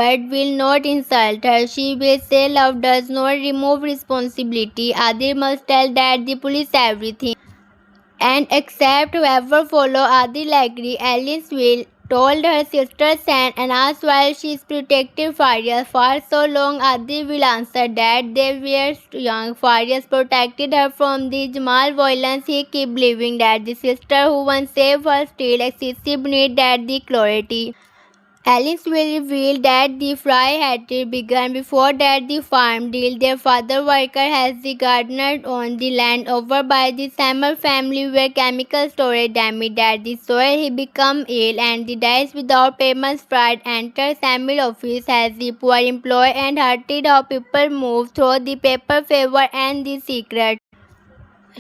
but will not insult her. She will say love does not remove responsibility. Adil must tell that the police everything and accept whoever follow Adil agree. Alice will told her sister San and asked while she is protected Faria for so long. Adil will answer that they were young. Faria protected her from the Jamal violence. He keep believing that the sister who once saved her still excessive need that the clarity. Alice will reveal that the fry had begun before that the farm deal. Their father worker has the gardener on the land over by the Samuel family where chemical storage damage that the soil he become ill and the dies without payments. Fried enters Samuel office as the poor employee and hearted how people move through the paper favor and the secret.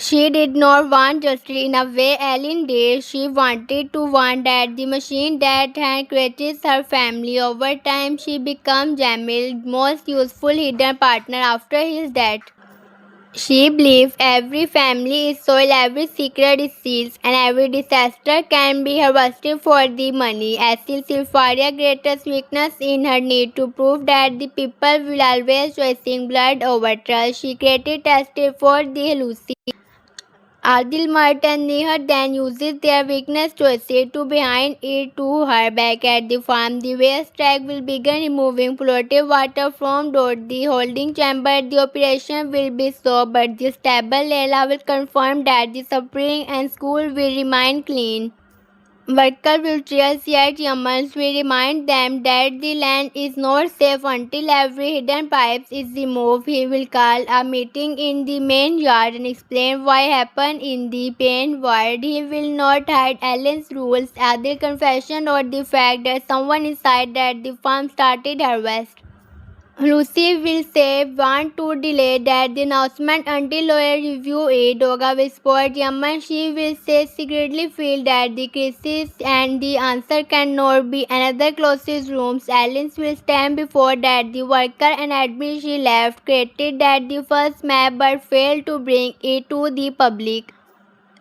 She did not want justice in a way Ellen did. She wanted to want that the machine that had created her family. Over time, she became Jamil's most useful hidden partner after his death. She believed every family is soiled, every secret is sealed, and every disaster can be harvested for the money. Asil Silfaria's greatest weakness in her need to prove that the people will always choosing blood over trust. She created tested for the Lucy. Adil Mart and Nihar then uses their weakness choices to behind it to her back at the farm. The waste truck will begin removing polluted water from the holding chamber. The operation will be slow, but the stable Leila will confirm that the spring and school will remain clean. Workers will cheer yet Yamans will remind them that the land is not safe until every hidden pipe is removed. He will call a meeting in the main yard and explain what happened in the paint ward. He will not hide Ellen's rules, either confession or the fact that someone inside that the farm started harvest. Lucy will say want to delay that the announcement until lawyer review it. Doga will support Yaman. She will say secretly feel that the crisis and the answer cannot be another closest rooms. Alice will stand before that the worker and admit she left created that the first map but failed to bring it to the public.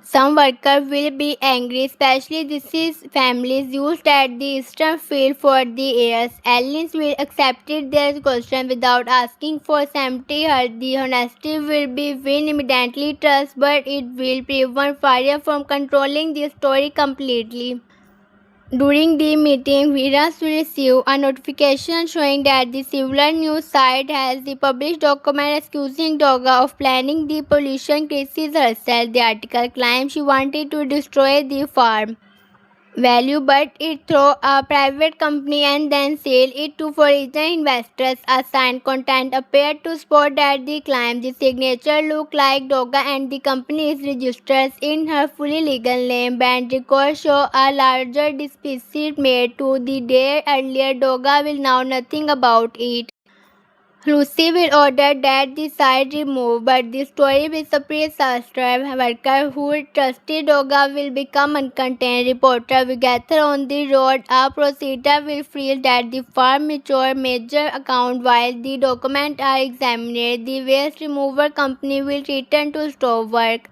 Some workers will be angry, especially these families used at the eastern field for the heirs. Aliens will accept their question without asking for sympathy. The honesty will be win immediately trust, but it will prevent Faria from controlling the story completely. During the meeting, Viras will receive a notification showing that the civil news site has the published document accusing Doga of planning the pollution crisis herself. The article claims she wanted to destroy the farm value but it through a private company and then sell it to foreign investors. A signed content appeared to support that the claim. The signature looked like Doga and the company is registered in her fully legal name. Band records show a larger deposit made to the day earlier. Doga will know nothing about it. Lucy will order that the site removed, but the story will spread faster. Worker who trusted Doga will become uncontained. Reporter will gather on the road. A procedure will freeze that the farm mature major account while the documents are examined. The waste remover company will return to stop work.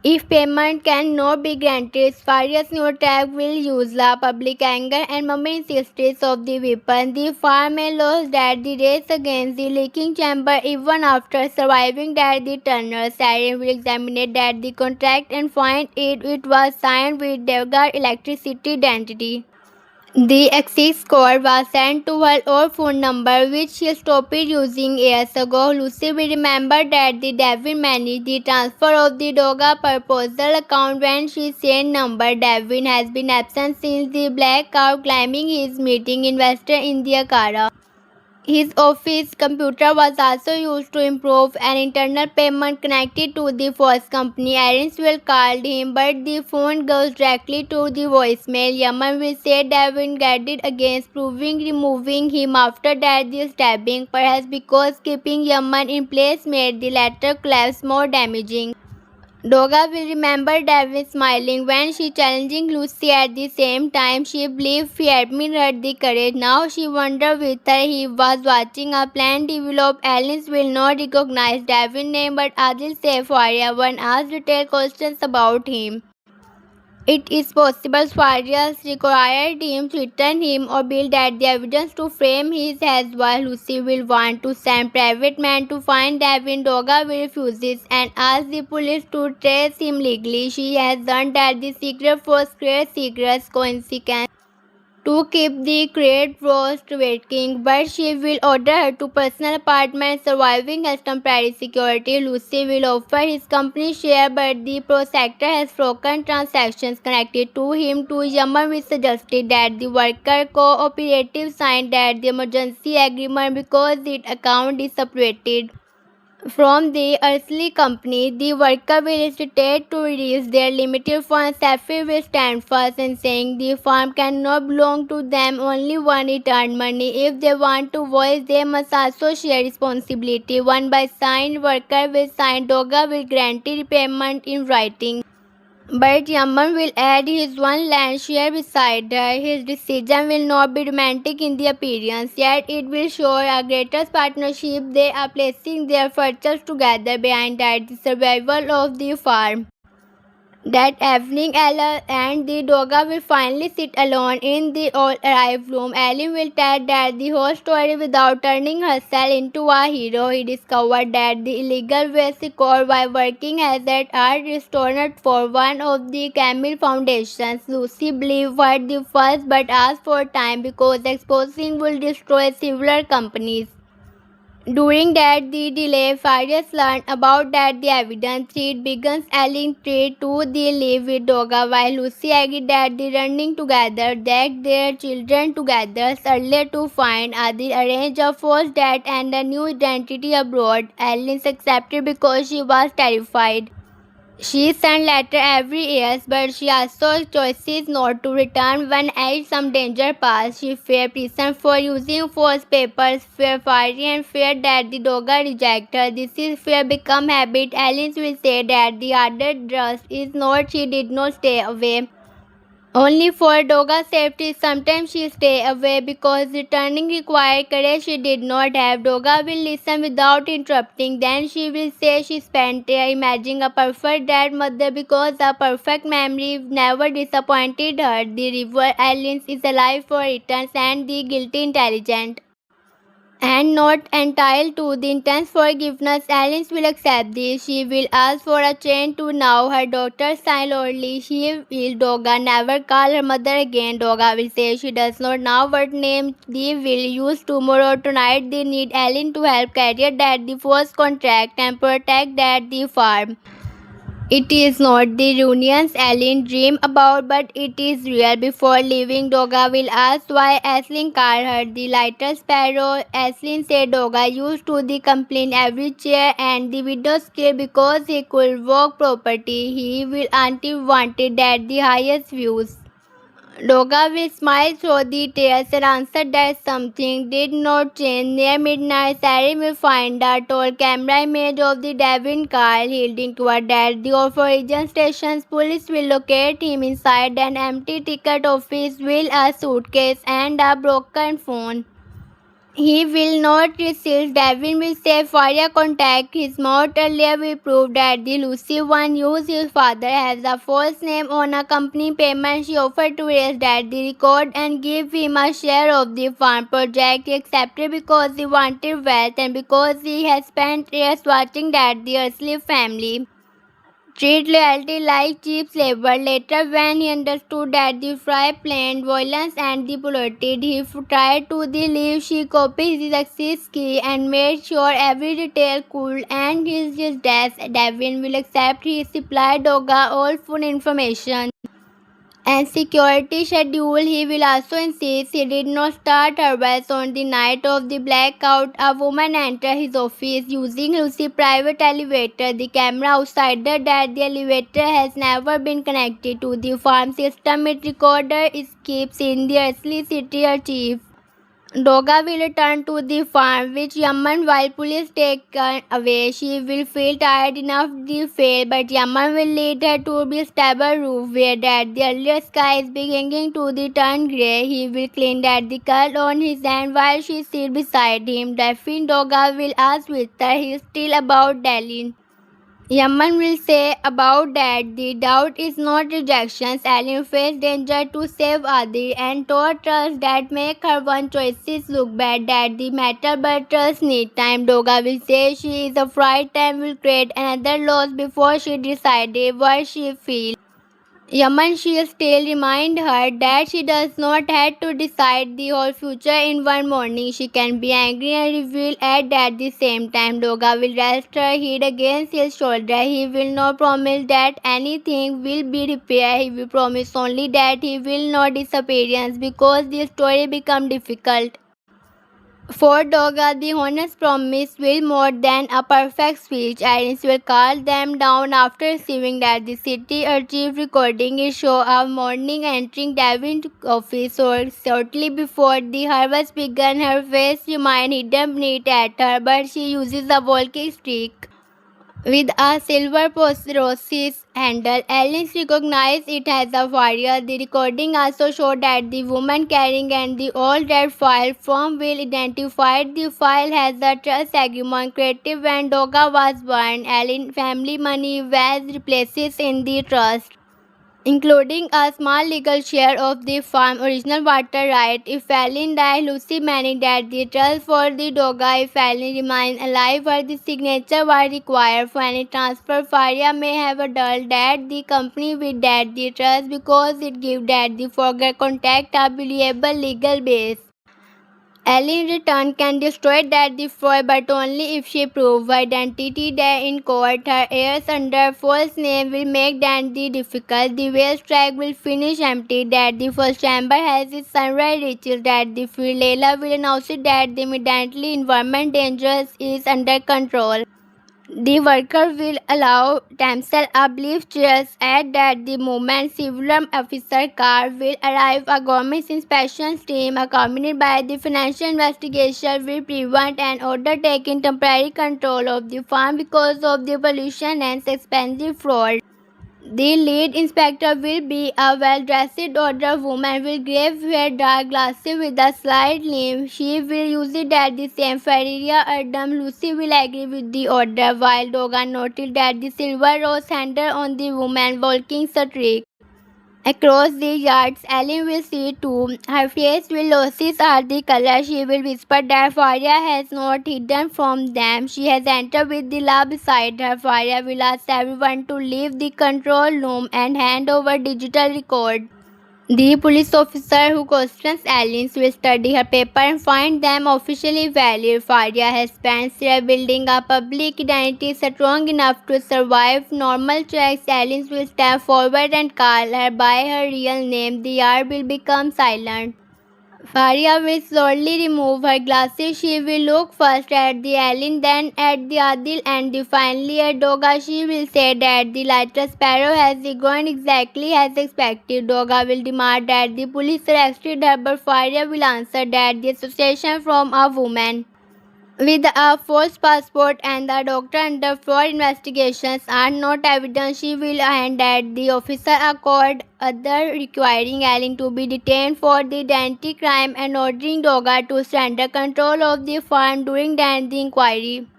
If payment cannot be granted, various new attack will use the public anger and moment injustice of the weapon. The farm may lose that the race against the leaking chamber even after surviving that the tunnel. Siren will examine that the contract and find it was signed with Devgar electricity identity. The access code was sent to her old phone number, which she stopped using years ago. Lucy will remember that the Devin managed the transfer of the Doga proposal account when she sent number. Devin has been absent since the blackout, claiming he is meeting investor in the Akara. His office computer was also used to improve an internal payment connected to the first company. Ironsville called him, but the phone goes directly to the voicemail. Yaman will say Devin guarded against removing him after that the stabbing, perhaps because keeping Yaman in place made the latter collapse more damaging. Doga will remember Devin smiling when she challenging Lucy at the same time. She believed he admired the courage. Now she wondered whether he was watching a plan develop. Alice will not recognize Devin's name but Adil Sefaria when asked detailed questions about him. It is possible Farias required him to return him or build at the evidence to frame his as while Lucy will want to send private men to find Devin. Doga will refuses and asks the police to trace him legally. She has learned that the secret force creates secrets coincidence to keep the great roast waiting, but she will order her to personal apartment surviving as temporary security. Lucy will offer his company share, but the prosecutor has broken transactions connected to him. To Yaman we suggested that the worker cooperative signed that the emergency agreement because its account is separated from the earthly company. The worker will hesitate to release their limited funds. Safi will stand first and saying the farm cannot belong to them, only one returned money. If they want to voice, they must also share responsibility. One by sign, worker will sign, Doga will guarantee repayment in writing. But Yaman will add his one land share beside her. His decision will not be romantic in the appearance, yet it will show a greatest partnership. They are placing their fortunes together behind that the survival of the farm. That evening, Ella and the Doga will finally sit alone in the all-arrived room. Ellen will tell Dad the whole story without turning herself into a hero. He discovered that the illegal waste record while working as an art restorer for one of the Camille Foundations. Lucy believed what the first but asked for time because exposing will destroy similar companies. During that the delay, Farias learned about that the evidence thread begins Ellen trade to the live with Doga while Lucy agreed that the running together that their children together earlier to find Adil arranged a false death and a new identity abroad. Ellen accepted because she was terrified. She sent letters every year, but she also chooses not to return when some danger passed. She feared prison for using false papers, feared fire and feared that the Doga reject her. This is fear become habit. Alice will say that the other trust is not she did not stay away. Only for Doga's safety, sometimes she stay away because returning required courage she did not have. Doga will listen without interrupting. Then she will say she spent there imagining a perfect dead mother because a perfect memory never disappointed her. The river Alice is alive for returns and the guilty intelligent and not entitled to the intense forgiveness. Alice will accept this. She will ask for a change to now her daughter silently. She will Doga never call her mother again. Doga will say she does not know what name they will use tomorrow. Tonight they need Ellen to help carry that the first contract and protect that the farm. It is not the reunions Ellen dreamed about, but it is real. Before leaving, Doga will ask why Aislinn called her the lighter sparrow. Aislinn said Doga used to the complain every chair and the widow scared because he could walk property. He will auntie wanted that the highest views. Doga will smile through the tears and answer that something did not change. Near midnight, Sari will find a tall camera image of the Devin car heading toward that the origin stations. Police will locate him inside an empty ticket office with a suitcase and a broken phone. He will not resist. Devin will say Faria contact his mouth earlier will prove that the Lucy one used his father as a false name on a company payment. She offered to erase that the record and give him a share of the farm project. He accepted because he wanted wealth and because he has spent years watching that the earthly family treat loyalty like cheap labor. Later, when he understood that the Fry planned violence and the polluted, he tried to leave. She copied his access key and made sure every detail could end his death. Devin will accept his supply Doga all full information and security schedule. He will also insist he did not start Herbals on the night of the blackout. A woman entered his office using Lucy's private elevator. The camera outside that the elevator has never been connected to the farm system. It recorder escapes in the earthly city archive. Doga will return to the farm, which Yaman while police take her away. She will feel tired enough to fail, but Yaman will lead her to the stable roof where that the earlier sky is beginning to turn grey. He will clean that the curl on his hand while she sits beside him. Daphne Doga will ask Victor he is still about Delin. Yaman will say about that the doubt is not rejection. Ellen faced danger to save Adi and told trust that make her one choices look bad that the matter but trust need time. Doga will say she is afraid time will create another loss before she decided what she feels. Yaman she'll still remind her that she does not have to decide the whole future in one morning. She can be angry and reveal at the same time. Doga will rest her head against his shoulder. He will not promise that anything will be repaired. He will promise only that he will not disappear because the story become difficult. For Doga, the honest promise will more than a perfect speech. Iris will call them down after receiving that the city achieved recording a show of morning entering Davin's office or shortly before the harvest began. Her face remained hidden beneath at her, but she uses a walking stick with a silver processes handle. Alice recognized it as a warrior. The recording also showed that the woman carrying and the old red file from will identified the file as a trust agreement created when Doga was born. Allen family money was replaces in the trust, including a small legal share of the farm original water right. If Fallon died, Lucy managed that the trust for the Doga. If Fallon remained alive, where the signature was required for any transfer, Faria may have adult that the company with that the trust because it gives that the forger contact a believable legal base. Ellie in return can destroy that the fraud but only if she proves her identity there in court. Her heirs under false name will make that the difficult. The whale track will finish empty that the first chamber has its sunrise reaches that the field Layla will announce it that the immediately environment dangerous is under control. The worker will allow themselves a brief cheers at that the moment civil officer car will arrive. A government inspection team accompanied by the financial investigation will prevent an order taking temporary control of the farm because of the pollution and expensive fraud. The lead inspector will be a well-dressed older woman with grey hair, dark glasses with a slight limp. She will use it at the same area. Adam Lucy will agree with the order, while Dogan noted that the silver rose handle on the woman walking streak. Across the yards, Ellen will see too. Her face will loses are the color. She will whisper that Faria has not hidden from them. She has entered with the law beside her. Faria will ask everyone to leave the control room and hand over digital record. The police officer who questions aliens will study her paper and find them officially valid. Faria has spent years building a public identity strong enough to survive normal checks. Aliens will step forward and call her by her real name. The yard will become silent. Faria will slowly remove her glasses. She will look first at the alien, then at the Adil, and finally at Doga. She will say that the lighter sparrow has gone exactly as expected. Doga will demand that the police arrested her, but Faria will answer that the association from a woman with a false passport and the doctor under fraud investigations are not evidence. She will hand that the officer a code other requiring Allen to be detained for the identity crime and ordering Doga to surrender control of the farm during the inquiry.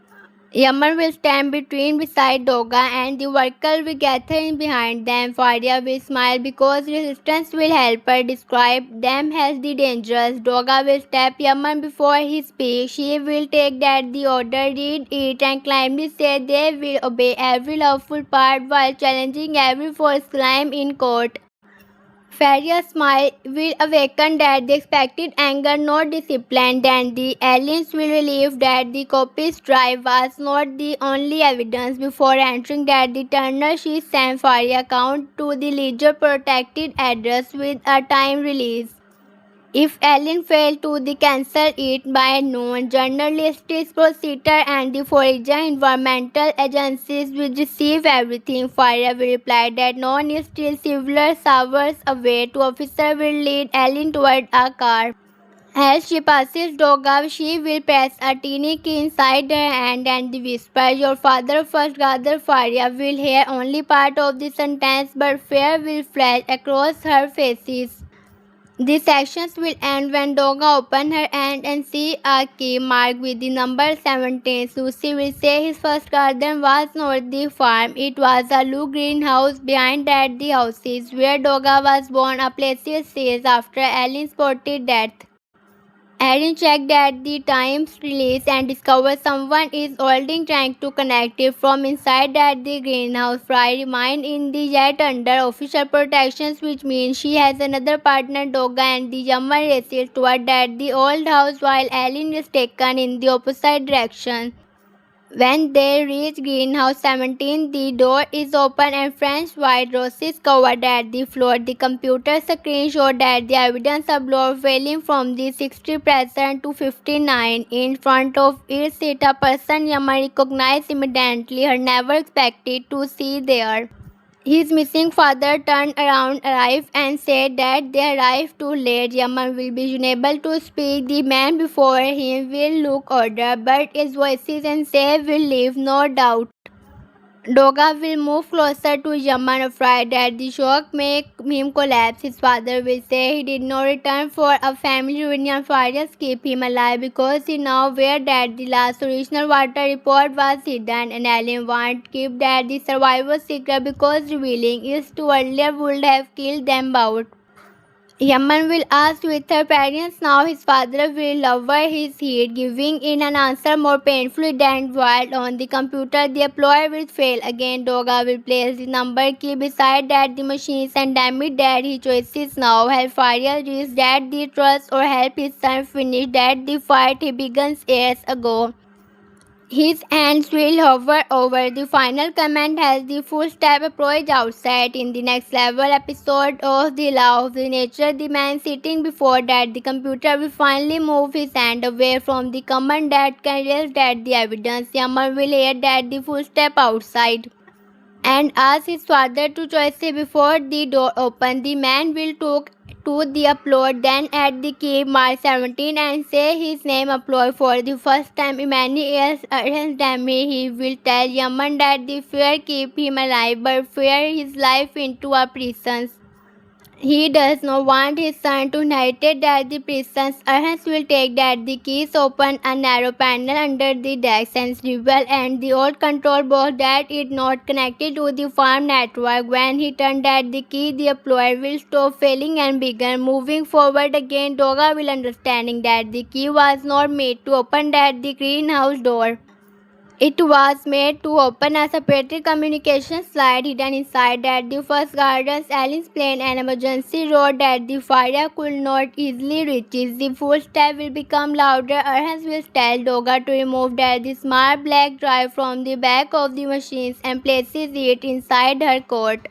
Yaman will stand beside Doga and the worker will gather in behind them. Faria will smile because resistance will help her describe them as the dangerous. Doga will step Yaman before he speaks. She will take that the order, read it and calmly say they will obey every lawful part while challenging every false claim in court. Faria's smile will awaken that the expected anger, not discipline. Then the aliens will relieve that the copy's drive was not the only evidence. Before entering that the tunnel, she sent Faria account to the ledger protected address with a time release. If Ellen failed to cancel it by noon, journalists, prosecutors, and the foreign environmental agencies will receive everything. Fire will reply that no one is still several hours away. Two officers will lead Ellen toward a car. As she passes Doga, she will press a teeny key inside her hand and whisper, "Your father first gathered fire." Will hear only part of the sentence, but fear will flash across her faces. These actions will end when Doga opens her hand and sees a key marked with the number 17. Susie will say his first garden was not the farm, it was a low greenhouse behind that the houses where Doga was born. A place says after Ellen's spotted death. Erin checked at the time's release and discovered someone is holding trying to connect it from inside at the greenhouse. Fry remained in the jet under official protections, which means she has another partner, Doga, and the German races toward at the old house while Ellen is taken in the opposite direction. When they reach greenhouse 17, the door is open and French white roses covered at the floor. The computer screen showed that the evidence upload failing from the 60% to 59. In front of it sit a person Yama recognized immediately. Her never expected to see there. His missing father turned around, arrived, and said that they arrived too late. Yaman will be unable to speak. The man before him will look older, but his voices and say will leave no doubt. Doga will move closer to Yaman, afraid that the shock make him collapse. His father will say he did not return for a family reunion. Fires keep him alive because he now aware that the last original water report was hidden, and Ellen won't keep that the survivor secret because revealing it too earlier would have killed them both. Yaman will ask with her parents now. His father will lower his head, giving in an answer more painfully than while on the computer the employer will fail again. Doga will place the number key beside that the machines and admit that he choices now. Hellfire is that the trust or help his son finish that the fight he begins years ago. His hands will hover over the final command as the full step approach outside. In the next level episode of The Law of the Nature, the man sitting before that the computer will finally move his hand away from the command that can erase that the evidence. Yaman will hear that the full step outside and ask his father to choice before the door open. The man will talk to the upload, then add the key mark 17 and say his name upload for the first time in many years. Against them, he will tell Yaman that the fear keep him alive, but fear his life into a prison. He does not want his son to inherit that the prison's Ernest will take that the keys, open a narrow panel under the desk and reveal and the old control box that is not connected to the farm network. When he turned that the key, the employer will stop failing and begin moving forward again. Doga will understanding that the key was not made to open that the greenhouse door. It was made to open a separate communication slide hidden inside that the first gardens. Alice plane an emergency road that the fire could not easily reach. The full step will become louder. Ernest will tell Doga to remove that the small black drive from the back of the machines and places it inside her coat.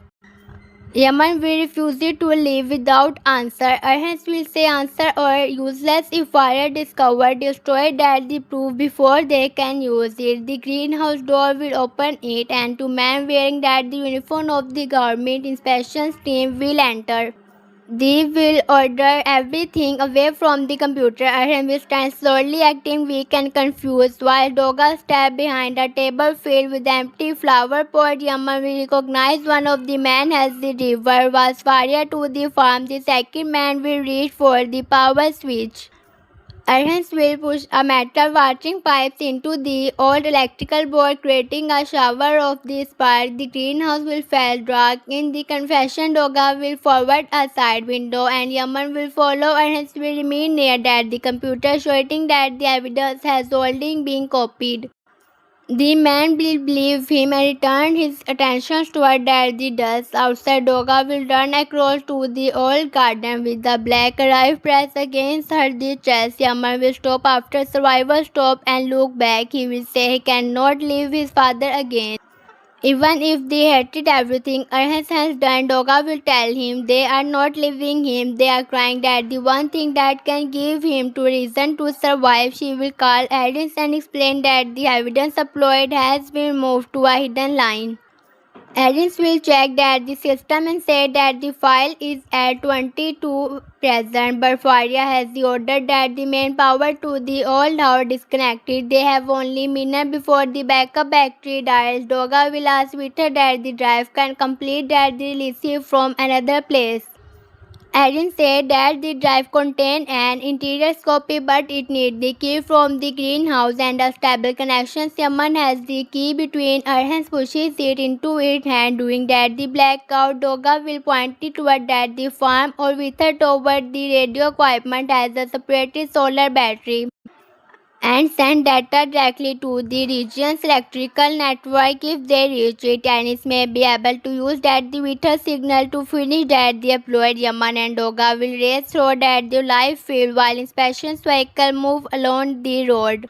Yaman will refuse to leave without answer. Ernest will say answer or useless if fire discovered destroy that the proof before they can use it. The greenhouse door will open it and two men wearing that the uniform of the government inspection team will enter. They will order everything away from the computer. Arhem will stand slowly acting weak and confused while Doga steps behind a table filled with empty flower pot. Yaman will recognize one of the men as the driver was fired to the farm. The second man will reach for the power switch. Ernest will push a metal watering pipes into the old electrical board, creating a shower of the spark. The greenhouse will fall dark. In the confession, Doga will forward a side window and Yaman will follow. Ernest will remain near that the computer, showing that the evidence has already been copied. The man will believe him and return his attention toward the dust. Outside, Doga will run across to the old garden with the black rifle pressed against her chest. Yaman will stop after survivor stop and look back. He will say he cannot leave his father again. Even if they hated everything Ernest has done, Doga will tell him they are not leaving him. They are crying that the one thing that can give him to reason to survive. She will call Alice and explain that the evidence uploaded has been moved to a hidden line. Alice will check that the system and say that the file is at 22 present, but Faria has the order that the main power to the old house disconnected. They have only minutes before the backup battery dies. Doga will ask Victor that the drive can complete that the receive from another place. Erin said that the drive contained an interior copy, but it needs the key from the greenhouse and a stable connection. Yaman has the key between her hands, pushes it into its hand. Doing that, the blackout Doga will point it toward at the farm or with her toward the radio equipment as a separated solar battery and send data directly to the region's electrical network. If they reach it, Tennis may be able to use that the with signal to finish that the deployed Yaman and Doga will race through that the live field while inspection vehicle move along the road.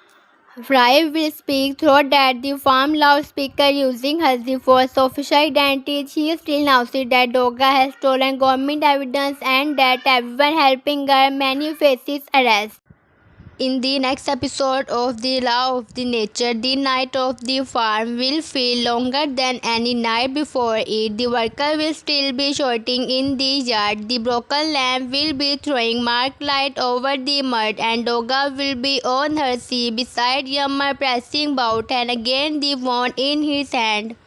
Fry will speak through that the farm loudspeaker using Halsey for official identity. She still knows that Doga has stolen government evidence and that everyone helping her many faces arrest. In the next episode of The Law of the Nature, the night of the farm will feel longer than any night before it. The worker will still be shouting in the yard. The broken lamp will be throwing marked light over the mud, and Doga will be on her seat beside Yammer pressing bout and again the wand in his hand.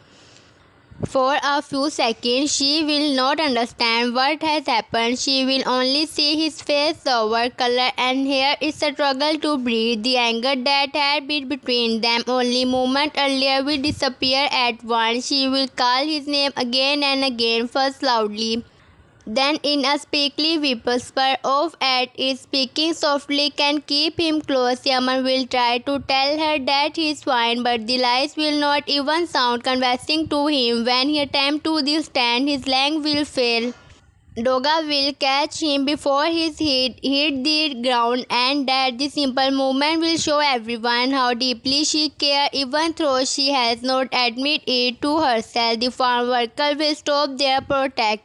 For a few seconds, she will not understand what has happened. She will only see his face over color and hear its struggle to breathe. The anger that had been between them only moment earlier will disappear at once. She will call his name again and again, first loudly, then in a speakly whisper of at is speaking softly can keep him close. Yaman will try to tell her that he is fine, but the lies will not even sound convincing to him. When he attempts to stand, his leg will fail. Doga will catch him before his head hit the ground, and that the simple movement will show everyone how deeply she cares, even though she has not admitted it to herself. The farm worker will stop their protest.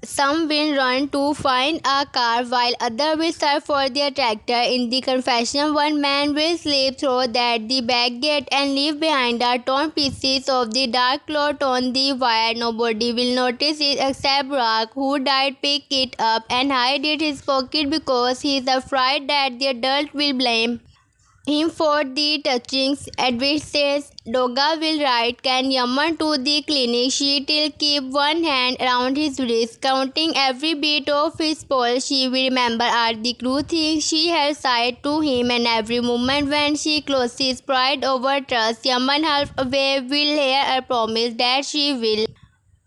Some will run to find a car while others will search for their tractor. In the confession, one man will slip through that the back gate and leave behind a torn pieces of the dark cloth on the wire. Nobody will notice it except Rock, who died pick it up and hide it in his pocket because he is afraid that the adult will blame him for the touchings. Advises Doga will ride Can Yaman to the clinic. She will keep one hand around his wrist, counting every beat of his pulse. She will remember all the cruel things she has said to him, and every moment when she closes pride over trust. Yaman half away will hear a promise that she will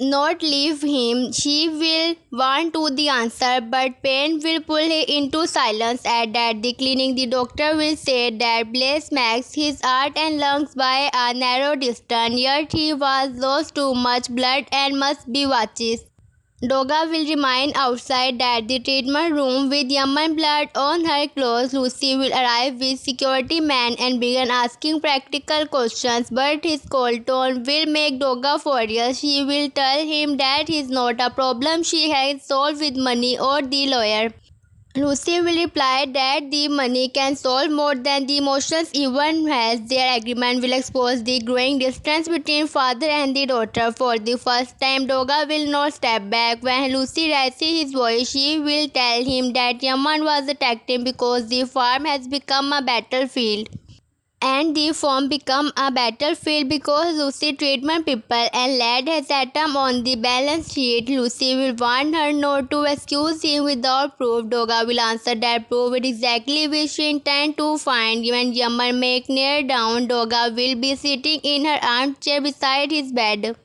not leave him. She will want to the answer, but pain will pull her into silence. At the clinic, the doctor will say that Blaze Max his heart and lungs by a narrow distance, yet he was lost too much blood and must be watched. Doga will remain outside that the treatment room with Yaman blood on her clothes. Lucy will arrive with security men and begin asking practical questions, but his cold tone will make Doga furious. She will tell him that he is not a problem she has solved with money or the lawyer. Lucy will reply that the money can solve more than the emotions even has. Their agreement will expose the growing distance between father and the daughter. For the first time, Doga will not step back. When Lucy raises his voice, she will tell him that Yaman was attacked him because the farm has become a battlefield. And the farm become a battlefield because Lucy treatment people and laid his atom on the balance sheet. Lucy will want her not to accuse him without proof. Doga will answer that proof is exactly which she intend to find. When Yaman make near down, Doga will be sitting in her armchair beside his bed.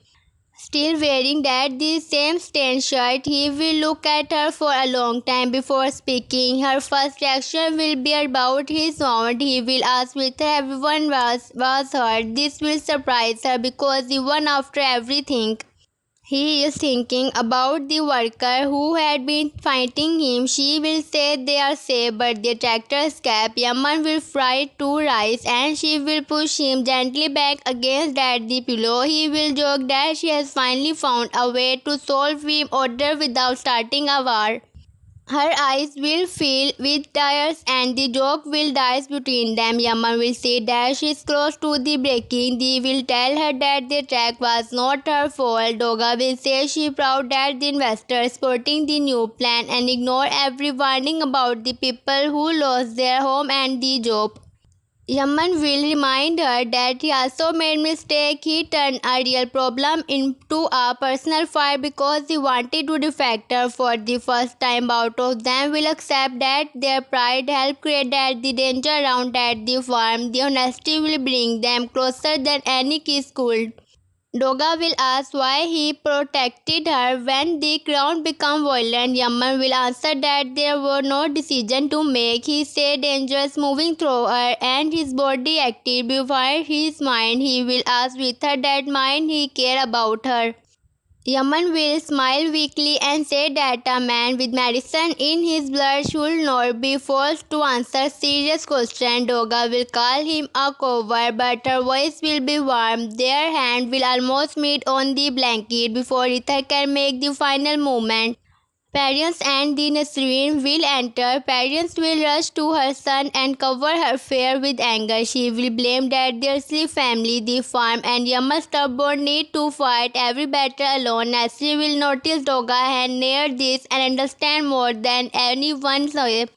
Still wearing that the same stained shirt, he will look at her for a long time before speaking. Her first reaction will be about his wound. He will ask whether everyone was hurt. This will surprise her because even after everything he is thinking about the worker who had been fighting him. She will say they are safe, but the tractor escaped. Yaman will try to rise and she will push him gently back against the pillow. He will joke that she has finally found a way to solve him order without starting a war. Her eyes will fill with tears and the joke will die between them. Yaman will say that she is close to the breaking. They will tell her that the track was not her fault. Doga will say she proud that the investor is supporting the new plan and ignore every warning about the people who lost their home and the job. Yaman will remind her that he also made mistake. He turned a real problem into a personal fight because he wanted to defect her for the first time. Both of them will accept that their pride helped create that the danger around at the farm. The honesty will bring them closer than any kiss could. Doga will ask why he protected her when the crowd became violent. Yaman will answer that there were no decision to make. He said dangerous moving through her and his body acted before his mind. He will ask with her that mind he care about her. Yaman will smile weakly and say that a man with medicine in his blood should not be forced to answer serious questions. Doga will call him a coward, but her voice will be warm. Their hand will almost meet on the blanket before Ether can make the final movement. Parents and the Nasreen will enter. Parents will rush to her son and cover her fear with anger. She will blame that their sleep family, the farm, and Yaman's stubborn need to fight every battle alone. Nasri will notice Doga and near this and understand more than anyone else.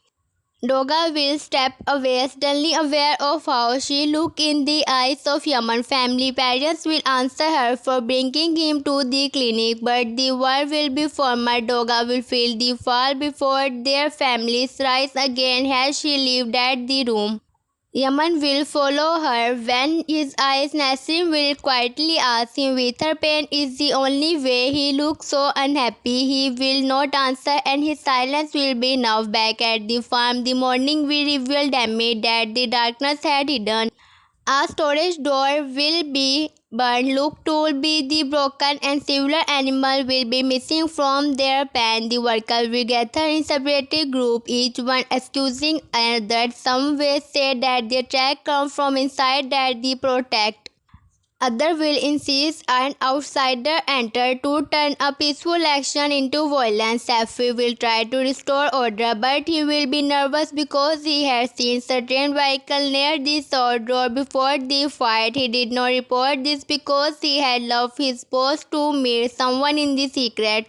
Doga will step away, suddenly aware of how she looked in the eyes of Yaman family. Parents will answer her for bringing him to the clinic, but the war will be former. Doga will feel the fall before their families rise again as she left at the room. Yaman will follow her. When his eyes Nassim will quietly ask him whether pain is the only way. He looks so unhappy. He will not answer and his silence will be enough. Back at the farm, the morning will reveal damage that the darkness had hidden. A storage door will be burned, look tool be the broken and several animals will be missing from their pen. The workers will gather in separated groups, each one accusing another. Some will say that their track comes from inside that they protect. Other will insist an outsider enter to turn a peaceful action into violence. Safi will try to restore order, but he will be nervous because he has seen certain vehicle near the sword door before the fight. He did not report this because he had left his post to meet someone in the secret.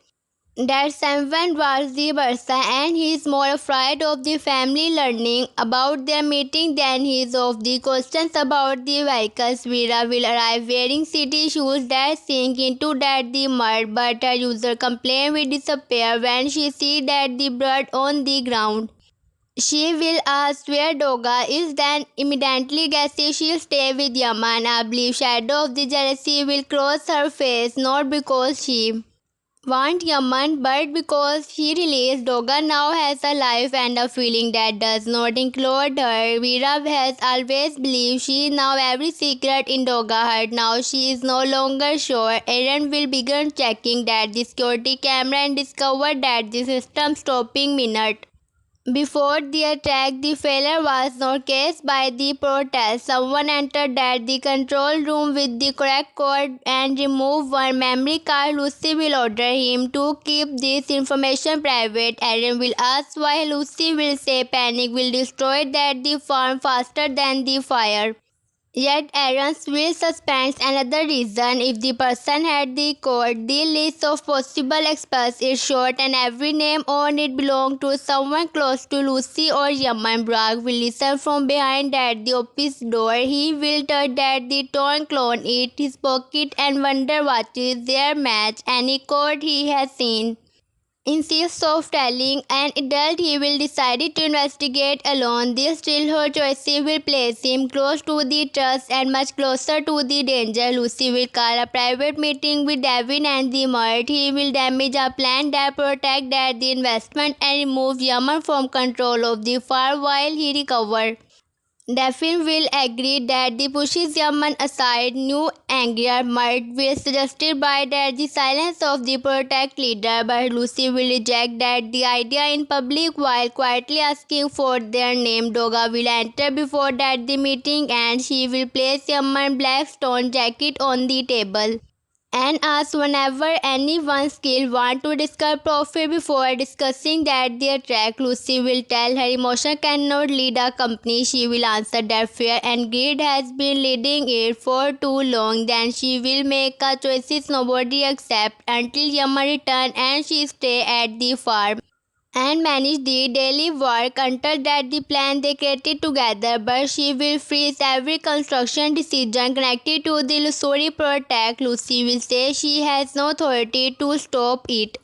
That someone was the Barsa and he is more afraid of the family learning about their meeting than he is of the questions about the vehicles. Vera will arrive wearing city shoes that sink into that the mud, but her user complaint will disappear when she sees that the blood on the ground. She will ask where Doga is, then immediately guesses she'll stay with Yaman. I believe shadow of the jealousy will cross her face, not because she want Yaman, but because he realized Doga now has a life and a feeling that does not include her. Veera has always believed she now every secret in Doga heart. Now she is no longer sure. Aaron will begin checking that the security camera and discover that the system stopping minute. Before the attack, the failure was not caused by the protest. Someone entered at the control room with the correct code and removed one memory card. Lucy will order him to keep this information private. Aaron will ask why. Lucy will say panic will destroy that the farm faster than the fire. Yet Aaron's will suspends another reason. If the person had the code, the list of possible experts is short and every name on it belongs to someone close to Lucy or Yaman. Bragg will listen from behind at the office door. He will touch at the torn clone, eat his pocket and wonder what is their match, any code he has seen. Instead of telling an adult he will decide to investigate alone, this childhood choice will place him close to the trust and much closer to the danger. Lucy will call a private meeting with Devin and the Murt. He will damage a plan that protect that the investment and remove Yaman from control of the farm while he recovers. Daphne will agree that the pushes Yaman aside. New angrier Mart will suggested by that the silence of the protect leader, but Lucy will reject that the idea in public while quietly asking for their name. Doga will enter before that the meeting and she will place Yaman black stone jacket on the table and ask whenever anyone skilled want to discuss profit before discussing that their track. Lucy will tell her emotion cannot lead a company. She will answer that fear and greed has been leading it for too long. Then she will make a choices nobody accept until Yama return and she stay at the farm. and manage the daily work until that the plan they created together, but she will freeze every construction decision connected to the story project. Lucy will say she has no authority to stop it.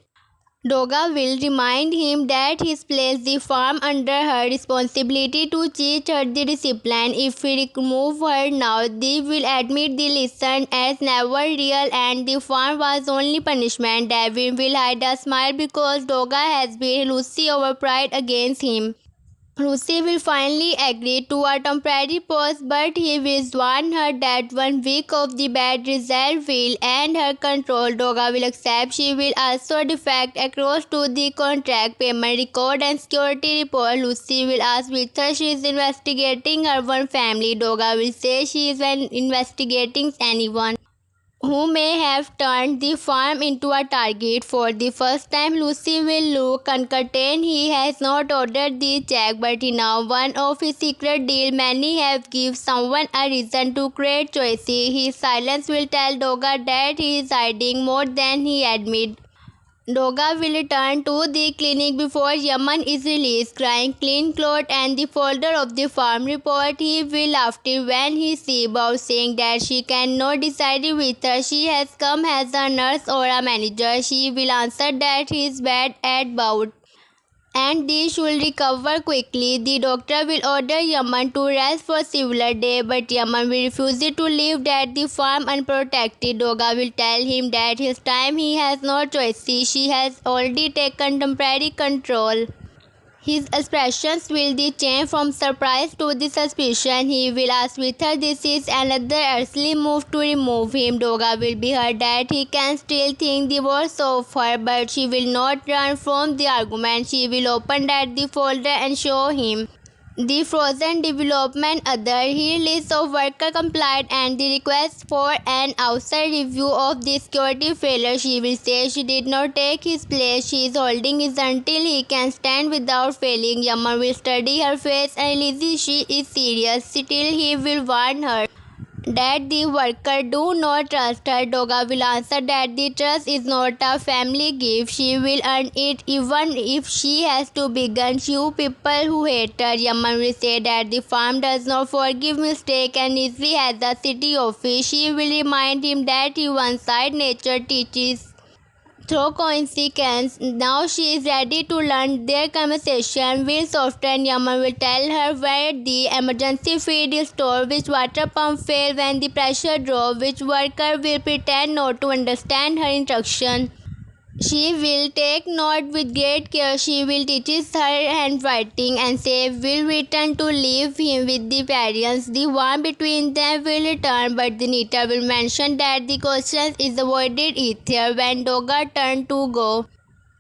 Doga will remind him that he's placed the farm under her responsibility to teach her the discipline. If he remove her now, they will admit the lesson as never real and the farm was only punishment. David will hide a smile because Doga has been Lucy over pride against him. Lucy will finally agree to a temporary pause, but he will warn her that 1 week of the bad result will end her control. Doga will accept. She will also defect across to the contract, payment record, and security report. Lucy will ask whether she is investigating her one family. Doga will say she is investigating anyone who may have turned the farm into a target. For the first time, Lucy will look uncertain. He has not ordered the check, but now one of his secret deal many have give someone a reason to create choices. His silence will tell Doga that he is hiding more than he admits. Doga will return to the clinic before Yaman is released, crying clean clothes and the folder of the farm report. He will laugh when he sees Bob, saying that she cannot decide whether she has come as a nurse or a manager. She will answer that he is bad at both and they should recover quickly. The doctor will order Yaman to rest for several days, but Yaman will refuse to leave at the farm unprotected. Doga will tell him that his time he has no choice. She has already taken temporary control. His expressions will be changed from surprise to the suspicion. He will ask whether this is another earthly move to remove him. Doga will be heard that he can still think the worst of her, but she will not run from the argument. She will open that the folder and show him the frozen development other he list of worker complied and the request for an outside review of the security failure. She will say she did not take his place. She is holding his until he can stand without failing. Yaman will study her face and realize she is serious. Still he will warn her that the worker do not trust her. Doga will answer that the trust is not a family gift. She will earn it even if she has to begin few people who hate her. Yaman will say that the farm does not forgive mistake and easily has a city office. She will remind him that he one side nature teaches through coincidence. Now she is ready to learn. Their conversation will soften. Yaman will tell her where the emergency feed is stored, which water pump failed when the pressure dropped, which worker will pretend not to understand her instruction. She will take note with great care. She will teach her handwriting and say will return to leave him with the parents. The warmth between them will return, but the Nita will mention that the question is avoided ether when Doga turned to go.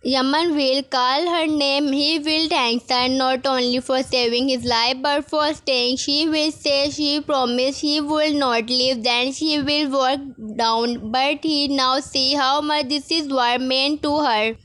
Yaman will call her name. He will thank her not only for saving his life but for staying. She will say she promised he will not leave. Then she will walk down, but he now see how much this is what meant to her.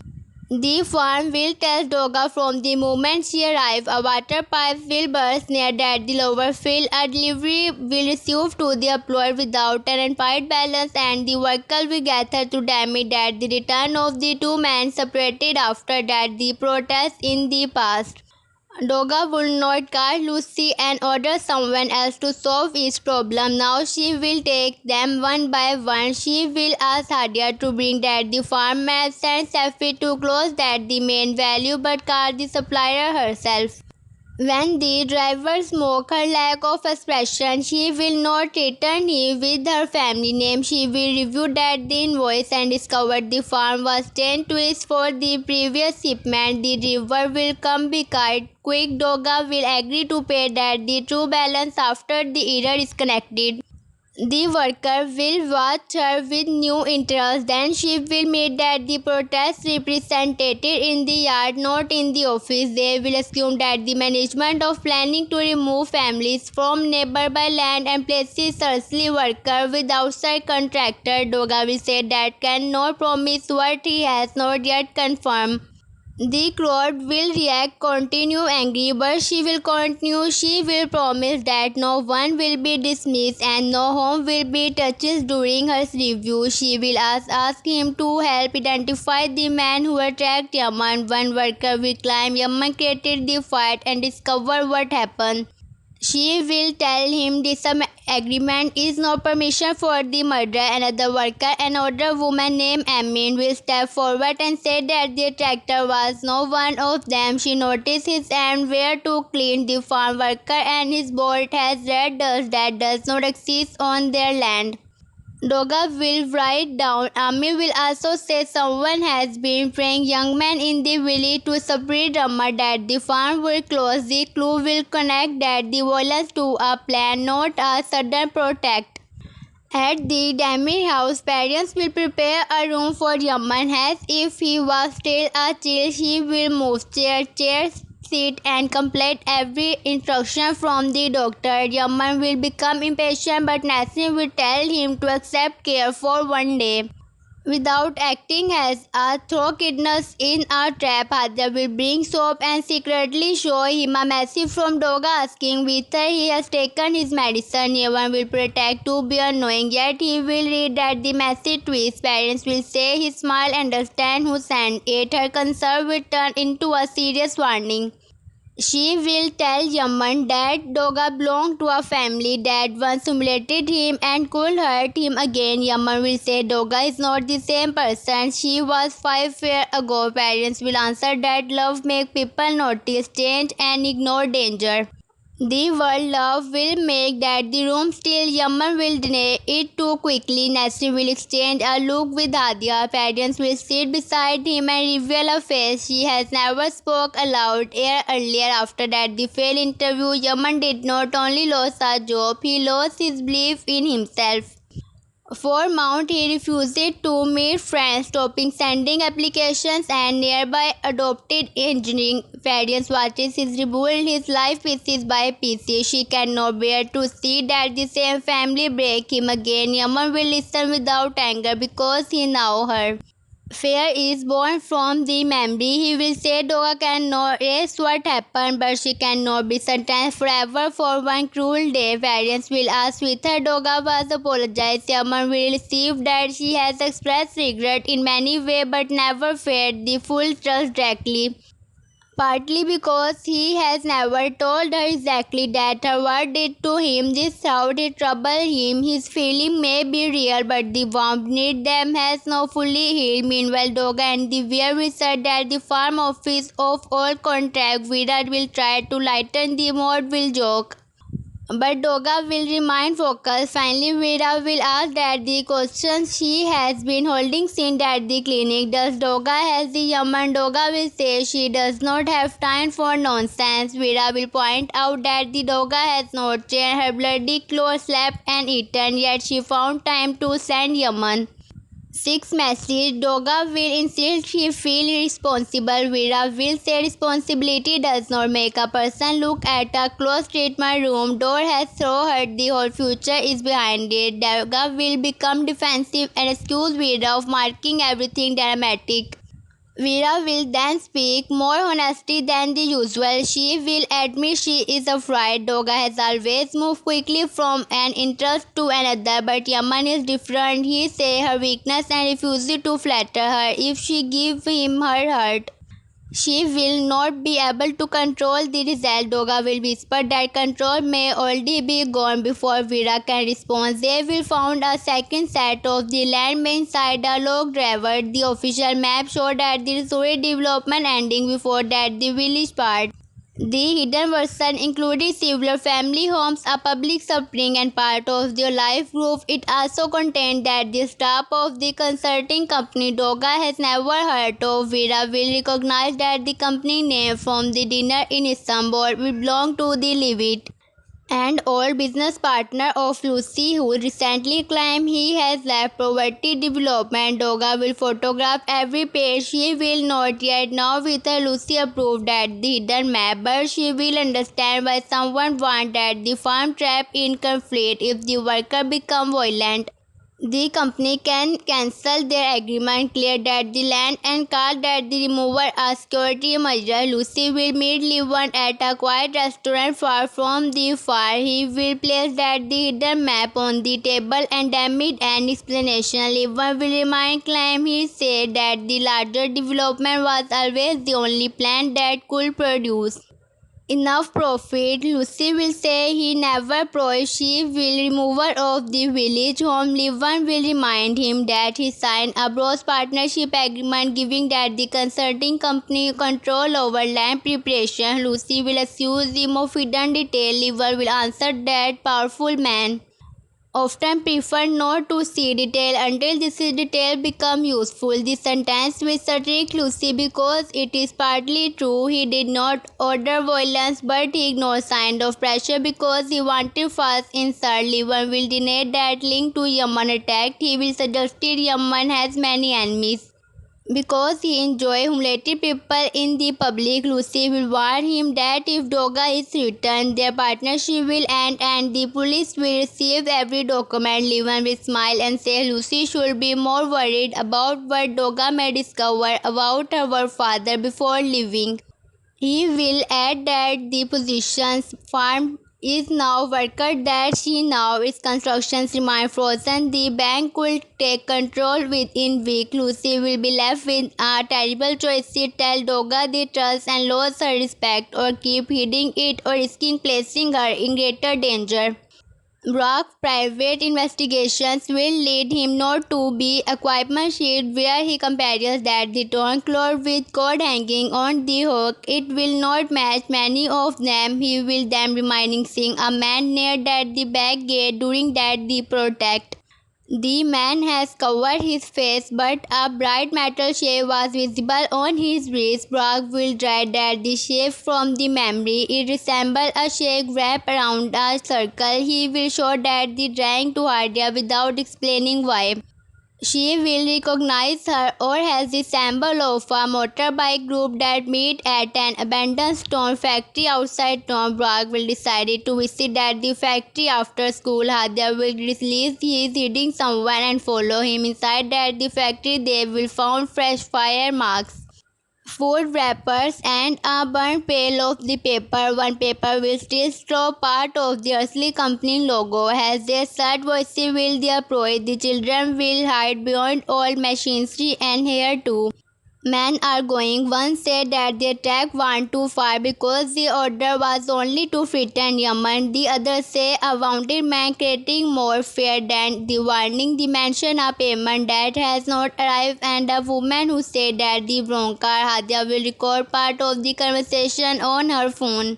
The farm will tell Doga from the moment she arrives. A water pipe will burst near that the lower field. A delivery will receive to the employer without an unpaid balance, and the worker will gather to damage that the return of the two men separated after that the protest in the past. Doga would not call Lucy and order someone else to solve each problem. Now she will take them one by one. She will ask Hadia to bring that the farm maps and Safi to close that the main value but call the supplier herself. When the driver smokes her lack of expression, she will not return him with her family name. She will review that the invoice and discover the farm was 10 twists for the previous shipment. The driver will come be quick. Doga will agree to pay that the true balance after the error is connected. The worker will watch her with new interest. Then she will meet that the protest represented in the yard, not in the office. They will assume that the management of planning to remove families from nearby land and places earthly worker with outside contractor. Doga will say that cannot promise what he has not yet confirmed. The crowd will react, continue angry, but she will continue. She will promise that no one will be dismissed and no home will be touched during her review. She will ask him to help identify the man who attacked Yaman. One worker will claim Yaman created the fight and discover what happened. She will tell him disagreement is no permission for the murder. Another worker, an older woman named Amin, will step forward and say that the tractor was no one of them. She noticed his hand were to clean. The farm worker and his boat has red dust that does not exist on their land. Doga will write down. Ami will also say someone has been praying young men in the village to spread rumor that the farm will close. The clue will connect that the violence to a plan, not a sudden protest. At the Demi house, parents will prepare a room for Yaman as if he was still a child. He will move chairs, sit and complete every instruction from the doctor. Yaman will become impatient, but Nassim will tell him to accept care for one day. Without acting as a throw-kidness in a trap, Hadra will bring soap and secretly show him a message from Doga asking whether he has taken his medicine. Yaman will pretend to be unknowing, yet he will read that the message to his parents will say he smiled and understand who sent it. Her concern will turn into a serious warning. She will tell Yaman that Doga belonged to a family that once humiliated him and could hurt him again. Yaman will say Doga is not the same person she was 5 years ago. Parents will answer that love makes people notice change and ignore danger. The word love will make that the room still. Yaman will deny it too quickly. Nasri will exchange a look with Hadia. Parents will sit beside him and reveal a face she has never spoke aloud. Earlier after that the failed interview, Yaman did not only lose a job, he lost his belief in himself. For Mount, he refused to meet friends, stopping sending applications and nearby adopted engineering. Parents watches his rebuild his life pieces by pieces. She cannot bear to see that the same family break him again. Yaman will listen without anger because he knows her. Fear is born from the memory. He will say Doga cannot erase what happened, but she cannot be sentenced forever for one cruel day. Parents will ask whether Doga was apologized. Yaman will receive that she has expressed regret in many ways but never felt the full trust directly. Partly because he has never told her exactly that her word did to him. This thought it troubled him. His feeling may be real, but the warmth beneath them has not fully healed. Meanwhile, Doga and the Veer research at the farm office of all contract. Virat will try to lighten the mood, will joke. But Doga will remain focused. Finally, Veera will ask that the questions she has been holding since at the clinic. Does Doga has the Yaman? Doga will say she does not have time for nonsense. Veera will point out that the Doga has not changed her bloody clothes, slept and eaten, yet she found time to send Yaman 6 messages. Doga will insist she feel responsible. Veera will say responsibility does not make a person look at a closed treatment room door has thrown her. The whole future is behind it. Doga will become defensive and accuse Veera of marking everything dramatic. Veera will then speak more honestly than the usual. She will admit she is afraid. Doga has always moved quickly from an interest to another, but Yaman is different. He sees her weakness and refuses to flatter her. If she gives him her heart, she will not be able to control the result. Doga will whisper that control may already be gone before Veera can respond. They will find a second set of the land inside a log driver. The official map showed that the resort development ending before that the village part. The hidden version included several family homes, a public spring, and part of their life group. It also contained that the staff of the consulting company Doga has never heard of. Veera will recognize that the company name from the dinner in Istanbul will belong to the Levit, and old business partner of Lucy, who recently claimed he has left poverty development. Doga will photograph every page. She will not yet know whether Lucy approved that the hidden map, but she will understand why someone wants that the farm trap in conflict if the worker become violent. The company can cancel their agreement, clear that the land, and call that the remover a security measure. Lucy will meet Levin at a quiet restaurant far from the fire. He will place that the hidden map on the table and amid an explanation, Levin will remind claim he said that the larger development was always the only plan that could produce enough profit. Lucy will say he never promised she will remover of the village home. Levin will remind him that he signed a broad partnership agreement giving that the consulting company control over land preparation. Lucy will accuse him of hidden detail. Levin will answer that powerful man often prefer not to see detail until this detail become useful. This sentence will strike Lucy because it is partly true. He did not order violence, but he ignored signs of pressure because he wanted fast insult. Levin will deny that link to Yaman attack. He will suggest Yaman has many enemies because he enjoys humiliating people in the public. Lucy will warn him that if Doga is returned, their partnership will end and the police will receive every document. Levin will smile and say Lucy should be more worried about what Doga may discover about her father before leaving. He will add that the position's farm is now vacant, that she now its constructions remain frozen. The bank will take control within week. Lucy will be left with a terrible choice. She tell Doga the trust and lose her respect, or keep hiding it or risking placing her in greater danger. Brock's private investigations will lead him not to be equipment sheet where he compares that the torn cloth with cord hanging on the hook. It will not match many of them. He will then reminding seeing a man near that the back gate during that the protect. The man has covered his face, but a bright metal shape was visible on his wrist. Brock will dread that the shape from the memory. It resembled a shape wrapped around a circle. He will show that the drawing to Hardia without explaining why. She will recognize her or has the symbol of a motorbike group that meet at an abandoned stone factory outside town. Brock will decide to visit at the factory after school. Hadia will release he is hiding someone and follow him inside at the factory. They will find fresh fire marks, food wrappers, and a burnt pile of the paper. One paper will still show part of the earthly company logo. As their sad voices will the approach, the children will hide behind old machinery and here too. Men are going. One said that the attack went too far because the order was only to frighten Yemen. The other say a wounded man creating more fear than the warning. They mention a payment that has not arrived and a woman who said that the broncar Hadia will record part of the conversation on her phone.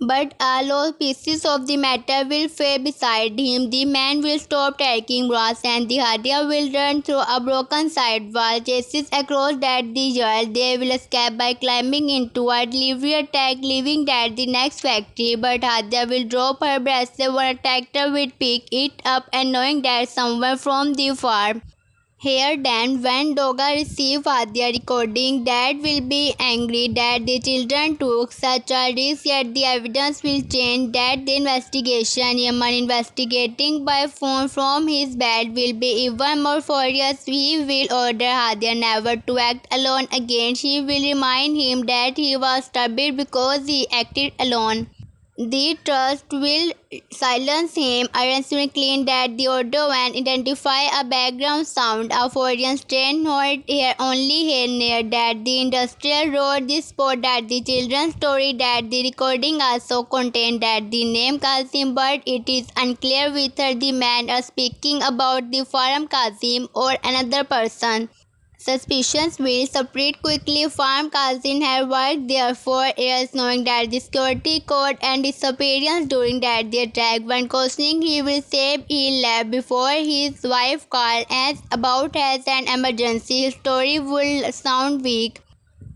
But all pieces of the metal will fall beside him. The man will stop taking grass and the Hadia will run through a broken side wall, chases across that the yard. They will escape by climbing into a delivery attack, leaving that the next factory. But Hadia will drop her bracelet. One attacker will pick it up and knowing that someone from the farm. Here then, when Doga receives Vadia recording, Dad will be angry that the children took such a risk, yet the evidence will change that the investigation. Yaman investigating by phone from his bed will be even more furious. He will order Hadia never to act alone again. She will remind him that he was stubborn because he acted alone. The trust will silence him, arranging that the audio when identify a background sound, a foreign strain heard here only here near that the industrial road, this spot that the children's story that the recording also contained that the name Kazim, but it is unclear whether the man are speaking about the farm Kazim or another person. Suspicions will spread quickly. Farm Kazim had worked there for years, knowing that the security code and disappearance during that the attack. When questioning, he will say he left before his wife called as about as an emergency. His story will sound weak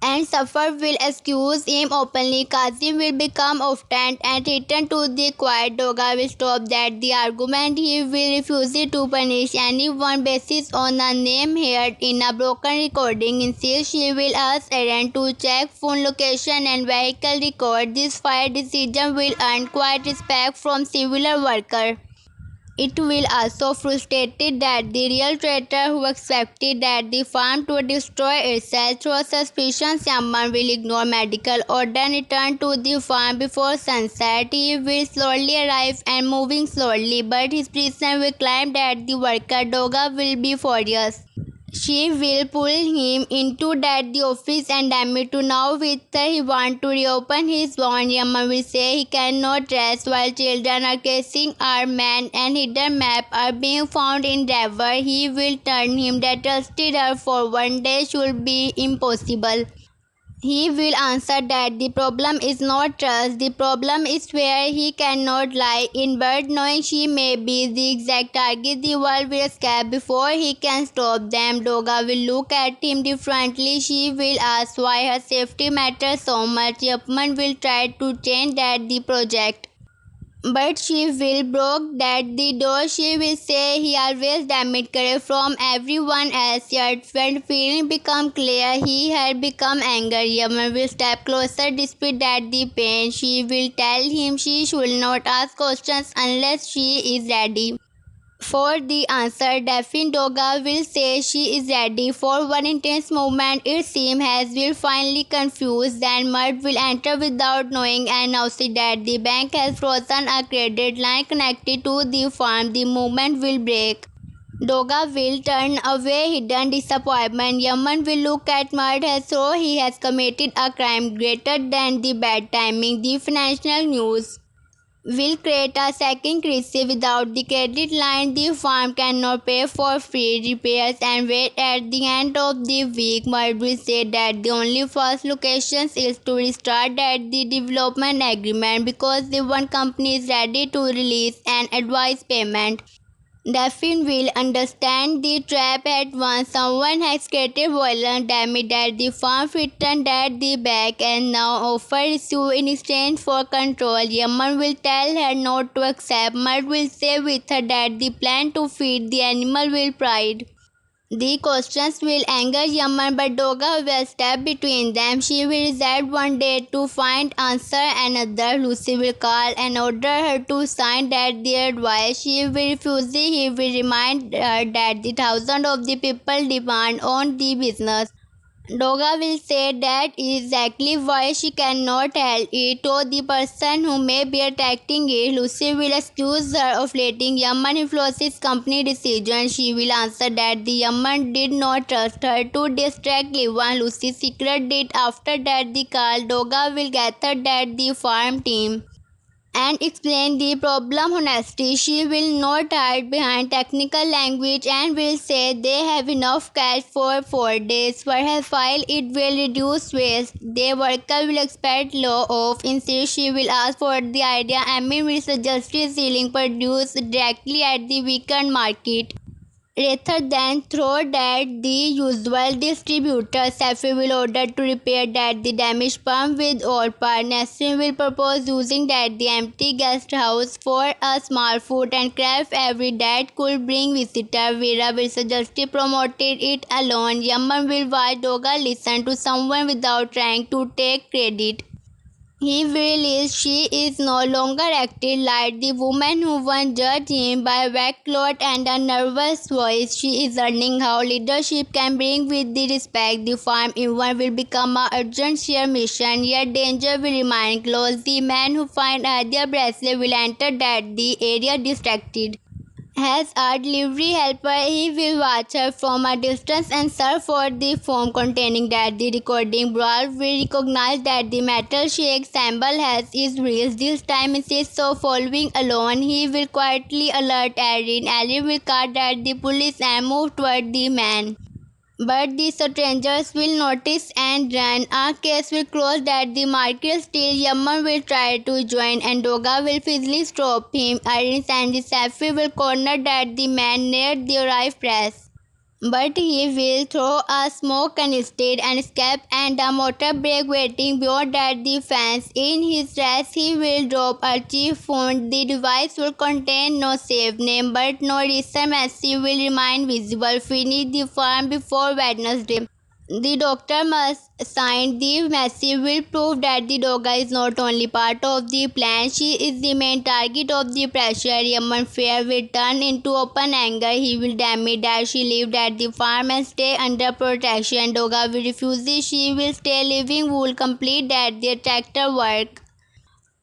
and Safar will excuse him openly. Kazim will become often and return to the quiet. Doga will stop that the argument. He will refuse to punish anyone based on a name heard in a broken recording. Instead, she will ask Aaron to check phone location and vehicle record. This fire decision will earn quite respect from civil workers. It will also frustrated that the real traitor who expected that the farm to destroy itself through suspicion. Someone will ignore medical order and return to the farm before sunset. He will slowly arrive and moving slowly, but his prisoner will claim that the worker Doga will be furious. She will pull him into the office and admit to now with he want to reopen his bond. Yaman will say he cannot rest while children are casing our man and hidden map are being found in river. He will turn him that trusted her for one day should be impossible. He will answer that the problem is not trust, the problem is where he cannot lie in bed knowing she may be the exact target the world will escape before he can stop them. Doga will look at him differently. She will ask why her safety matters so much. Yapman will try to change the project. But she will broke that the door. She will say he always damaged career from everyone else. Yet when feeling become clear, he had become anger. Yaman will step closer despite that the pain. She will tell him she should not ask questions unless she is ready. For the answer, Daphne Doga will say she is ready for one intense moment. It seems as will finally confused. Then Mud will enter without knowing and now see that the bank has frozen a credit line connected to the farm. The moment will break. Doga will turn away hidden disappointment. Yaman will look at Mud as though he has committed a crime greater than the bad timing. The financial news will create a second crisis. Without the credit line, the farm cannot pay for free repairs and wait at the end of the week. Mud will say that the only first location is to restart at the development agreement because the one company is ready to release an advance payment. Daphne will understand the trap at once. Someone has created violent damage at the farm, returned at the back, and now offer issue in exchange for control. Yaman will tell her not to accept. Mud will say with her that the plan to feed the animal will pride. The questions will anger Yaman, but Doga will step between them. She will reserve one day to find answer another. Lucy will call and order her to sign that their advice. She will refuse. He will remind her that the thousands of the people depend on the business. Doga will say that is exactly why she cannot tell it to the person who may be attracting it. Lucy will accuse her of letting Yaman influence his company decision. She will answer that the Yaman did not trust her to distract Livan. Lucy's secret did. After that the call, Doga will gather that the farm team and explain the problem honestly. She will not hide behind technical language and will say they have enough cash for 4 days. Perhaps while it will reduce waste, the worker will expect law of instead. She will ask for the idea. Amin will suggest selling produce directly at the weekend market rather than throw at the usual distributor. Safi will order to repair that the damaged pump with all part. Nasrin will propose using that the empty guest house for a small food and craft every that could bring visitor. Vera will suggest promoted it alone. Yaman will watch Doga listen to someone without trying to take credit. He realized she is no longer acting like the woman who once judged him by wet clothes and a nervous voice. She is learning how leadership can bring with the respect. The farm even will become a urgent sheer mission, yet danger will remain close. The man who finds Adia bracelet will enter that the area distracted. As a delivery helper, he will watch her from a distance and search for the form containing that the recording brawl will recognize that the metal shake symbol has is real. This time instead of following alone, he will quietly alert Erin. Erin will call that the police and move toward the man. But the strangers will notice and run. Our case will close that the market still. Yaman will try to join and Doga will physically stop him. Iris and the Safi will corner that the man near the arrive press. But he will throw a smoke instead and escape and a motor brake waiting beyond that the fence. In his dress he will drop a chief phone. The device will contain no safe name but no recent message will remain visible. Finish the farm before Wednesday. The doctor must sign the massive will prove that the dogga is not only part of the plan, she is the main target of the pressure. Yaman fear will turn into open anger. He will demand that she lived at the farm and stay under protection. Dogga will refuse this. She will stay living, will complete that their tractor work.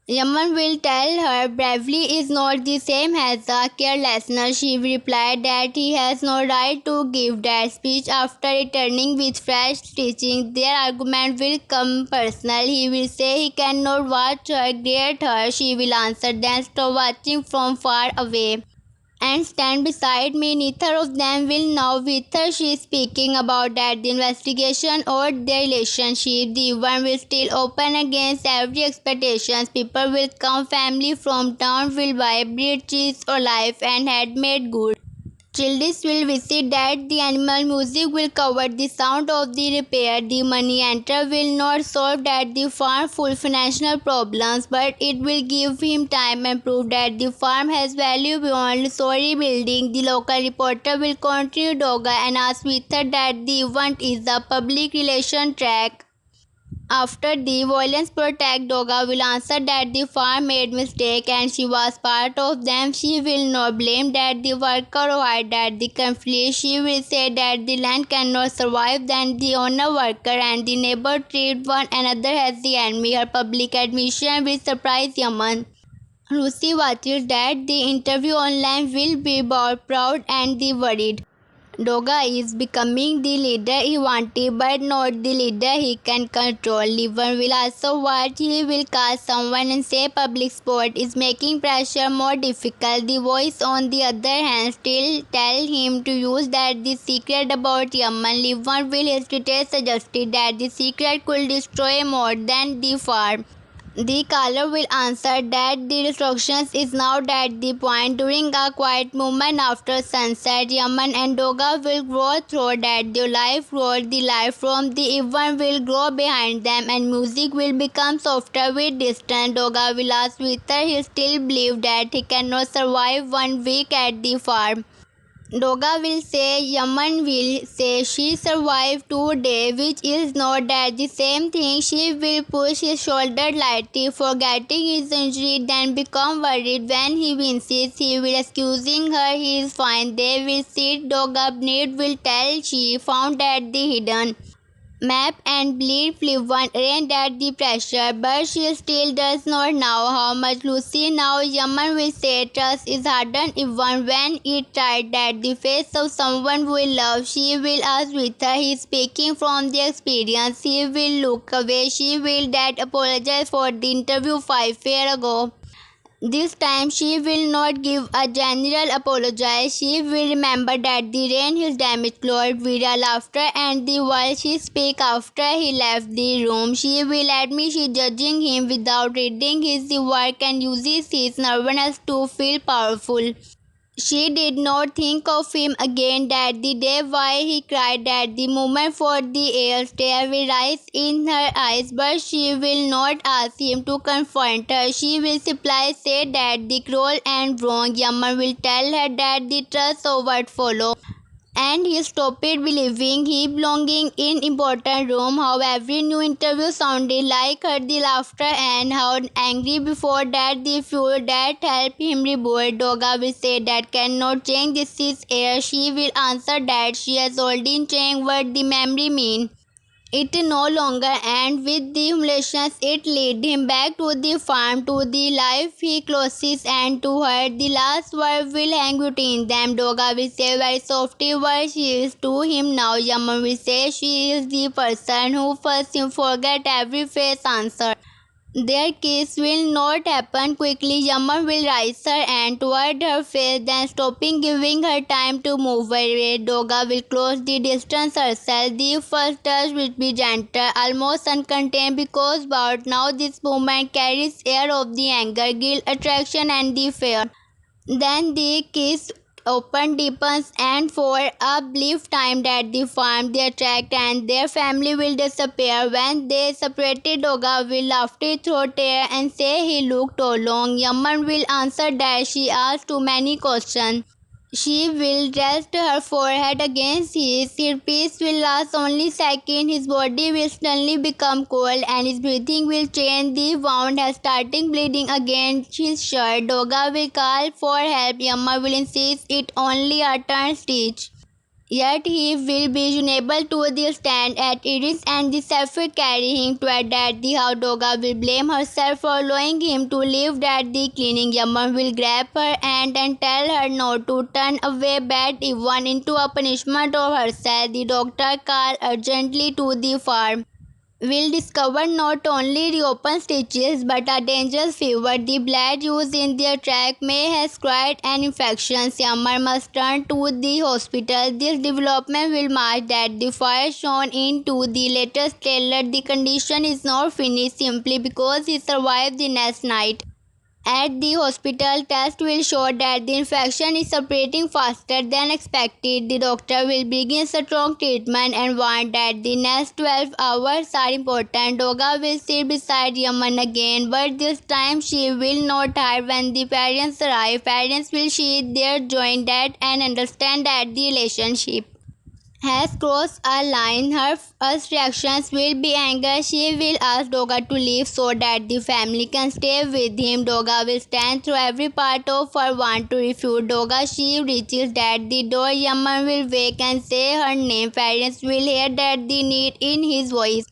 Yaman will tell her bravery is not the same as a carelessness. She replied that he has no right to give that speech. After returning with fresh teaching, their argument will come personal. He will say he cannot watch her, greet her. She will answer, then stop watching from far away and stand beside me. Neither of them will know whether she is speaking about that the investigation or their relationship. The event will still open against every expectation. People will come, family from town will buy bread, cheese or life and handmade goods. Children will visit that the animal music will cover the sound of the repair. The money enter will not solve that the farm full financial problems, but it will give him time and prove that the farm has value beyond story building. The local reporter will continue Doga and ask whether that the event is a public relation track. After the violence protect, Doga will answer that the farm made mistake and she was part of them. She will not blame that the worker who had that the conflict. She will say that the land cannot survive, then the owner, worker and the neighbor treat one another as the enemy. Her public admission will surprise Yaman. Lucy watches that the interview online will be both proud and the worried. Doga is becoming the leader he wanted, but not the leader he can control. Liver will also watch. He will cast someone and say public sport is making pressure more difficult. The voice, on the other hand, still tell him to use that the secret about Yaman. Liver will hesitate, suggested that the secret could destroy more than the farm. The caller will answer that the destruction is now at the point. During a quiet moment after sunset, Yaman and Doga will grow through that the life road. The life from the event will grow behind them and music will become softer with distance. Doga will ask whether he still believes that he cannot survive 1 week at the farm. Doga will say, Yaman will say she survived 2 days, which is not that the same thing. She will push his shoulder lightly, forgetting his injury, then become worried when he winces. He will accusing her he is fine. They will sit. Doga Need will tell she found at the hidden map and bleed Flivan aimed at the pressure, but she still does not know how much Lucy now. Yaman will say trust is hardened even when it tried at the face of someone we love. She will ask whether he is speaking from the experience. He will look away. She will that apologize for the interview 5 years ago. This time she will not give a general apology. She will remember that the rain, his damaged clothes, Vera laughter and the words she speak after he left the room. She will admit she judging him without reading his work and uses his nervousness to feel powerful. She did not think of him again that the day why he cried at the moment for the air stare will rise in her eyes, but she will not ask him to confront her. She will simply say that the cruel and wrong. Yaman will tell her that the trust of what follow. And he stopped believing he belonging in important room. How every new interview sounded like her the laughter and how angry before that the fuel that helped him reboot. Doga will say that cannot change this is air. She will answer that she has already changed what the memory mean. It no longer and with the humiliations it led him back to the farm, to the life he closest and to her. The last word will hang between them. Doga will say very softly what she is to him now. Yaman will say she is the person who first him forget every face answer. Their kiss will not happen quickly. Yaman will raise her hand toward her face, then stopping, giving her time to move away. Doga will close the distance herself. The first touch will be gentle, almost uncontained, because about now this moment carries air of the anger, guilt, attraction, and the fear. Then the kiss open deepens and for a brief time at the farm they attract and their family will disappear. When they separated, Doga will laugh through tears and say he looked too long. Yaman will answer that she asked too many questions. She will rest her forehead against his. Her peace will last only seconds. His body will suddenly become cold and his breathing will change. The wound has starting bleeding against his shirt. Doga will call for help. Yamma will insist it only a turn stitch. Yet he will be unable to stand at Iris and the Sapphire carry him to at the house. Doga will blame herself for allowing him to leave that the cleaning. Yaman will grab her hand and tell her not to turn away bad even into a punishment of herself. The doctor called urgently to the farm will discover not only reopen stitches but a dangerous fever. The blood used in their track may have caused an infection. Yamar must turn to the hospital. This development will mark that the fire shown into the latest trailer. The condition is not finished simply because he survived the next night. At the hospital, tests will show that the infection is spreading faster than expected. The doctor will begin strong treatment and warn that the next 12 hours are important. Doga will sit beside Yaman again, but this time she will not hide when the parents arrive. Parents will sheathe their joint that and understand that the relationship has crossed a line. Her first reactions will be anger. She will ask Doga to leave so that the family can stay with him. Doga will stand through every part of her want to refute. Doga, she reaches that the door. Yaman will wake and say her name. Parents will hear that the need in his voice.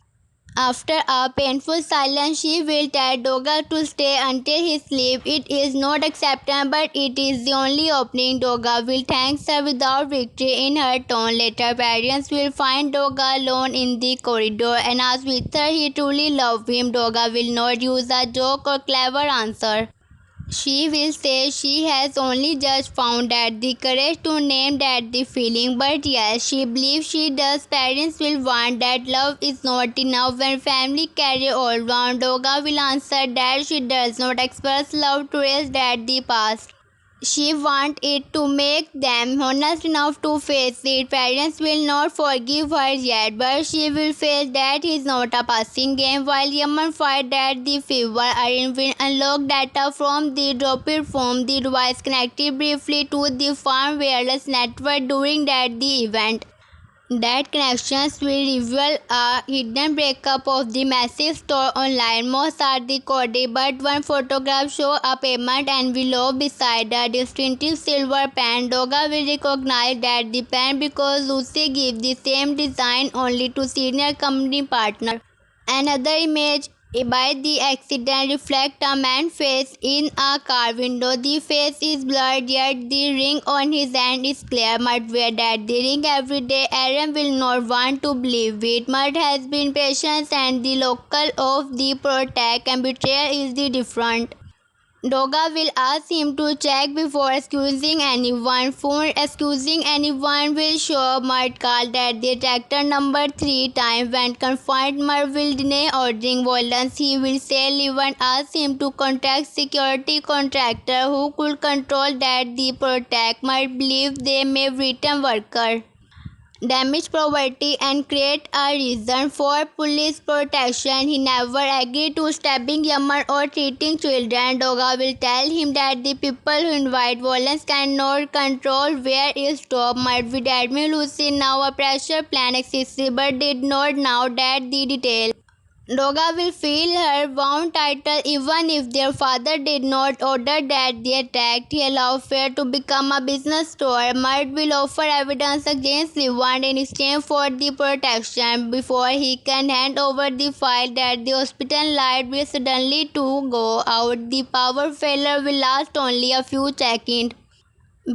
After a painful silence, she will tell Doga to stay until he sleeps. It is not acceptable, but it is the only opening. Doga will thank her without victory in her tone. Later, parents will find Doga alone in the corridor and ask whether he truly loves him. Doga will not use a joke or clever answer. She will say she has only just found that the courage to name that the feeling, but yes, she believes she does. Parents will want that love is not enough when family carry all round. Doga will answer that she does not express love to erase that the past. She wants it to make them honest enough to face it. Parents will not forgive her yet, but she will face that is not a passing game. While Yaman fight that the fever, Erin will unlock data from the dropped phone. The device connected briefly to the farm wireless network during that the event. That connections will reveal a hidden breakup of the massive store online. Most are recorded, but one photograph shows a payment envelope beside a distinctive silver pen. Doga will recognize that the pen because Lucy gives the same design only to senior company partner. Another image by the accident reflects a man's face in a car window. The face is blurred, yet the ring on his hand is clear. Mud wear that the ring every day. Aaron will not want to believe it. Mud has been patient and the local of the protect and betrayal is the different. Doga will ask him to check before excusing anyone. Phone excusing anyone will show Mud called at the tractor number 3 times. When confronted, Mud will deny ordering violence. He will say Levan asked him to contact security contractor who could control that the protect. Mud believe they may return worker damage property and create a reason for police protection. He never agreed to stabbing Yaman or treating children. Doga will tell him that the people who invite violence cannot control where it stops. Mud will admit Lucy now a pressure plan exists but did not know that the detail. Doga will feel her wound title even if their father did not order that they attacked. He allowed Fair to become a business store. Mud will offer evidence against Levant in exchange for the protection. Before he can hand over the file that the hospital light will suddenly to go out. The power failure will last only a few seconds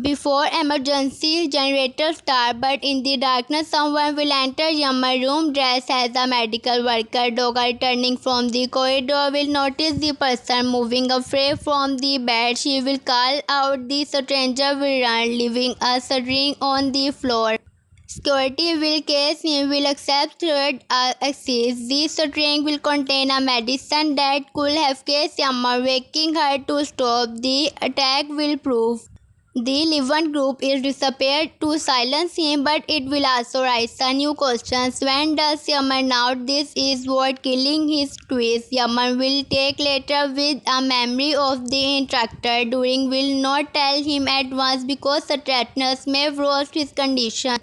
before emergency generators start, but in the darkness someone will enter Yama's room dressed as a medical worker. Doga returning from the corridor will notice the person moving away from the bed. She will call out. The stranger will run, leaving a string on the floor. Security will case him will accept third access. The string will contain a medicine that could have cased Yama, waking her to stop the attack will prove The Levant group is disappeared to silence him, but it will also raise new questions. When does Yaman out this is what killing his twist? Yaman will take later with a memory of the instructor during will not tell him at once because the threateners may roast his condition.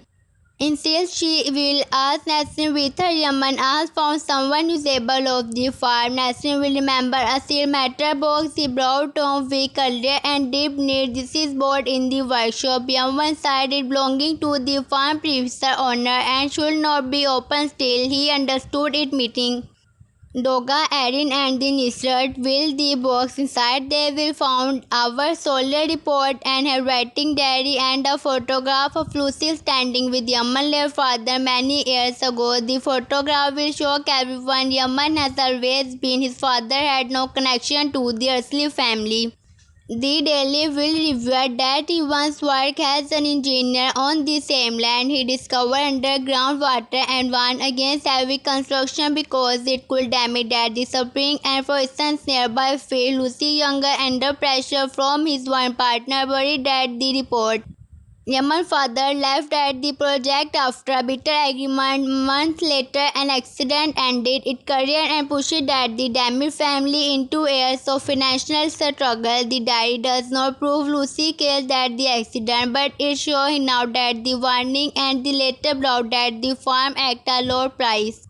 Instead, she will ask Nasrin with her Yaman has found someone usable of the farm. Nasrin will remember a steel matter box he brought home week earlier and deep knit. This is bought in the workshop. Yaman side it belonging to the farm previous owner and should not be open still. He understood it meeting. Doga, Erin and the Nisrat will the box inside. They will found our solar report and her writing diary and a photograph of Lucy standing with Yaman their father many years ago. The photograph will shock everyone. Yaman has always been his father had no connection to the earthly family. The Daily will review that he once worked as an engineer on the same land. He discovered underground water and warned against heavy construction because it could damage the spring and for instance nearby field. Lucy Younger under pressure from his one partner worried at the report. Yaman's father left at the project after a bitter agreement. Months later, an accident ended its career and pushed the damaged family into years of financial struggle. The diary does not prove Lucy caused the accident, but it shows now that the warning and the later brought the farm at a low price.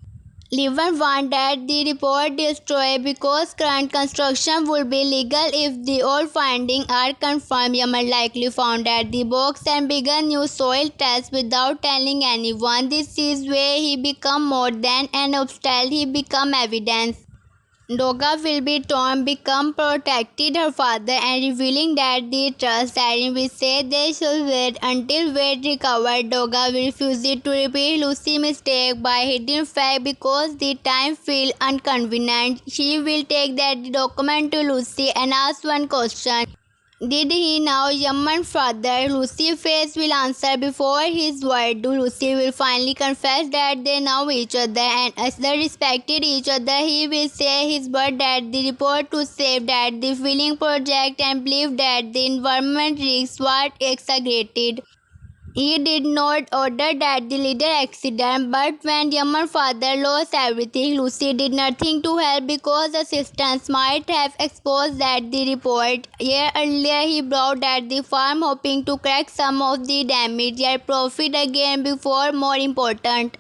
Levant wanted the report destroyed because current construction would be legal if the old findings are confirmed. Yaman likely found the box and began new soil tests without telling anyone. This is where he become more than an obstacle, he become evidence. Doga will be torn, become protected her father and revealing that the trust Erin will say they should wait until Wade recovered. Doga will refuse to repeat Lucy's mistake by hiding fact because the time feels inconvenient. She will take that document to Lucy and ask one question. Did he know Yaman's father? Lucy's face will answer before his word. Lucy will finally confess that they know each other and as they respected each other, he will say his word that the report to save that the filling project and believe that the environment risks what exaggerated. He did not order that the leader accident, but when Yaman's father lost everything, Lucy did nothing to help because assistants might have exposed that the report. A year earlier, he brought at the farm hoping to correct some of the damage, yet profit again before more important.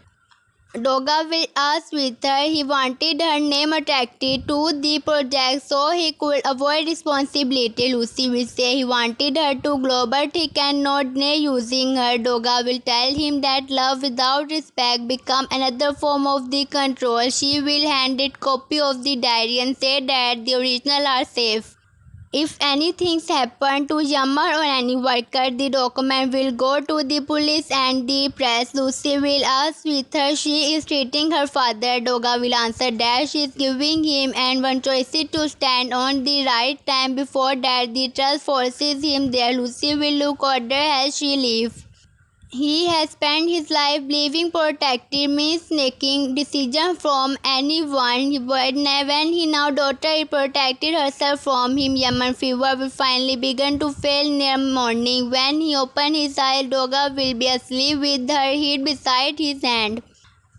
Doga will ask with her. He wanted her name attracted to the project so he could avoid responsibility. Lucy will say he wanted her to glow but he cannot deny using her. Doga will tell him that love without respect become another form of the control. She will hand it copy of the diary and say that the original are safe. If anything happens to Yaman or any worker, the document will go to the police and the press. Lucy will ask with her she is treating her father. Doga will answer that she is giving him and one choice to stand on the right time before that the trust forces him there. Lucy will look order as she leaves. He has spent his life believing protected means making decisions from anyone. When he now daughter protected herself from him, Yaman fever will finally begin to fail near morning. When he opened his eyes, Doga will be asleep with her head beside his hand.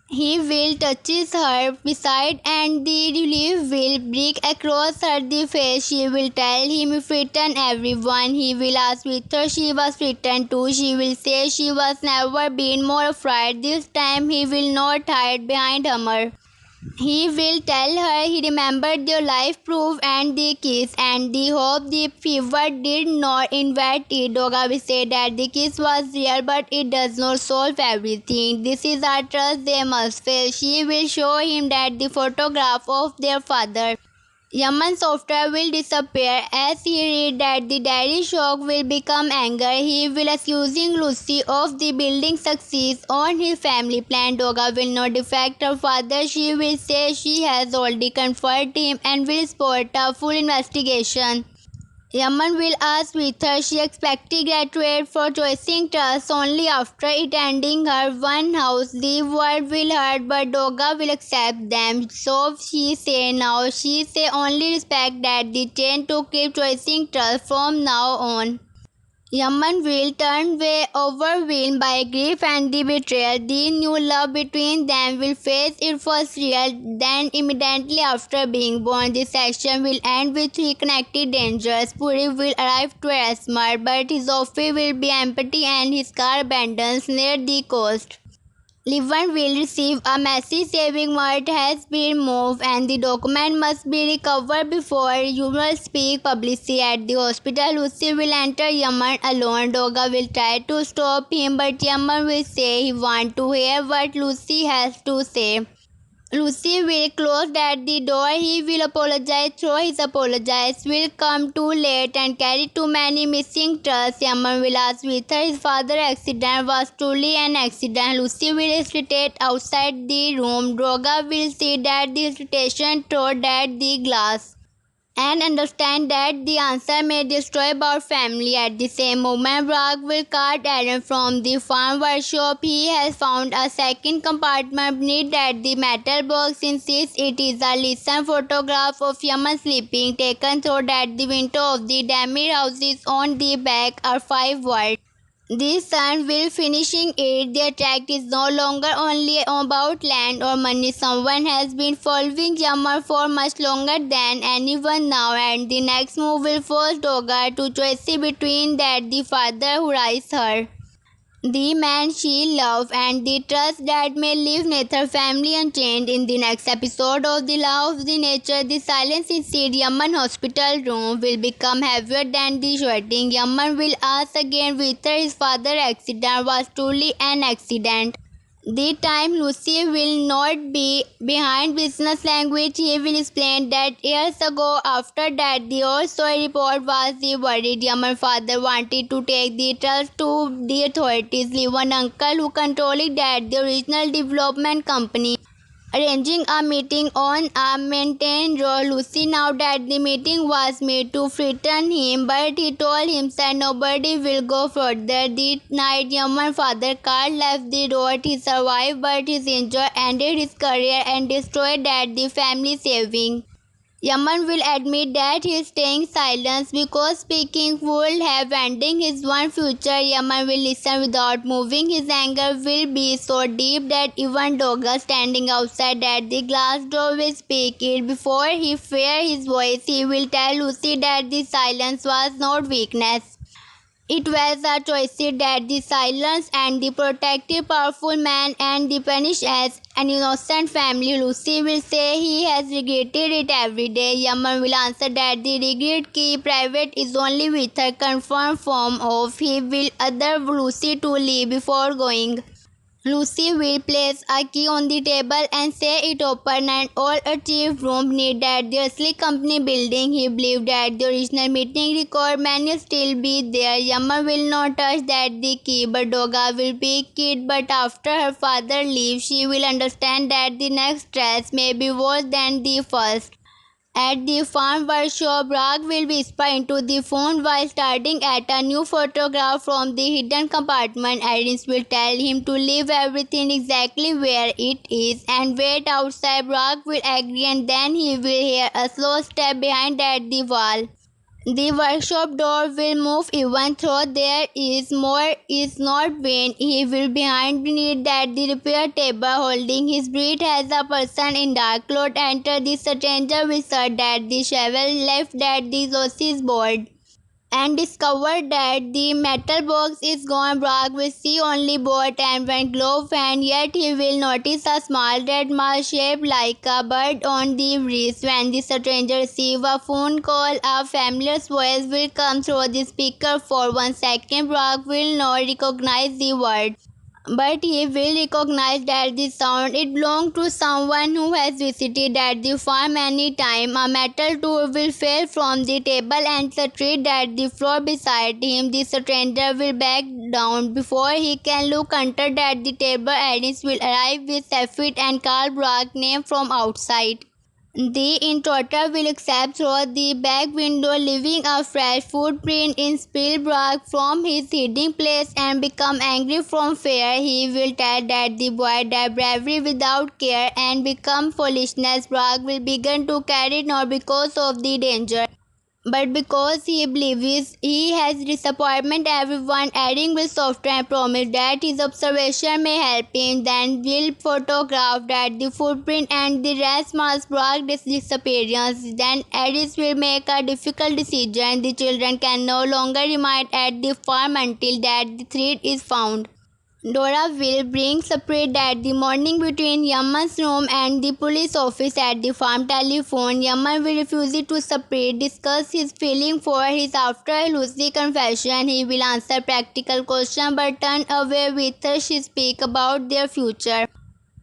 He will touches her beside and the relief will break across her the face. She will tell him frighten everyone. He will ask with her she was frightened too. She will say she was never been more afraid. This time he will not hide behind her. He will tell her he remembered the life proof and the kiss and the hope the fever did not invite it. Doga will say that the kiss was real but it does not solve everything. This is a trust they must fail. She will show him that the photograph of their father. Yaman's software will disappear as he read that the diary shock will become anger. He will accusing Lucy of the building success on his family plan. Doga will not defect her father. She will say she has already confirmed him and will support a full investigation. Yaman will ask with her she expected graduate for choosing trust only after it ending her one house. The word will hurt but Doga will accept them. So she say now she say only respect that the chain to keep choosing trust from now on. Yaman will turn way overwhelmed by grief and the betrayal. The new love between them will face its first real, then immediately after being born, the session will end with three connected dangers. Puri will arrive to Asmar, but his office will be empty and his car abandoned near the coast. Livan will receive a message saying what has been moved and the document must be recovered before you will speak publicly at the hospital. Lucy will enter Yaman alone. Doga will try to stop him, but Yaman will say he wants to hear what Lucy has to say. Lucy will close at the door. He will apologize, though his apologies will come too late and carry too many missing trusts. Yaman will ask whether his father's accident was truly an accident. Lucy will hesitate outside the room. Droga will see that the hesitation thrown at the glass and understand that the answer may destroy our family. At the same moment, Brock will cart Aaron from the farm workshop. He has found a second compartment beneath that the metal box insists it is a recent photograph of Yaman sleeping, taken through that the window of the damaged houses on the back are 5 words. The son will finishing it. Their track is no longer only about land or money. Someone has been following Yamar for much longer than anyone now, and the next move will force Doga to choose between that the father who raised her, the man she loved, and the trust that may leave neither family unchanged. In the next episode of The Law of the Nature, the silence inside Yaman hospital room will become heavier than the shouting. Yaman will ask again whether his father's accident was truly an accident. The time Lucy will not be behind business language. He will explain that years ago, after that, the old story report was the worried Yaman father wanted to take the trust to the authorities. Leave uncle who controlled that the original development company, arranging a meeting on a maintained road. Lucy now that the meeting was made to frighten him, but he told himself nobody will go further. The night Yaman father Carl left the road, he survived, but his injury ended his career and destroyed that the family saving. Yaman will admit that he is staying silent because speaking would have ending his one future. Yaman will listen without moving. His anger will be so deep that even Doga standing outside at the glass door will speak it. Before he fear his voice, he will tell Lucy that the silence was not weakness. It was a choice that the silence and the protective powerful man and the punish as an innocent family. Lucy will say he has regretted it every day. Yaman will answer that the regret key private is only with her confirmed form of he will other Lucy to leave before going. Lucy will place a key on the table and say it open and all achieved room beneath that the Ashley company building. He believed that the original meeting record may still be there. Yama will not touch that the key, but Doga will pick it. But after her father leaves, she will understand that the next stress may be worse than the first. At the farm workshop, Rag will whisper into the phone while starting at a new photograph from the hidden compartment. Iris will tell him to leave everything exactly where it is and wait outside. Rag will agree and then he will hear a slow step behind at the wall. The workshop door will move even though there is more is not vain. He will behind beneath that the repair table holding his breath as a person in dark clothes enter. The stranger whispered that the shovel left that the Zosis board and discovered that the metal box is gone. Brock will see only boat and one glove, and yet he will notice a small red mark shaped like a bird on the wrist. When the stranger receives a phone call, a familiar voice will come through the speaker. For 1 second, Brock will not recognize the word, but he will recognize that the sound it belongs to someone who has visited at the farm many times. A metal tool will fall from the table and straight at the floor beside him. The stranger will back down before he can look under that the table. Alice will arrive with Safit and Carl Brock name from outside. The intruder will escape through the back window, leaving a fresh footprint in Spielberg from his hiding place and become angry from fear. He will tell that the boy died bravery without care and become foolishness. Bragg will begin to carry not because of the danger, But because he believes he has disappointment everyone, Erin will soften and promise that his observation may help him. Then will photograph that the footprint and the rest must block this disappearance. Then Eris will make a difficult decision. The children can no longer remain at the farm until that the thread is found. Dora will bring separate that the morning between Yaman's room and the police office at the farm telephone. Yaman will refuse to separate, discuss his feeling for his after a Lucy confession. He will answer practical questions but turn away with her she speak about their future.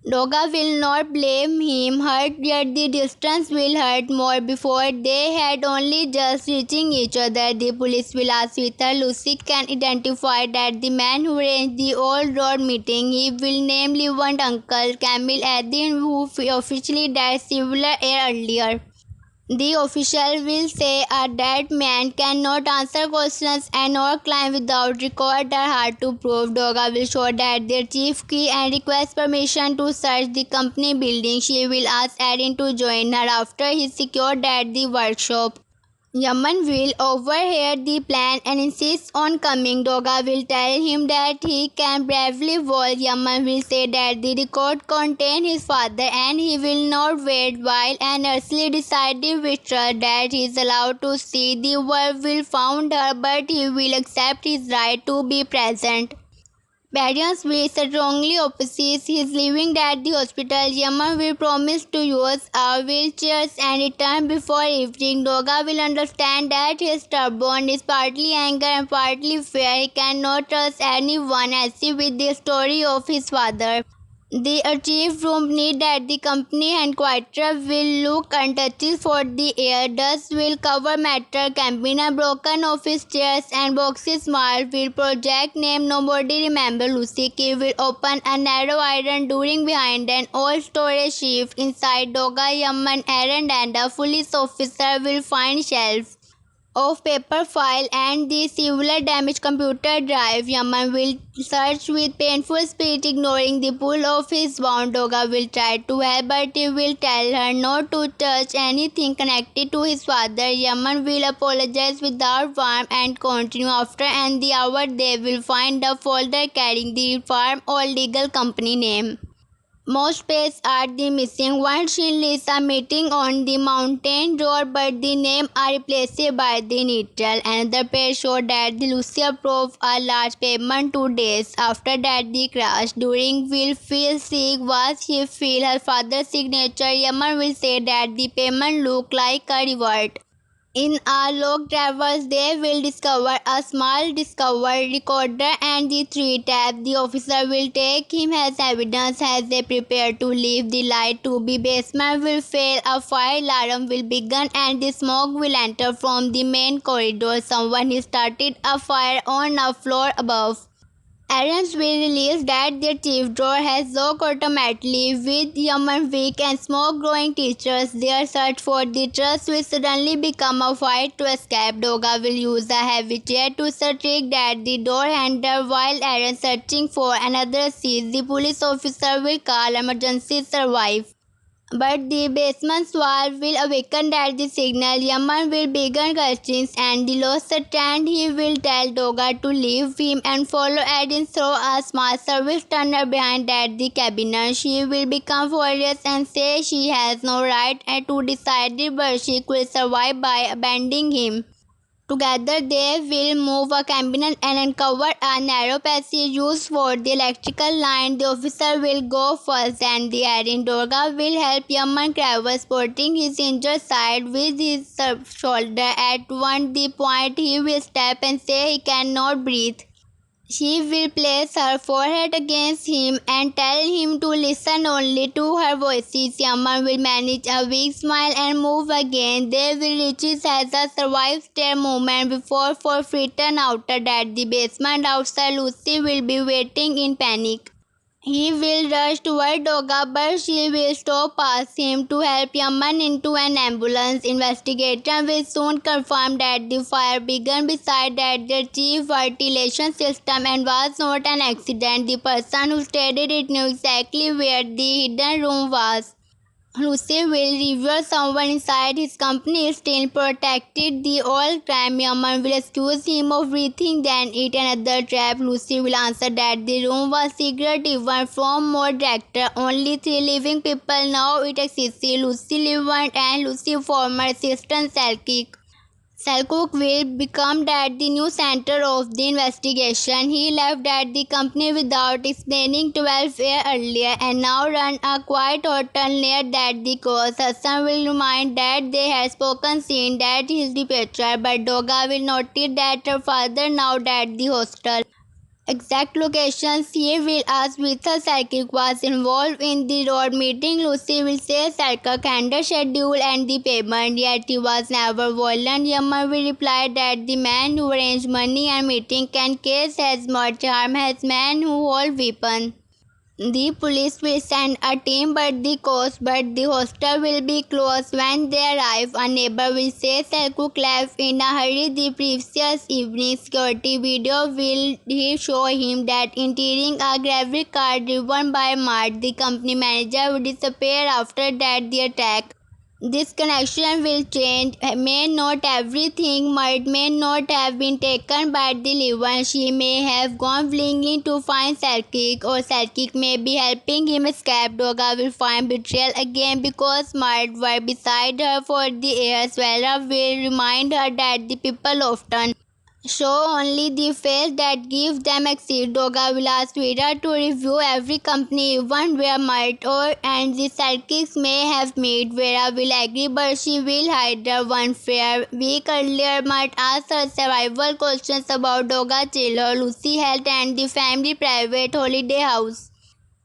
Doga will not blame him, hurt, yet the distance will hurt more. Before they had only just reaching each other. The police will ask whether Lucy can identify that the man who arranged the old road meeting. He will namely want Uncle Camille Adin, who officially died several years earlier. The official will say a dead man cannot answer questions and or climb without record are hard to prove. Doga will show that their chief key and request permission to search the company building. She will ask Erin to join her after he secured at the workshop. Yaman will overhear the plan and insist on coming. Doga will tell him that he can bravely walk. Yaman will say that the record contains his father and he will not wait while an earthly decided withdraw that he is allowed to see the world will found her but he will accept his right to be present. Parents will strongly oppose his leaving at the hospital. Yaman will promise to use our wheelchairs and return before evening. Doga will understand that his stubborn is partly anger and partly fear. He cannot trust anyone as with the story of his father. The archive room near at the company headquarters will look untouched for the air. Dust will cover metal cabinet, broken office chairs and boxes. Mark will project name nobody remember. Lucy Key will open a narrow iron during behind an old storage shelf. Inside Doga, Yaman, Aaron and a police officer will find shelves of paper file and the severely damaged computer drive. Yaman will search with painful speed, ignoring the pull of his wound. Doga will try to help, but he will tell her not to touch anything connected to his father. Yaman will apologize without warmth and continue. After and the hour, they will find a folder carrying the farm or legal company name. Most pages are the missing. One sheet lists a meeting on the mountain road, but the names are replaced by the neutral. Another page shows that the Lucy approved a large payment 2 days after that the crash. During will feel sick was she feel her father's signature. Yaman will say that the payment looked like a reward. In a log traverse, they will discover a small discovered recorder and the 3 tabs. The officer will take him as evidence as they prepare to leave. The light to be basement will fail, a fire alarm will begin and the smoke will enter from the main corridor. Someone has started a fire on a floor above. Errands will release that their chief drawer has locked automatically with Yaman weak and smoke growing teachers. Their search for the trust will suddenly become a fight to escape. Doga will use a heavy chair to strike at the door handle while Aaron searching for another seat. The police officer will call emergency survive. But the basement's wall will awaken at the signal. Yaman will begin searching and the lost stand. He will tell Doga to leave him and follow Edin through a small service tunnel behind at the cabinet. She will become furious and say she has no right to decide but she could survive by abandoning him. Together they will move a cabinet and uncover a narrow passage used for the electrical line. The officer will go first and the Erin Dorga will help Yaman travel, supporting his injured side with his shoulder. At one the point he will step and say he cannot breathe. She will place her forehead against him and tell him to listen only to her voices. Yaman will manage a weak smile and move again. They will reach as a survive their movement before forfeiting. After that, the basement outside Lucy will be waiting in panic. He will rush toward Doga, but she will stop past him to help Yaman into an ambulance. Investigation will soon confirm that the fire began beside that their chief ventilation system and was not an accident. The person who started it knew exactly where the hidden room was. Lucy will reveal someone inside his company still protected the old crime. Yaman will accuse him of breathing then eat another trap. Lucy will answer that the room was secret even from more director. Only 3 living people know it existed. Lucy Levant and Lucy former assistant Selcook will become that the new center of the investigation. He left at the company without explaining 12 years earlier and now run a quiet hotel near that the coast. Hassan will remind that they had spoken since that his departure, but Doga will notice that her father now at the hostel. Exact locations he will ask Vita Sarkik was involved in the road meeting. Lucy will say Sarkik had the schedule and the payment, yet he was never violent. Yama will reply that the man who arranged money and meeting can cause as much harm as man who hold weapon. The police will send a team but the hostel will be closed when they arrive. A neighbor will say Selcook left in a hurry the previous evening. Security video will show him that entering a gravity car driven by Mart. The company manager will disappear after that the attack. This connection will change. May not everything might may not have been taken by the Levan. She may have gone willingly to find Selkik, or Selkik may be helping him escape. Doga will find betrayal again because Mart were beside her for the years. Vera will remind her that the people often show only the face that gives them exit. Doga will ask Vera to review every company, even where Mart or and the Selkiks may have met. Vera will agree, but she will hide her one fear. Week earlier, Mart asked her survival questions about Doga Taylor, Lucy Health, and the family private holiday house.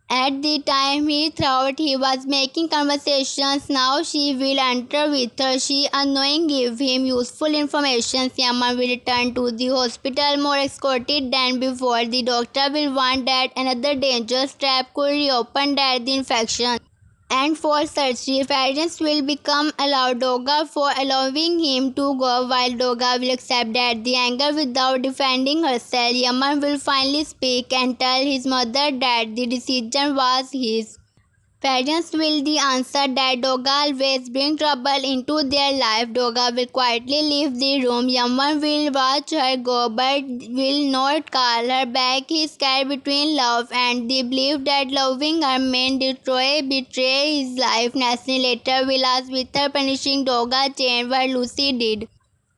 At the time he thought he was making conversations, now she will enter with her. She unknowing give him useful information. Yaman will return to the hospital more escorted than before. The doctor will warn that another dangerous trap could reopen that the infection. And for surgery, parents will become allowed Doga for allowing him to go, while Doga will accept that the anger without defending herself. Yaman will finally speak and tell his mother that the decision was his. Parents will the answer that Doga always bring trouble into their life. Doga will quietly leave the room. Yaman will watch her go but will not call her back. He is scared between love and the belief that loving her meant betray his life. Nasri later will ask with her punishing Doga chain what Lucy did.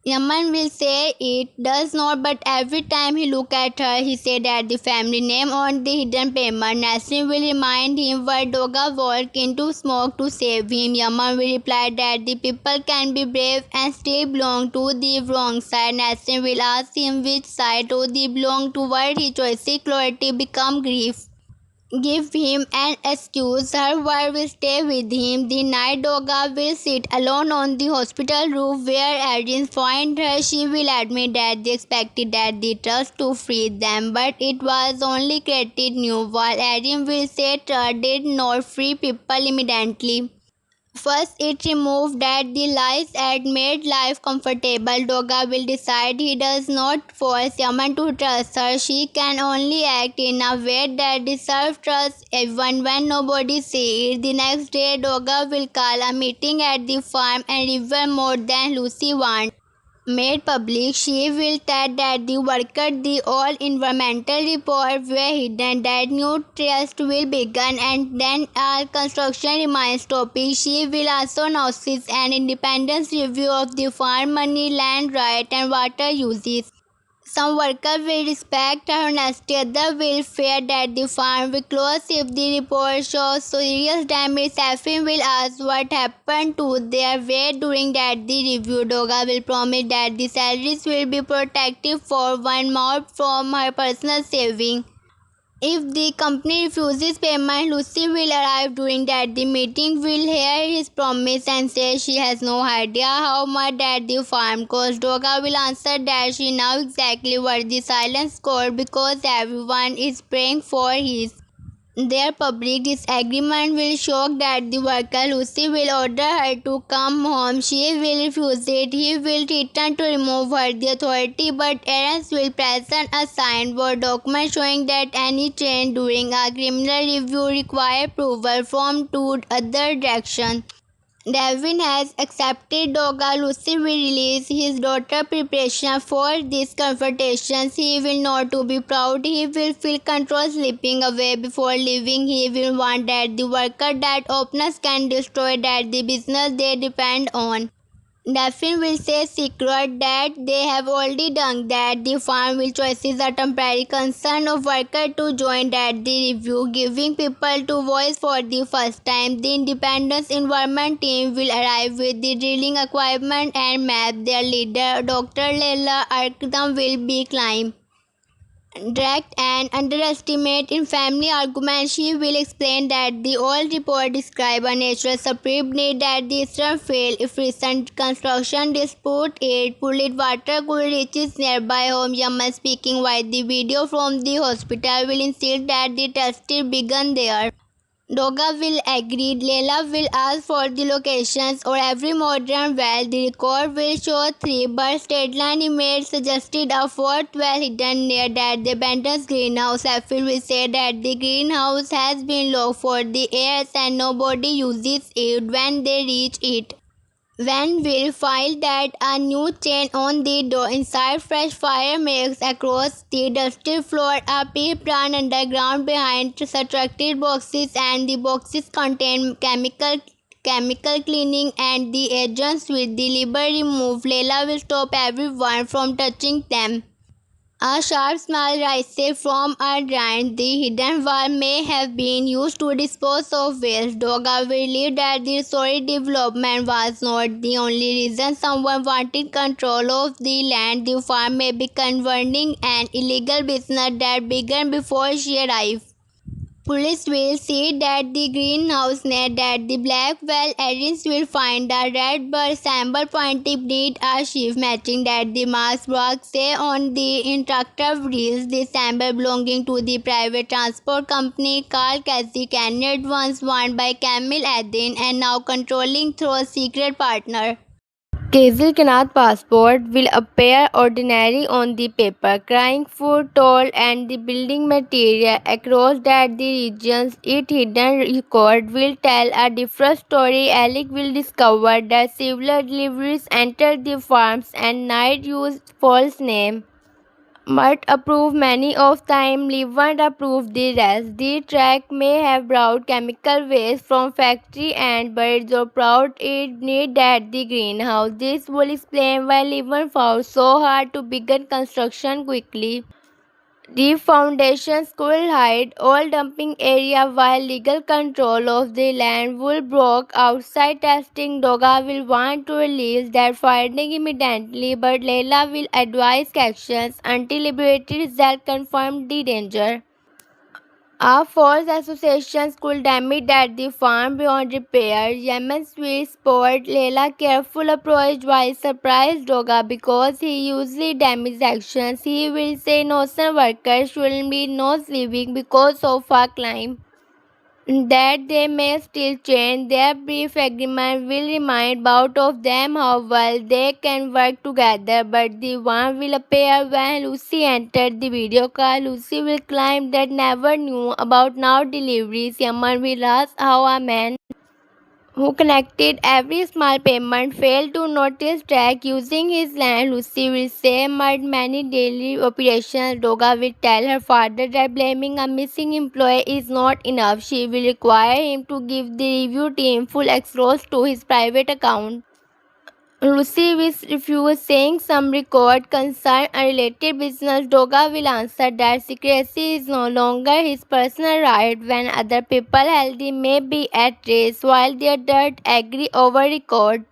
Yaman will say it does not, but every time he look at her, he say that the family name on the hidden payment. Nasrin will remind him why Doga walked into smoke to save him. Yaman will reply that the people can be brave and still belong to the wrong side. Nasrin will ask him which side to the belong to, what his choices clarity become grief. Give him an excuse. Her word will stay with him. The night Doga will sit alone on the hospital roof where agents find her. She will admit that they expected that the trust to free them, but it was only created new. While Adam will say trust did not free people immediately. First, it removed that the lies had made life comfortable. Doga will decide he does not force Yaman to trust her. She can only act in a way that deserves trust even when nobody sees it. The next day, Doga will call a meeting at the farm and reveal more than Lucy wants. Made public, she will tell that the worker the all environmental report were hidden, that new trust will begin and then all construction remains topic. She will also notice an independence review of the farm money, land right and water uses. Some workers will respect her honesty, others will fear that the farm will close if the report shows serious damage. Safin will ask what happened to their weight during that the review. Doga will promise that the salaries will be protected for 1 month from her personal saving. If the company refuses payment, Lucy will arrive during that the meeting will hear his promise and say she has no idea how much that the farm cost. Doga will answer that she knows exactly what the silence cost because everyone is praying for his. Their public disagreement will shock that the worker Lucy will order her to come home. She will refuse it. He will threaten to remove her the authority, but Aaron's will present a signed board document showing that any change during a criminal review require approval from two other directions. Devin has accepted Doga Lucy will release his daughter preparation for these confrontations. He will not to be proud. He will feel control slipping away before leaving. He will want that the worker that openness can destroy that the business they depend on. Daphne will say secret that they have already done that. The farm will chooses a temporary concern of worker to join that the review, giving people to voice for the first time. The independence environment team will arrive with the drilling equipment and map. Their leader, Dr. Leila Arkdam, will be climb. Direct and underestimate in family argument. She will explain that the old report describe a natural supreme need that the eastern fail if recent construction dispute aid polluted water could reach its nearby home. Yaman speaking while the video from the hospital will insist that the testing began there. Doga will agree. Leila will ask for the locations or every modern well. The record will show three, but Statland image suggested a fourth well hidden near that the abandoned greenhouse. Sheffield will say that the greenhouse has been locked for the years and nobody uses it when they reach it. When Will find that a new chain on the door inside fresh fire makes across the dusty floor, a peep run underground behind subtracted boxes and the boxes contain chemical cleaning and the agents with the liber removed. Leila will stop everyone from touching them. A sharp smell rises from a drain. The hidden wall may have been used to dispose of waste. Doga believed that the story development was not the only reason someone wanted control of the land. The farm may be converting an illegal business that began before she arrived. Police will see that the greenhouse net that the black well agents will find a red bird sample pointing beneath a sheaf matching that the mask box say on the interactive reels. The sample belonging to the private transport company called Cassie Kenneth, once owned by Camille Adin and now controlling through a secret partner. Kazil Kanath passport will appear ordinary on the paper, crying food, toll and the building material across that the regions its hidden record will tell a different story. Alec will discover that civil deliveries entered the farms and Knight used false name. Mart approved many of time, Levant approved the rest. The track may have brought chemical waste from factory and birds or proud it need at the greenhouse. This will explain why Levant found so hard to begin construction quickly. The foundations could hide all dumping area while legal control of the land will block outside testing. Doga will want to release that finding immediately, but Leila will advise actions until laboratory results confirm the danger. A false association could damage that the farm beyond repair. Yemen's will sport Leila careful approach while surprised Doga because he usually damages actions. He will say innocent workers shouldn't be not leaving because of a climb. That they may still change. Their brief agreement will remind both of them how well they can work together, but the one will appear when Lucy entered the video call. Lucy will claim that never knew about now deliveries. Yaman will ask how a man who connected every small payment failed to notice track using his land. Lucy will say made many daily operations. Doga will tell her father that blaming a missing employee is not enough. She will require him to give the review team full access to his private account. Lucy will refuse, saying some record concern unrelated business. Doga will answer that secrecy is no longer his personal right when other people healthy may be at risk, while the adult agree over record.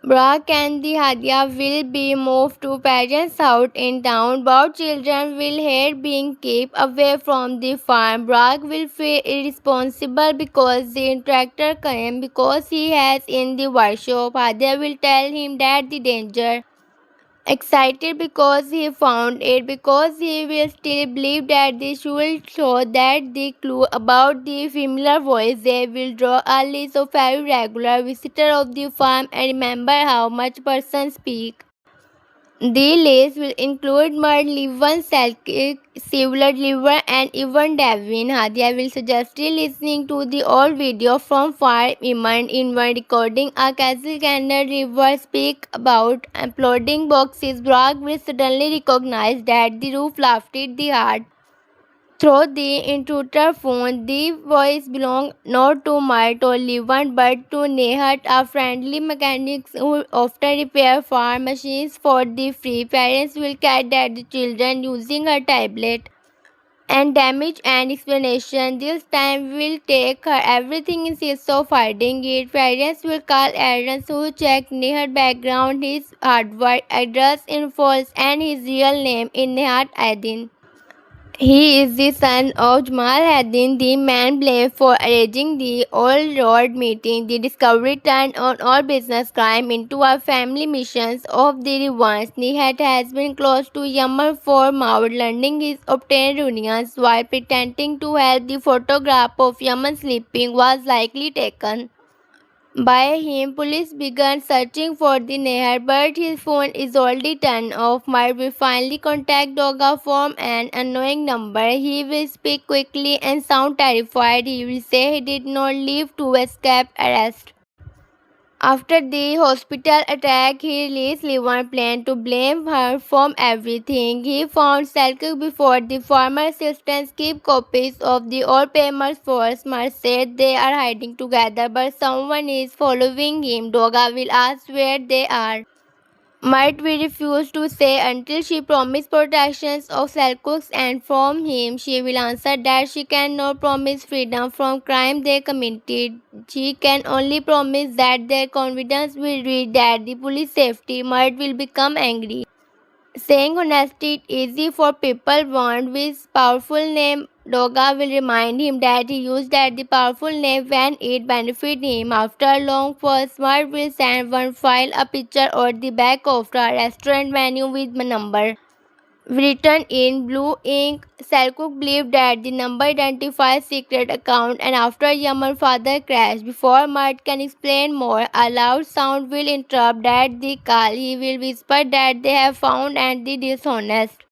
Brock and the Hadia will be moved to parents' house in town. Both children will hate being kept away from the farm. Brock will feel irresponsible because the tractor came because he has in the workshop. Hadia will tell him that the danger Excited because he found it, because he will still believe that they should show that the clue about the familiar voice. They will draw a list of every regular visitor of the farm and remember how much person speak. The list will include Mud, Livan, Selkirk, Sivler, Liver, and even Devin. Hadia will suggest listening to the old video from Far Iman in one recording. A casual candid river speak about uploading boxes. Brock will suddenly recognize that the roof lifted the heart. Through the intruder phone, the voice belonged not to Mart or Levan but to Nehat, a friendly mechanic who often repair farm machines for the free. Parents will catch that the children using her tablet and damage and explanation. This time will take her everything instead of hiding it. Parents will call Aaron who check Nehat background, his hardware address in false and his real name in Nehat Adin. He is the son of Jamal Haddin, the man blamed for arranging the old road meeting. The discovery turned on all business crime into a family mission of the rewards. Nihat has been close to Yaman for Maud, learning his obtained reunions while pretending to help. The photograph of Yaman sleeping was likely taken by him. Police began searching for the Nehar, but his phone is already turned off. Mark will finally contact Doga from an unknown number. He will speak quickly and sound terrified. He will say he did not leave to escape arrest. After the hospital attack, he released Levan plan to blame her for everything. He found Selkirk before the former assistants keep copies of the old payments for Smart said they are hiding together, but someone is following him. Doga will ask where they are. Might we refuse to say until she promised protections of Selkirk and from him. She will answer that she cannot promise freedom from crime they committed. She can only promise that their confidence will reach that the police safety. Might will become angry. Saying honesty is easy for people born with powerful name. Doga will remind him that he used that the powerful name when it benefited him. After a long pause, Smart will send one file, a picture or the back of a restaurant menu with a number written in blue ink. Selkirk believed that the number identifies secret account and after Yaman's father crashed. Before Mart can explain more, a loud sound will interrupt that the call. He will whisper that they have found and the dishonest.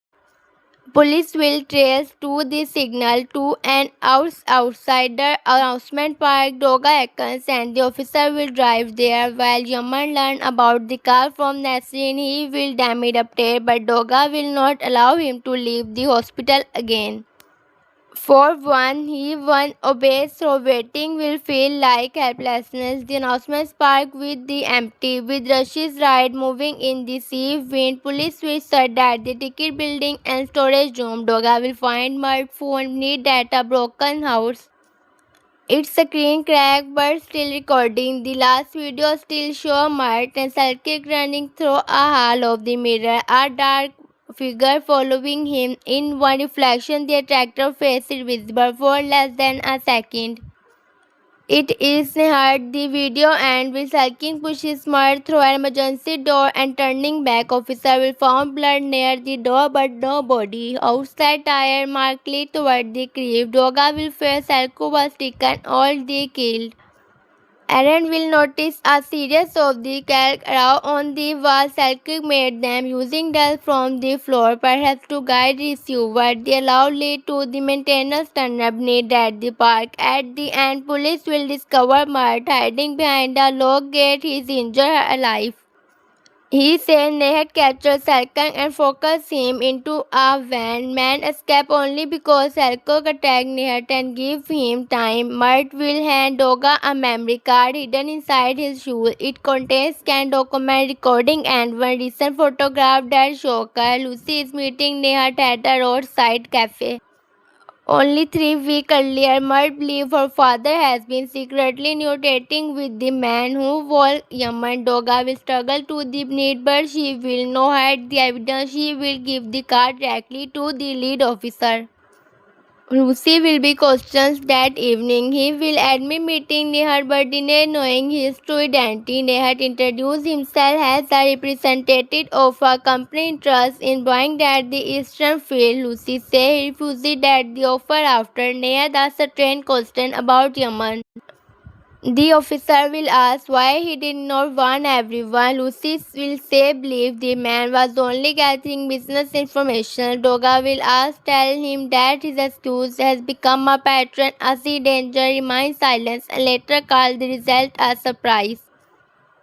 Police will trace to the signal to an outsider announcement park. Doga Ekans and the officer will drive there while Yaman learn about the car from Nasrin. He will damage update, but Doga will not allow him to leave the hospital again. For one, he won't obey, so waiting will feel like helplessness. The announcement spark with the empty, with Rush's ride moving in the sea wind. Police will search at the ticket building and storage room. Doga will find mud phone need at a broken house. Its screen cracked but still recording. The last video still show Mart and Selkirk running through a hall of the mirror. A dark figure following him. In one reflection, the attractive face is visible for less than a second. It is heard the video and with Selkirk pushes Smart through an emergency door and turning back. Officer will found blood near the door but no body. Outside tire mark lead toward the crib. Doga will fear Selkirk was taken all they killed. Aaron will notice a series of the calc around on the wall. Selkirk made them using dust from the floor, perhaps to guide receiver. They allowed lead to the maintenance tunnel beneath at the park. At the end, police will discover Mart hiding behind a locked gate. He is injured alive. He said they had captured Selkirk and focused him into a van. Man escaped only because Selkirk attacked Nehat and gave him time. Mart will hand Doga a memory card hidden inside his shoe. It contains scanned document recording and one recent photograph that shows her. Lucy is meeting Nehat at a roadside cafe. Only 3 weeks earlier, Mart believed her father has been secretly negotiating with the man who wore Yaman. Doga will struggle to the need, but she will not hide the evidence. She will give the card directly to the lead officer. Lucy will be questioned that evening. He will admit meeting Nehat but deny knowing his true identity. Nehat introduced himself as a representative of a company interest in buying at the Eastern Field. Lucy said he refused that the offer after Nehat asked a strange question about Yaman. The officer will ask why he did not warn everyone. Lucy will say believe the man was only gathering business information. Doga will ask tell him that his excuse has become a pattern as he danger remains silent and later call the result a surprise.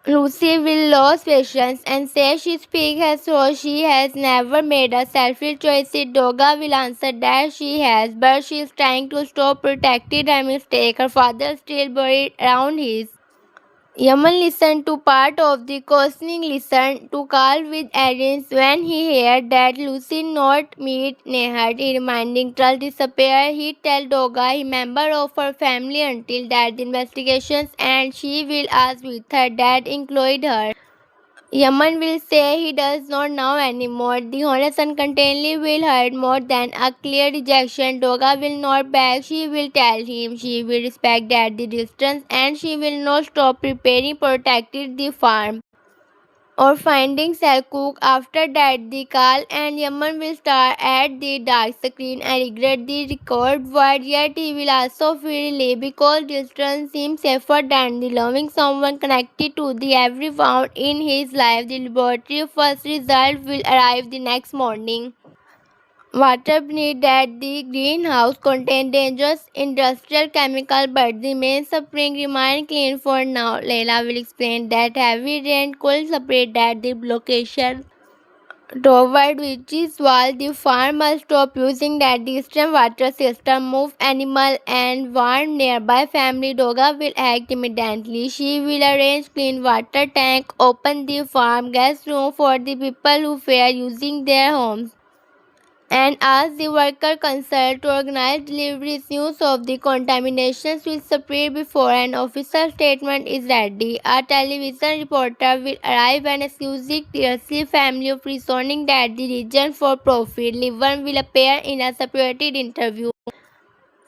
Lucy will lose patience and say she speaks as though she has never made a selfish choice. Doga will answer that she has, but she is trying to stop protecting her mistake. Her father still buried around his. Yaman listened to part of the questioning, listened to call with Aris when he heard that Lucy not meet Nehat, reminding Trull disappear. He tell Doga he member of her family until that investigations and she will ask with her dad include her. Yaman will say he does not know anymore. The honest uncontainedly will hurt more than a clear rejection. Doga will not beg. She will tell him she will respect at the distance and she will not stop preparing protecting the farm or finding Selkuk. After that, the call and Yaman will stare at the dark screen and regret the record word. Yet he will also feel relief because distance seems safer than the loving someone connected to the every found in his life. The laboratory first result will arrive the next morning. Water beneath at the greenhouse contained dangerous industrial chemical, but the main spring remained clean for now. Leila will explain that heavy rain could spread at the location toward which is wall the farm must stop using that distant water system, move animal and warn nearby family. Doga will act immediately. She will arrange clean water tank, open the farm guest room for the people who fear using their homes and ask the worker concerned to organize deliveries. News of the contaminations will spread before an official statement is ready. A television reporter will arrive and accusing the family of reasoning that the region for profit. Liver will appear in a separated interview.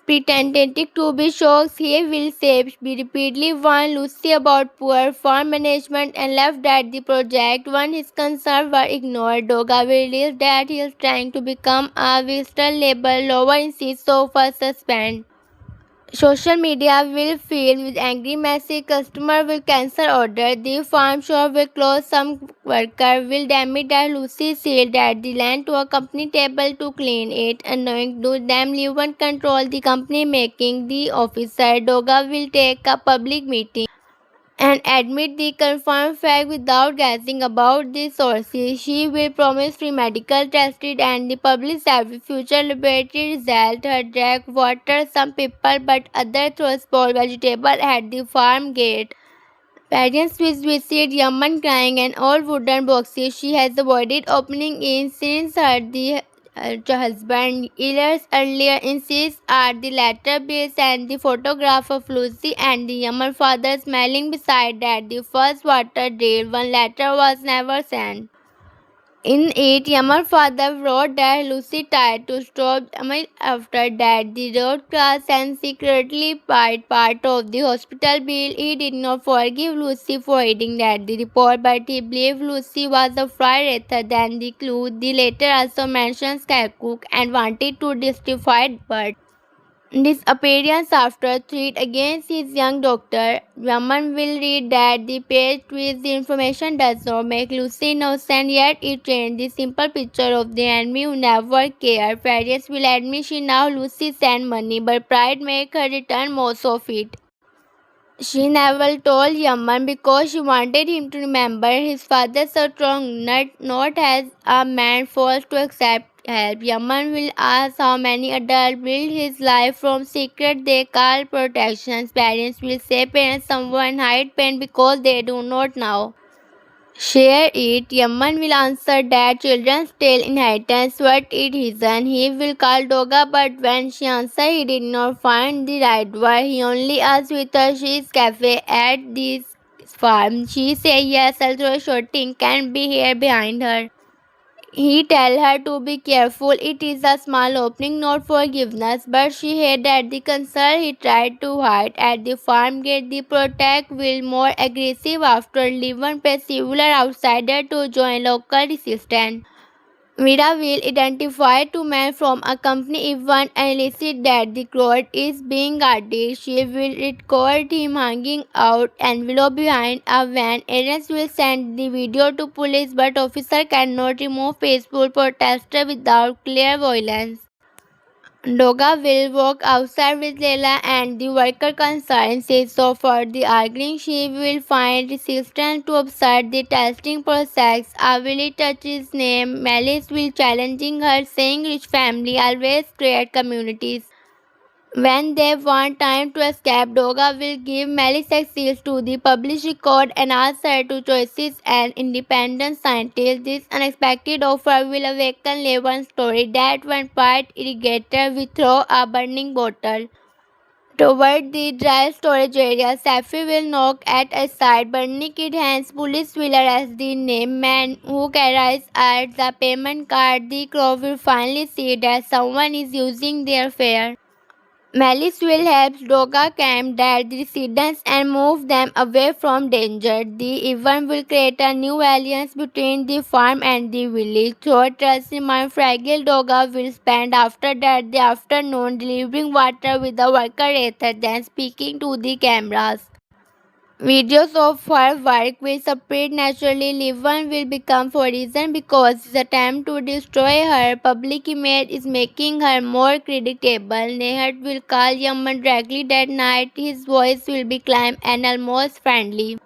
Pretending to be shocked, he will say be repeatedly warned Lucy about poor farm management and left at the project. When his concerns were ignored, Doga will realize that he is trying to become a visitor label lower in seats of a suspend. Social media will fill with angry message. Customer will cancel order. The farm shop will close. Some worker will damage that Lucy sealed at the land to a company table to clean it. Annoying to them, leave and control the company, making the officer. Doga will take a public meeting and admit the confirmed fact without guessing about the sources. She will promise free medical tested and the publish every future laboratory result. Her drag water some people but others throw spoiled vegetable at the farm gate. Parents will visit Yaman crying and all wooden boxes she has avoided opening in since her husband years earlier insists are the letter bills and the photograph of Lucy and the Yaman father smiling beside that the first water drill one letter was never sent. In it, Yamar's father wrote that Lucy tried to stop Yamar after that the road class and secretly paid part of the hospital bill. He did not forgive Lucy for reading that the report, but he believed Lucy was a fraud rather than the clue. The letter also mentions Kalkuk and wanted to justify but disappearance after threat against his young doctor. Raman will read that the page with the information does not make Lucy innocent, yet it paints the simple picture of the enemy who never cared. Farias will admit she now Lucy sent money, but pride make her return most of it. She never told Yaman because she wanted him to remember his father's so strong, not as a man forced to accept help. Yaman will ask how many adults build his life from secret they call protections. Parents will say parents someone hide pain because they do not know. Share it. Yaman will answer that children steal inheritance, what it isn't. He will call Doga, but when she answered, he did not find the right word. He only asked with her she's cafe at this farm. She said yes, although shouting can be here behind her. He tells her to be careful. It is a small opening, not forgiveness, but she hated that the concern he tried to hide. At the farm gate, the protect will more aggressive after Levin pressed several outsider to join local resistance. Mira will identify two men from a company if one elicits that the crowd is being guarded. She will record him hanging out envelope behind a van. Agents will send the video to police, but officer cannot remove peaceful protesters without clear violence. Doga will walk outside with Leila and the worker concerned says so for the arguing she will find resistance to observe the testing process. Avili touches name. Malice will challenging her saying rich family always create communities. When they want time to escape, Doga will give Malice access to the published record and ask her to choices an independent scientist. This unexpected offer will awaken Levin's story that one part irrigator will throw a burning bottle. Toward the dry storage area, Safi will knock at a side burning it hands. Police will arrest the named man who carries at the payment card. The crow will finally see that someone is using their fare. Malice will help Doga camp the residents and move them away from danger. The event will create a new alliance between the farm and the village. Though trust remains fragile, Doga will spend after that the afternoon delivering water with the worker rather than speaking to the cameras. Videos of her work will spread naturally. Livan will become for reason because his attempt to destroy her public image is making her more predictable. Nehat will call Yaman directly that night. His voice will be calm and almost friendly.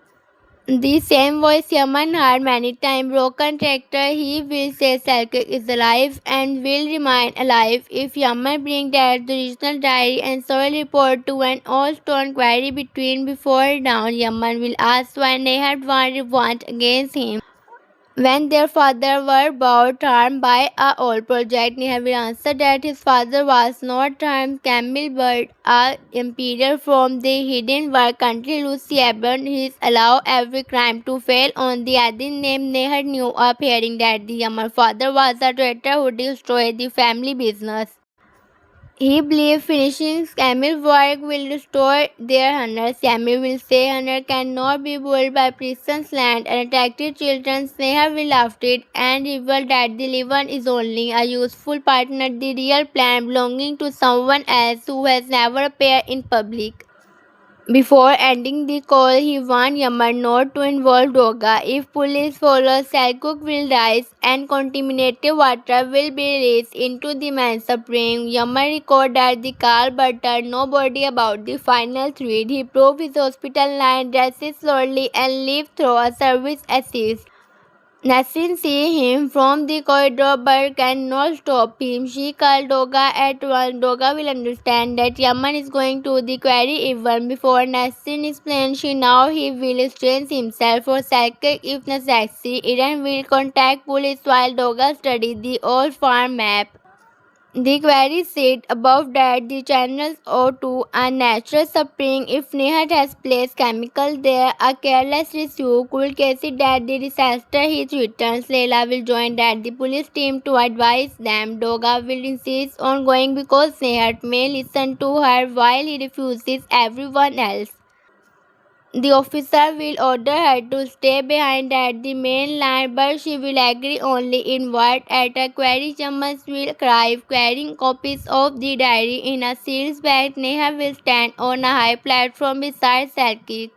The same voice Yaman heard many times. Broken tractor, he will say Selkirk is alive and will remain alive. If Yaman bring that the original diary and soil report to an old stone quarry between before dawn, Yaman will ask why Nehat want against him. When their father were both harmed by a old project, Neha will answer that his father was not harmed Camille but a imperial from the hidden world country Lucy abandoned his allow every crime to fail on the other name Neha knew up hearing that the Yamar father was a traitor who destroyed the family business. He believed finishing Camille's work will restore their honor. Camille will say honor cannot be built by prison's land and attracted children. Sneha will laugh it and reveal that the Levan is only a useful partner, the real plan belonging to someone else who has never appeared in public. Before ending the call, he warned Yaman not to involve Doga. If police follow, Selkuk will rise and contaminated water will be released into the man's spring. Yaman recorded the call but told nobody about the final threat. He proved his hospital line, dresses slowly and leaves through a service assist. Nasrin sees him from the corridor but cannot stop him. She calls Doga at once. Doga will understand that Yaman is going to the quarry even before Nasrin explains she now he will exchange himself for Selkirk if necessary. Eden will contact police while Doga studies the old farm map. The quarry sits above that the channels owe to a natural spring. If Nehat has placed chemical there, a careless issue could case it that the disaster he returns. Leila will join that the police team to advise them. Doga will insist on going because Nehat may listen to her while he refuses everyone else. The officer will order her to stay behind at the main line, but she will agree only in word. At a quarry, Chamas will arrive carrying copies of the diary in a sealed bag. Neha will stand on a high platform beside Selkirk.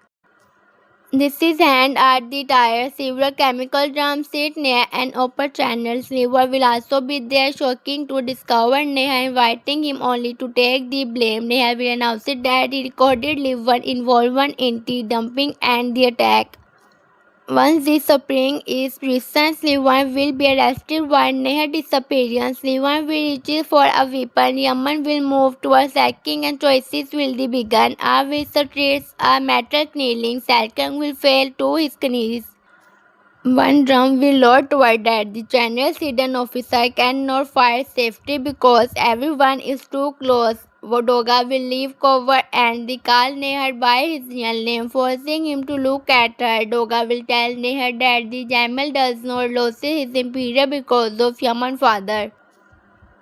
This is hand at the tire. Several chemical drums sit near an open channel. Sliver will also be there, shocking to discover Neha inviting him only to take the blame. Neha will announce that he recorded Liver involvement in the dumping and the attack. Once the spring is present, Slivan will be arrested while Neha disappears. Slivan will reach for a weapon. Yaman will move towards sacking and choices will be begun. Avis treats a metal kneeling. Salkang will fail to his knees. One drum will load toward that. The general's hidden officer cannot fire safety because everyone is too close. Doga will leave cover and they call Nehar by his real name, forcing him to look at her. Doga will tell Nehar that the Jamal does not lose his imperial because of Yaman's father.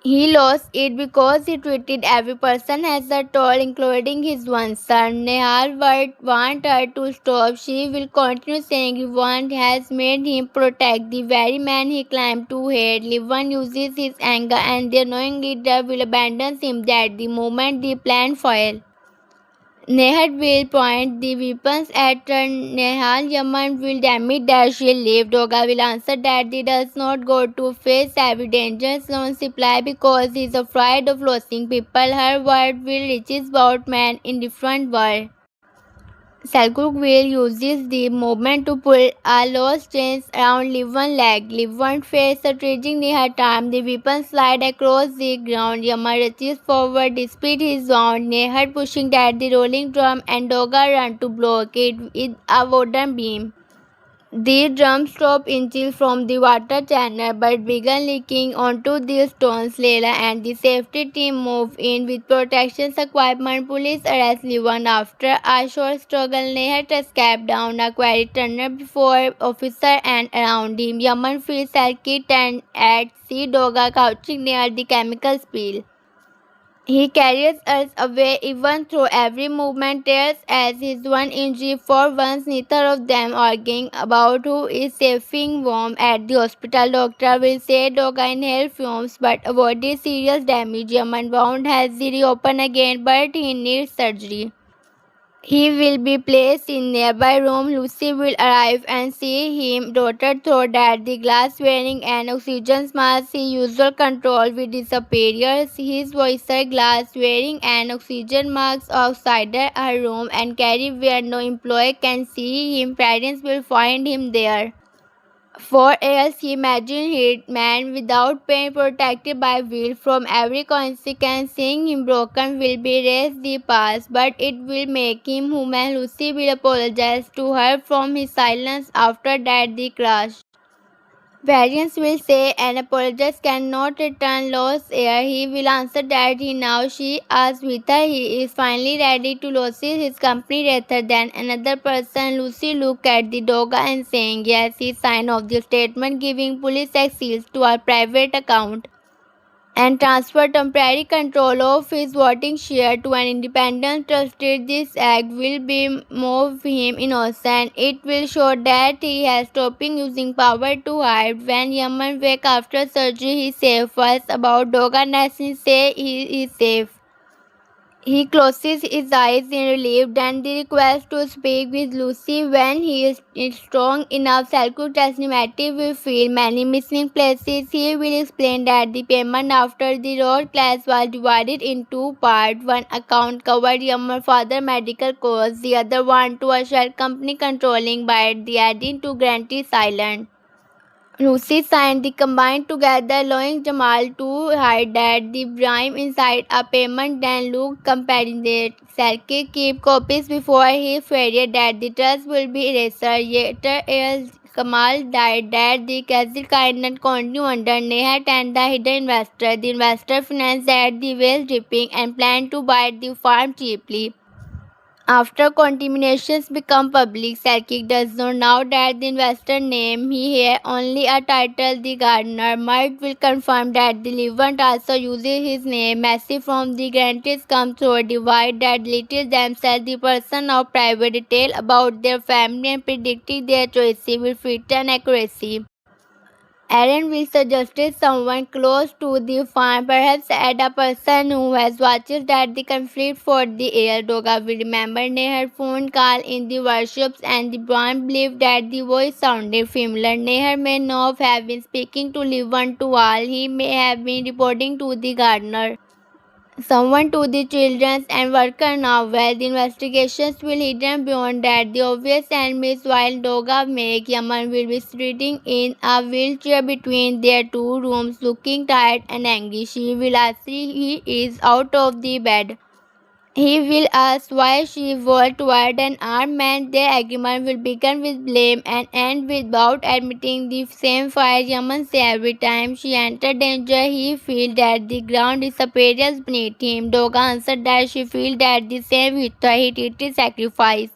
He lost it because he treated every person as a tool, including his one son. Nehal would want her to stop. She will continue saying Livan has made him protect the very man he claimed to hate. Livan uses his anger and the annoying leader will abandon him at the moment the plan fails. Nehal will point the weapons at her. Nehal Yaman will admit that she lived. Doga will answer that he does not go to face every danger on supply because he is afraid of losing people. Her word will reach his boatman in different world. Selkuk will uses the movement to pull a loose chains around Livan leg. Livan face a traging near her arm. The weapon slide across the ground. Yama reaches forward despite his wound. Nehar pushing at the rolling drum and Doga run to block it with a wooden beam. The drum stopped inches from the water channel but began leaking onto the stones. Leila and the safety team moved in with protection equipment. Police arrest Livan after a short struggle. Nehat escaped down a quarry tunnel before officer and around him. Yaman feels Selkie turned at sea. Doga crouching near the chemical spill. He carries us away even through every movement tears as his one injury for once neither of them arguing about who is saving warm at the hospital. Doctor will say Doga inhaled fumes but avoided serious damage. Yaman wound has reopened again but he needs surgery. He will be placed in nearby room. Lucy will arrive and see him dotted through at the glass wearing an oxygen mask. His usual control will disappear. His voicer glass wearing an oxygen mask outside her room and carry where no employee can see him. Parents will find him there. For years he imagined it, man without pain, protected by will from every consequence. Seeing him broken will be erase the past, but it will make him human. Lucy will apologize to her from his silence after that the crash. Variants will say an apologist cannot return lost air. He will answer that he now she asks whether he is finally ready to lose his company rather than another person. Lucy look at the dog and saying yes. He sign off the statement giving police access to our private account and transfer temporary control of his voting share to an independent trustee. This act will be move him innocent. It will show that he has stopped using power to hide. When Yaman wake after surgery, he says first about Doga Nassin say he is safe. He closes his eyes in relief, then the request to speak with Lucy when he is strong enough. Selkuk testimony will feel many missing places. He will explain that the payment after the road class was divided in two parts. One account covered Yamar's father's medical costs, the other one to a shell company controlling by the adding to Granty's Island. Lucy signed the combined together, allowing Jamal to hide that the Brahim inside a payment then look comparing Selke keep copies before he feared that the trust will be eraser. Yet as Kamal died that the castle kindness continue under Nehat and the hidden investor. The investor financed at the well dripping and planned to buy the farm cheaply. After contaminations become public, Selkirk does not know that the investor name. He had only a title, the gardener. Mart will confirm that the Levant also uses his name. Massive from the grantees come through a divide that little themselves the person of private detail about their family and predicting their choices with written accuracy. Aaron will suggested someone close to the farm, perhaps a person who has watched that the conflict for the air. Doga will remember Nehar's phone call in the workshops and the Brian believed that the voice sounded familiar. Nehar may not have been speaking to Livan to all. He may have been reporting to the gardener. Someone to the children's and worker now, where the investigations will hidden beyond that the obvious enemies while Doga make Yaman will be sitting in a wheelchair between their two rooms looking tired and angry. She will ask he is out of the bed. He will ask why she walked toward an armed man. Their argument will begin with blame and end without admitting the same fire. Yaman says every time she enters danger, he feels that the ground disappears beneath him. Doga answered that she feels that the same victor he treated sacrifice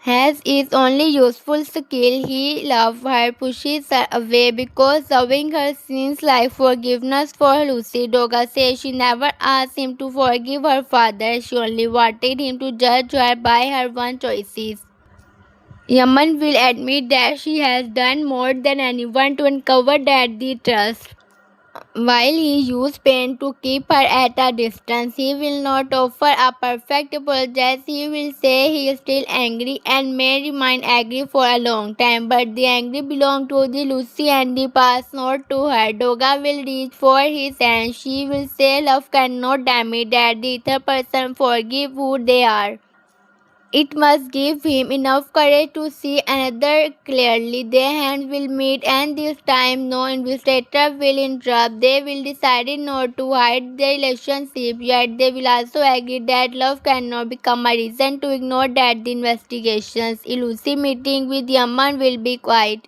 has is only useful skill. He loves her, pushes her away because loving her seems like forgiveness for Lucy. Doga says she never asked him to forgive her father. She only wanted him to judge her by her own choices. Yaman will admit that she has done more than anyone to uncover that the trust. While he used pain to keep her at a distance, he will not offer a perfect apology. He will say he is still angry and may remain angry for a long time, but the anger belongs to the Lucy and the past, not to her. Doga will reach for his hand. She will say love cannot damage that the other person forgive who they are. It must give him enough courage to see another clearly. Their hands will meet, and this time no investigator will interrupt. They will decide not to hide their relationship, yet they will also agree that love cannot become a reason to ignore that the investigations. Elusive meeting with Yaman will be quiet.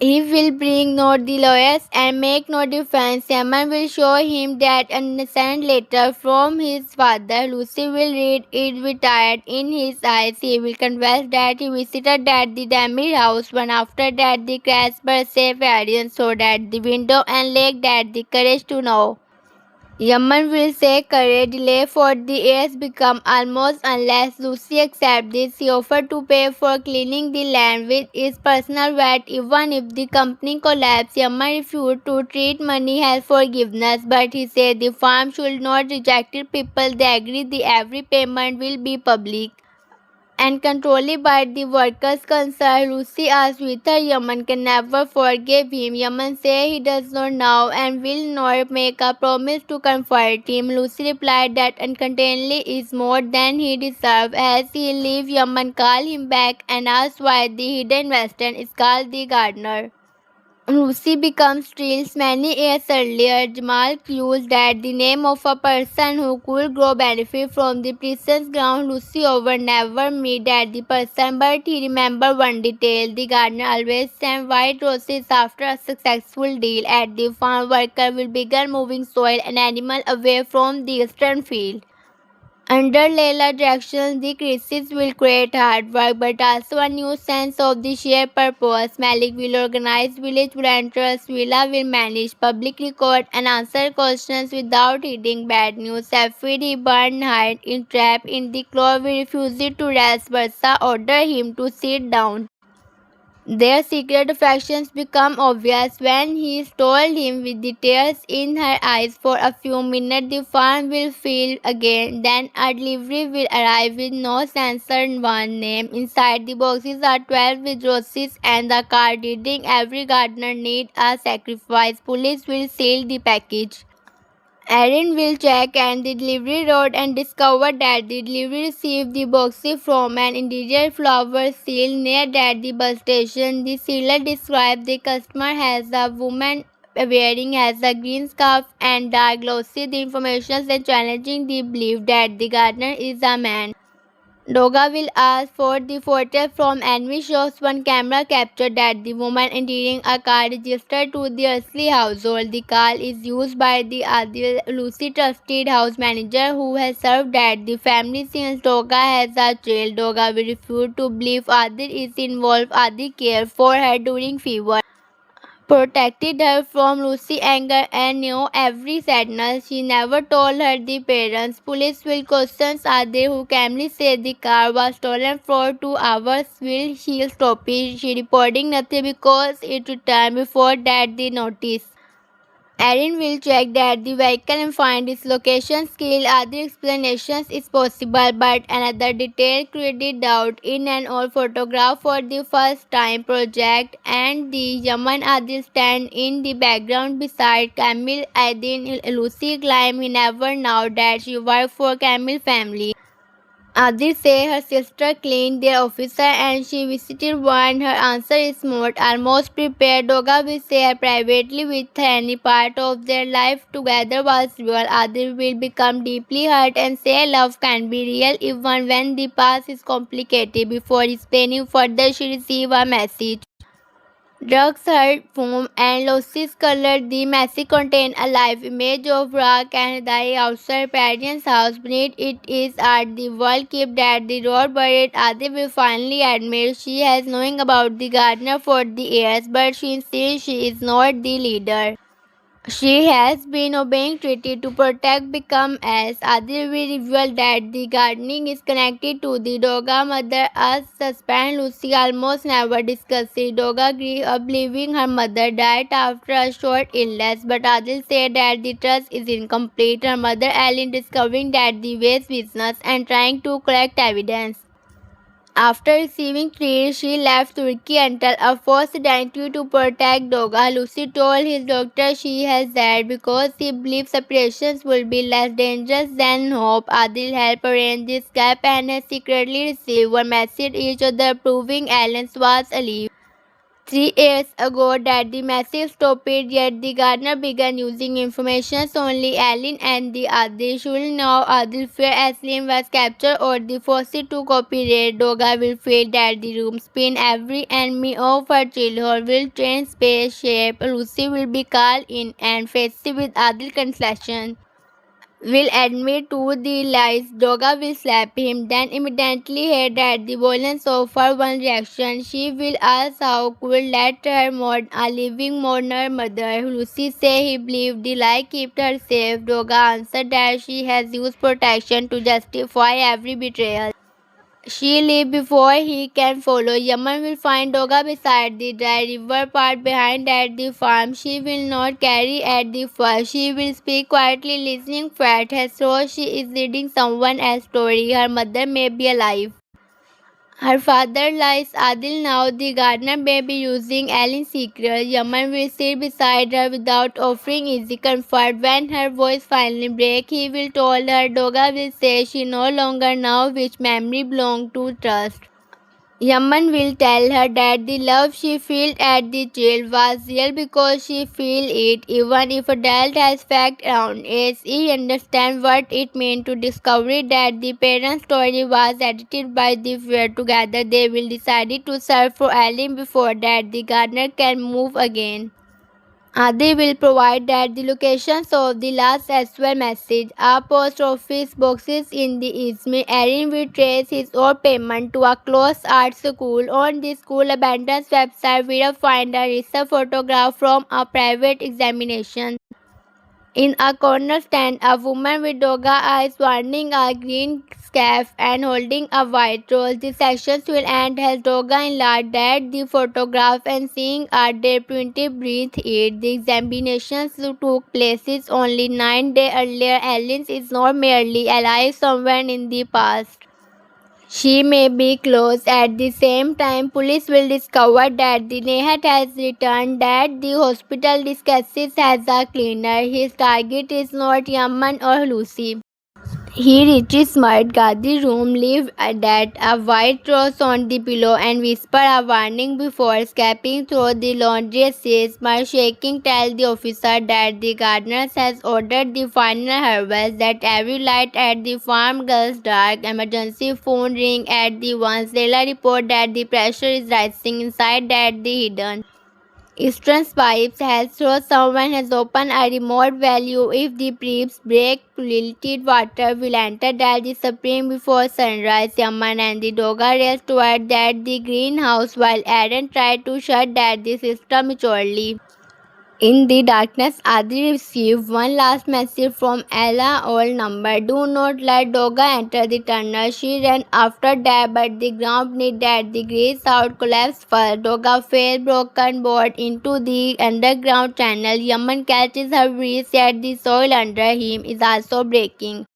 He will bring not the lawyers and make no defense. Yaman will show him that unsent letter from his father. Lucy will read it with tired in his eyes. He will confess that he visited that the damaged house one after that the crash but safe variance so that the window and lacked that the courage to know. Yaman will say courage delay for the heirs become almost unless Lucy accepts this. He offered to pay for cleaning the land with his personal wealth even if the company collapsed. Yaman refused to treat money as forgiveness, but he said the farm should not reject people. They agreed the every payment will be public and controlled by the workers concerned. Lucy asked whether Yaman can never forgive him. Yaman said he does not now and will not make a promise to comfort him. Lucy replied that uncontainedly is more than he deserves. As he leaves, Yaman called him back and asked why the hidden western is called the gardener. Lucy becomes Trills many years earlier. Jamal used that the name of a person who could grow benefit from the prison's ground. Lucy over never met that the person, but he remembered one detail. The gardener always sent white roses after a successful deal at the farm. Worker will begin moving soil and animal away from the eastern field. Under Leila directions, the crisis will create hard work but also a new sense of the shared purpose. Malik will organize village volunteers. Villa will manage public record and answer questions without hiding bad news. Safid he burned hide in trap in the cloth. We refused to rest. Barsa ordered him to sit down. Their secret affections become obvious when he told him with the tears in her eyes. For a few minutes the farm will fill again. Then a delivery will arrive with no censored one name. Inside the boxes are 12 with roses and the card reading every gardener needs a sacrifice. Police will seal the package. Erin will check and the delivery road and discover that the delivery received the boxes from an interior flower seal near at the bus station. The sealer described the customer as a woman wearing as a green scarf and dark glossy. The information is challenging the belief that the gardener is a man. Doga will ask for the photo from enemy shows. One camera captured that the woman entering a car registered to the Ashley household. The car is used by the Adil Lucy trusted house manager who has served at the family since Doga has a child. Doga will refuse to believe Adil is involved. Adil cared for her during fever, protected her from Lucy's anger and knew every sadness. She never told her the parents. Police will question Ade, who calmly said the car was stolen for 2 hours. Will she stop it? She reporting nothing because it returned before that the notice. Erin will check that the vehicle and find its location. Skill other explanations is possible, but another detail created doubt in an old photograph for the first time project and the Yaman Adil stand in the background beside Camille Adin. Lucy claimed he never knew that she worked for Camille family. Adil say her sister cleaned their officer and she visited one. Her answer is not almost prepared. Doga will share privately with her any part of their life together was real. Adil will become deeply hurt and say love can be real even when the past is complicated. Before explaining further, she received a message. Drugs hurt foam and losses colored the message contained a live image of rock and die outside parents' house. Beneath it is art. The world kept at the road buried. Adi will finally admit she has known about the gardener for the years, but she insists she is not the leader. She has been obeying treaty to protect become as Adil will reveal that the gardening is connected to the Doga mother as suspect Lucy almost never discussed it. Doga grew up believing her mother died after a short illness, but Adil said that the trust is incomplete. Her mother Ellen discovering that the waste business and trying to collect evidence. After receiving treatment, she left Turkey until a false identity to protect Doga. Lucy told his doctor she has died because she believes operations will be less dangerous than hope. Adil helped arrange this escape and has secretly received one message each other proving Ellen was alive. 3 years ago that the message stopped, yet the gardener began using information only Ellen and the Adil should know. Adil feared Aslim was captured or the forced to cooperate. Doga will feel that the room spin every enemy of her childhood will change space shape. Lucy will be called in and faced with Adil confession will admit to the lies. Doga will slap him, then immediately hate at the violence of her one reaction. She will ask how could let her mourn a living mourner mother. Lucy say he believed the lie kept her safe. Doga answered that she has used protection to justify every betrayal. She leaves before he can follow. Yaman will find Doga beside the dry river path behind at the farm. She will not carry at the first. She will speak quietly, listening fat as though she is reading someone else's story. Her mother may be alive. Her father lies Adil now. The gardener may be using Ellen's secret. Yaman will sit beside her without offering easy comfort. When her voice finally breaks, he will tell her. Doga will say she no longer knows which memory belonged to trust. Yaman will tell her that the love she felt at the jail was real because she felt it, even if adult has fact around it. He understands what it meant to discover that the parents' story was edited by the fear. Together they will decide to search for Ellen before that the gardener can move again. Adi will provide that the locations of the last SQL message are post office boxes in the Izmir. Erin will trace his old payment to a closed art school. On the school abandoned website, we will find a recent photograph from a private examination. In a corner stand, a woman with doga eyes wearing a green scarf and holding a white rose. The sessions will end as doga enlarged at the photograph and seeing a day printed beneath it. The examinations took place only 9 days earlier. Ellen is not merely alive somewhere in the past. She may be close. At the same time, police will discover that the Nehat has returned, that the hospital discusses as a cleaner. His target is not Yaman or Lucy. He reaches Gadi's room, leaves that a white rose on the pillow and whisper a warning before escaping through the laundry says shaking tells the officer that the gardener has ordered the final harvest, that every light at the farm goes dark. Emergency phone ring at the one. Sailor report that the pressure is rising inside that the hidden Eastern pipes has shown someone has opened a remote valve. If the pipes break, polluted water will enter the spring before sunrise. Yaman and the Doga raced toward the greenhouse while Aaron tried to shut the system maturely. In the darkness, Adi received one last message from Ella, old number. Do not let Doga enter the tunnel. She ran after that, but the ground beneath the grease out collapsed first. Doga fell broken board into the underground channel. Yaman catches her breath, yet the soil under him is also breaking.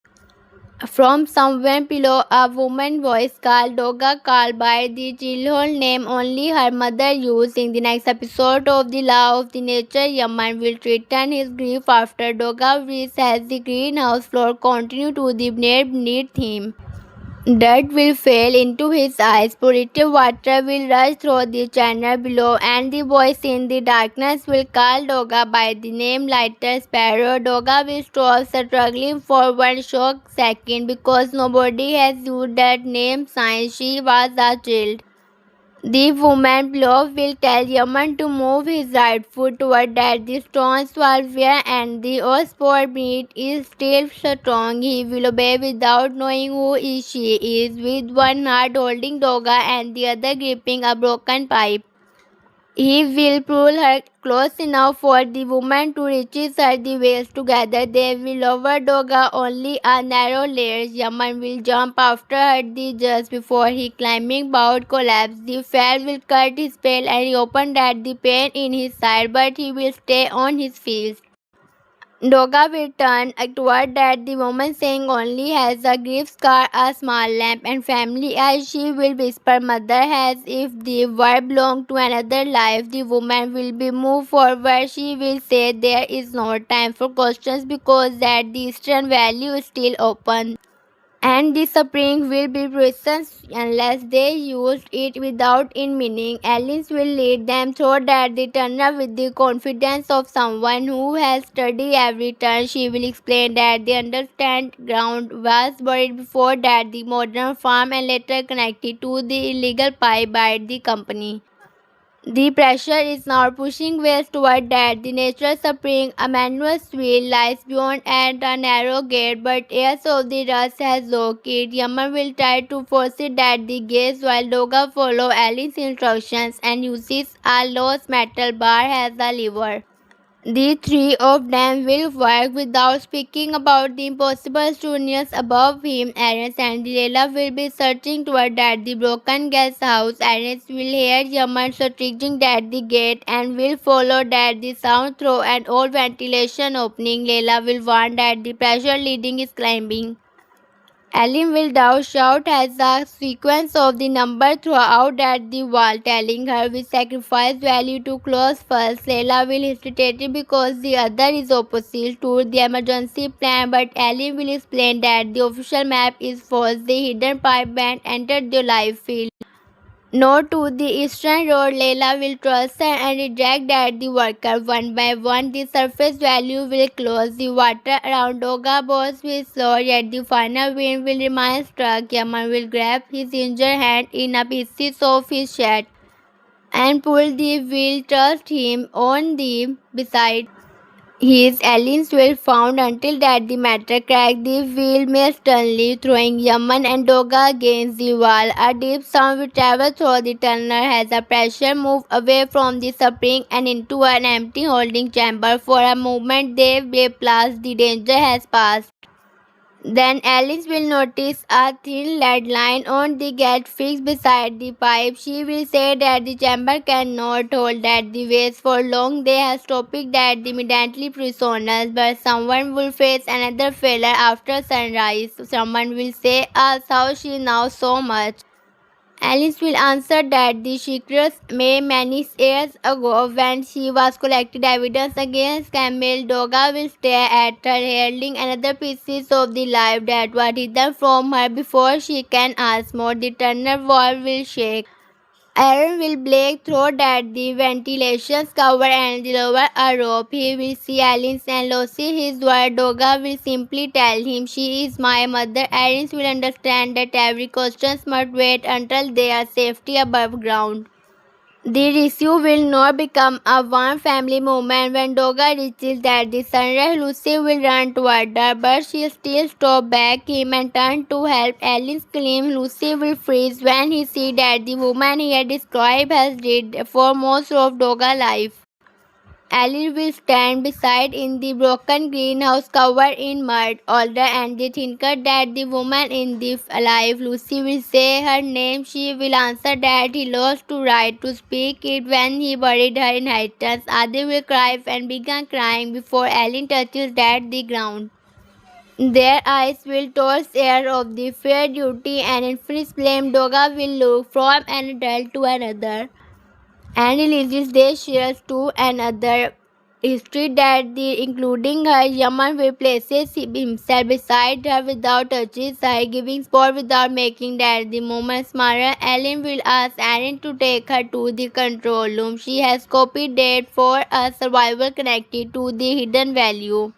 From somewhere below, a woman's voice called Doga, called by the childhood name only her mother used. In the next episode of The Law of the Nature, Yaman will return his grief after Doga reaches as the greenhouse floor continue to the beneath him. Dirt will fall into his eyes, puritive water will rush through the channel below, and the voice in the darkness will call Doga by the name Lighter Sparrow. Doga will stop struggling for one short second because nobody has used that name since she was a child. The woman below will tell Yaman to move his right foot toward that the stones were where and the sport beneath is still strong. He will obey without knowing who she is, with one hand holding Doga and the other gripping a broken pipe. He will pull her close enough for the woman to reach her the waist. Together they will lower Doga only a narrow ledge. Yaman will jump after her just before he climbing bout collapse. The fire will cut his pale and reopen that the pain in his side, but he will stay on his feet. Doga will turn toward that the woman saying only has a grief scar, a small lamp and family as she will whisper mother as if the word belonged to another life. The woman will be moved forward. She will say there is no time for questions because that the eastern valley is still open. And the spring will be precious unless they used it without in meaning. Alice will lead them through that the tunnel with the confidence of someone who has studied every turn. She will explain that the understand ground was buried before that the modern farm and later connected to the illegal pipe by the company. The pressure is now pushing west toward that. The natural spring, a manual wheel, lies beyond and a narrow gate, but as of the rust has located, Yaman will try to force it at the gates while Doga follow Alice's instructions and uses a loose metal bar as a lever. The three of them will work without speaking about the impossible stillness above him. Ernest and Delilah will be searching toward that the broken guest house. Ernest will hear Yaman stretching at the gate and will follow that the sound through an old ventilation opening. Leila will warn that the pressure leading is climbing. Ellen will now shout as a sequence of the number throughout at the wall, telling her we sacrifice value to close first. Leila will hesitate because the other is opposite to the emergency plan, but Ellen will explain that the official map is false. The hidden pipe band entered the live field. No to the eastern road. Leila will trust her and reject that the worker one by one. The surface value will close. The water around Doga boats will slow, yet the final wind will remain struck. Yaman will grab his injured hand in a pieces of his shirt and pull the wheel, trust him on the beside. His aliens were found until that the matter cracked the wheel made sternly, throwing Yaman and Doga against the wall. A deep sound will travel through the tunnel as the pressure moved away from the spring and into an empty holding chamber. For a moment they realized the danger has passed. Then Alice will notice a thin lead line on the gate fixed beside the pipe. She will say that the chamber cannot hold that the waste for long. They have stopped that the immediately prisoners, but someone will face another failure after sunrise. Someone will say us how she knows so much. Alice will answer that the secrets made many years ago when she was collecting evidence against Camille. Doga will stare at her, holding another pieces of the life that was hidden from her before she can ask more. The tunnel wall will shake. Aaron will break through that the ventilations cover and lower a rope. He will see Alice and Lucy. His word Doga will simply tell him she is my mother. Alice will understand that every question must wait until they are safety above ground. The rescue will not become a one family moment. When Doga reaches that the sunrise, Lucy will run toward her, but she still stops back him and turns to help. Alice screams. Lucy will freeze when he sees that the woman he had described has lived for most of Doga's life. Alice will stand beside in the broken greenhouse covered in mud, older and the thinker that the woman in the alive. Lucy will say her name. She will answer that he lost the right to speak it when he buried her inheritance. Adi will cry and begin crying before Ellen touches that the ground. Their eyes will toss air of the fair duty and infinite flame. Doga will look from an adult to another and releases their shares to another. history including her. Yaman will places himself beside her without touching her, giving support without making the moment smaller. Ellen will ask Erin to take her to the control room. She has copied that for a survival connected to the hidden value.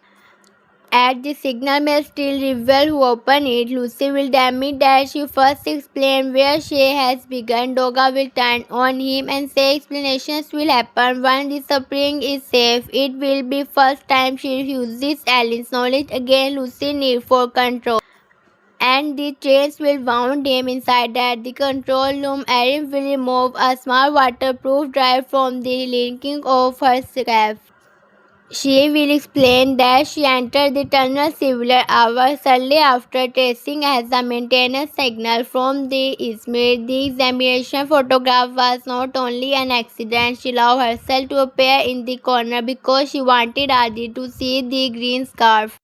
As the signal may still reveal who opened it, Lucy will admit that she first explained where she has begun. Doga will turn on him and say explanations will happen when the spring is safe. It will be first time she uses Ellen's knowledge again. Lucy need for control, and the chains will wound him inside at the control room. Erin will remove a small waterproof drive from the linking of her scarf. She will explain that she entered the tunnel several hours early after tracing as a maintenance signal from the Izmir. The examination photograph was not only an accident. She allowed herself to appear in the corner because she wanted Adi to see the green scarf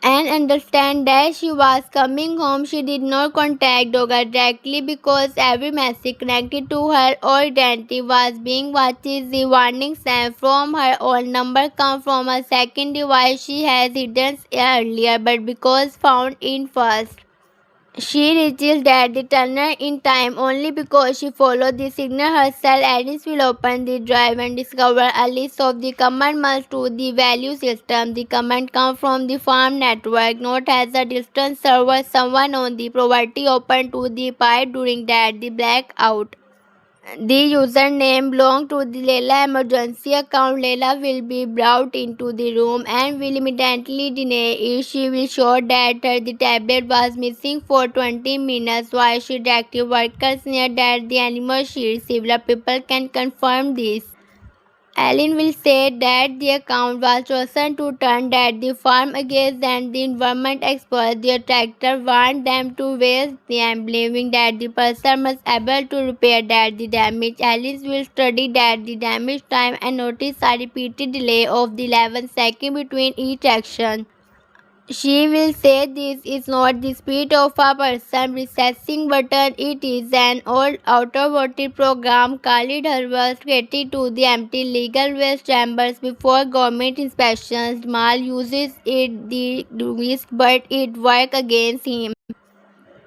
and understand that she was coming home. She did not contact Doga directly because every message connected to her identity was being watched. The warning sent from her own number come from a second device she has hidden earlier but because found in first. She reaches the tunnel in time only because she followed the signal herself. Alice will open the drive and discover a list of the commandments to the value system. The command comes from the farm network, not as a distant server. Someone on the property opened to the pipe during the blackout. The username belongs to the Leila emergency account. Leila will be brought into the room and will immediately deny it. She will show that the tablet was missing for 20 minutes while she directed workers near the animal sheet. Several people can confirm this. Ellen will say that the account was chosen to turn the farm against and the environment experts. The attractor warned them to waste them, believing that the person must be able to repair the damage. Alice will study the damage time and notice a repeated delay of the 11 seconds between each action. She will say this is not the speed of a person pressing button, it is an old automotive program called Harvest created to the empty legal waste chambers before government inspections. Mal uses it the risk but it works against him.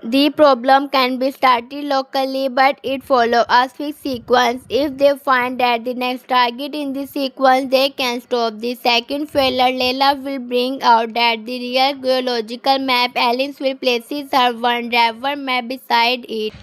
The problem can be started locally but it follows a fixed sequence. If they find that the next target in the sequence, they can stop the second failure. Leila will bring out that the real geological map. Alice will place her one driver map beside it.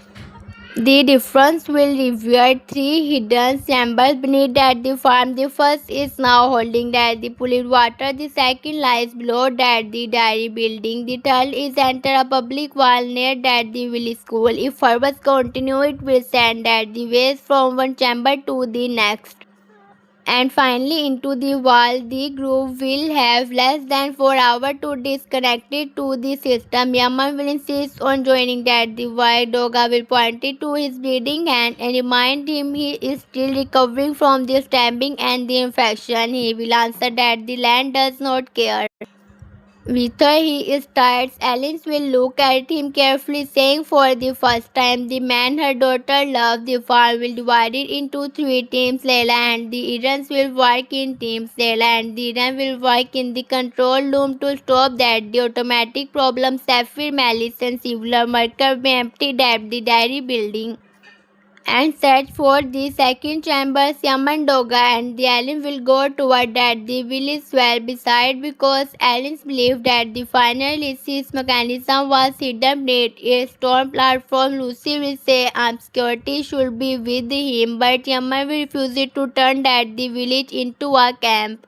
The difference will reveal three hidden chambers beneath the farm. The first is now holding the polluted water. The second lies below the dairy building. The third is enter a public wall near the village school. If further continue, it will send the waste from one chamber to the next. And finally into the wall. The group will have less than 4 hours to disconnect it to the system. Yaman will insist on joining the white. Doga will point it to his bleeding hand and remind him he is still recovering from the stabbing and the infection. He will answer that the land does not care whether he is tired. Alice will look at him carefully, saying for the first time the man her daughter loved. The farm will divide it into three teams. Leila and the Irans will work in teams. Leila and the Iran will work in the control room to stop the automatic problem. Sapphire, Malice and Civil Merker may empty the dairy building and search for the second chamber. Yaman, Doga and the Allen will go toward the village well beside because Alice believed that the final release mechanism was hidden beneath a stone platform. Lucy will say security should be with him, but Yaman will refuse to turn the village into a camp.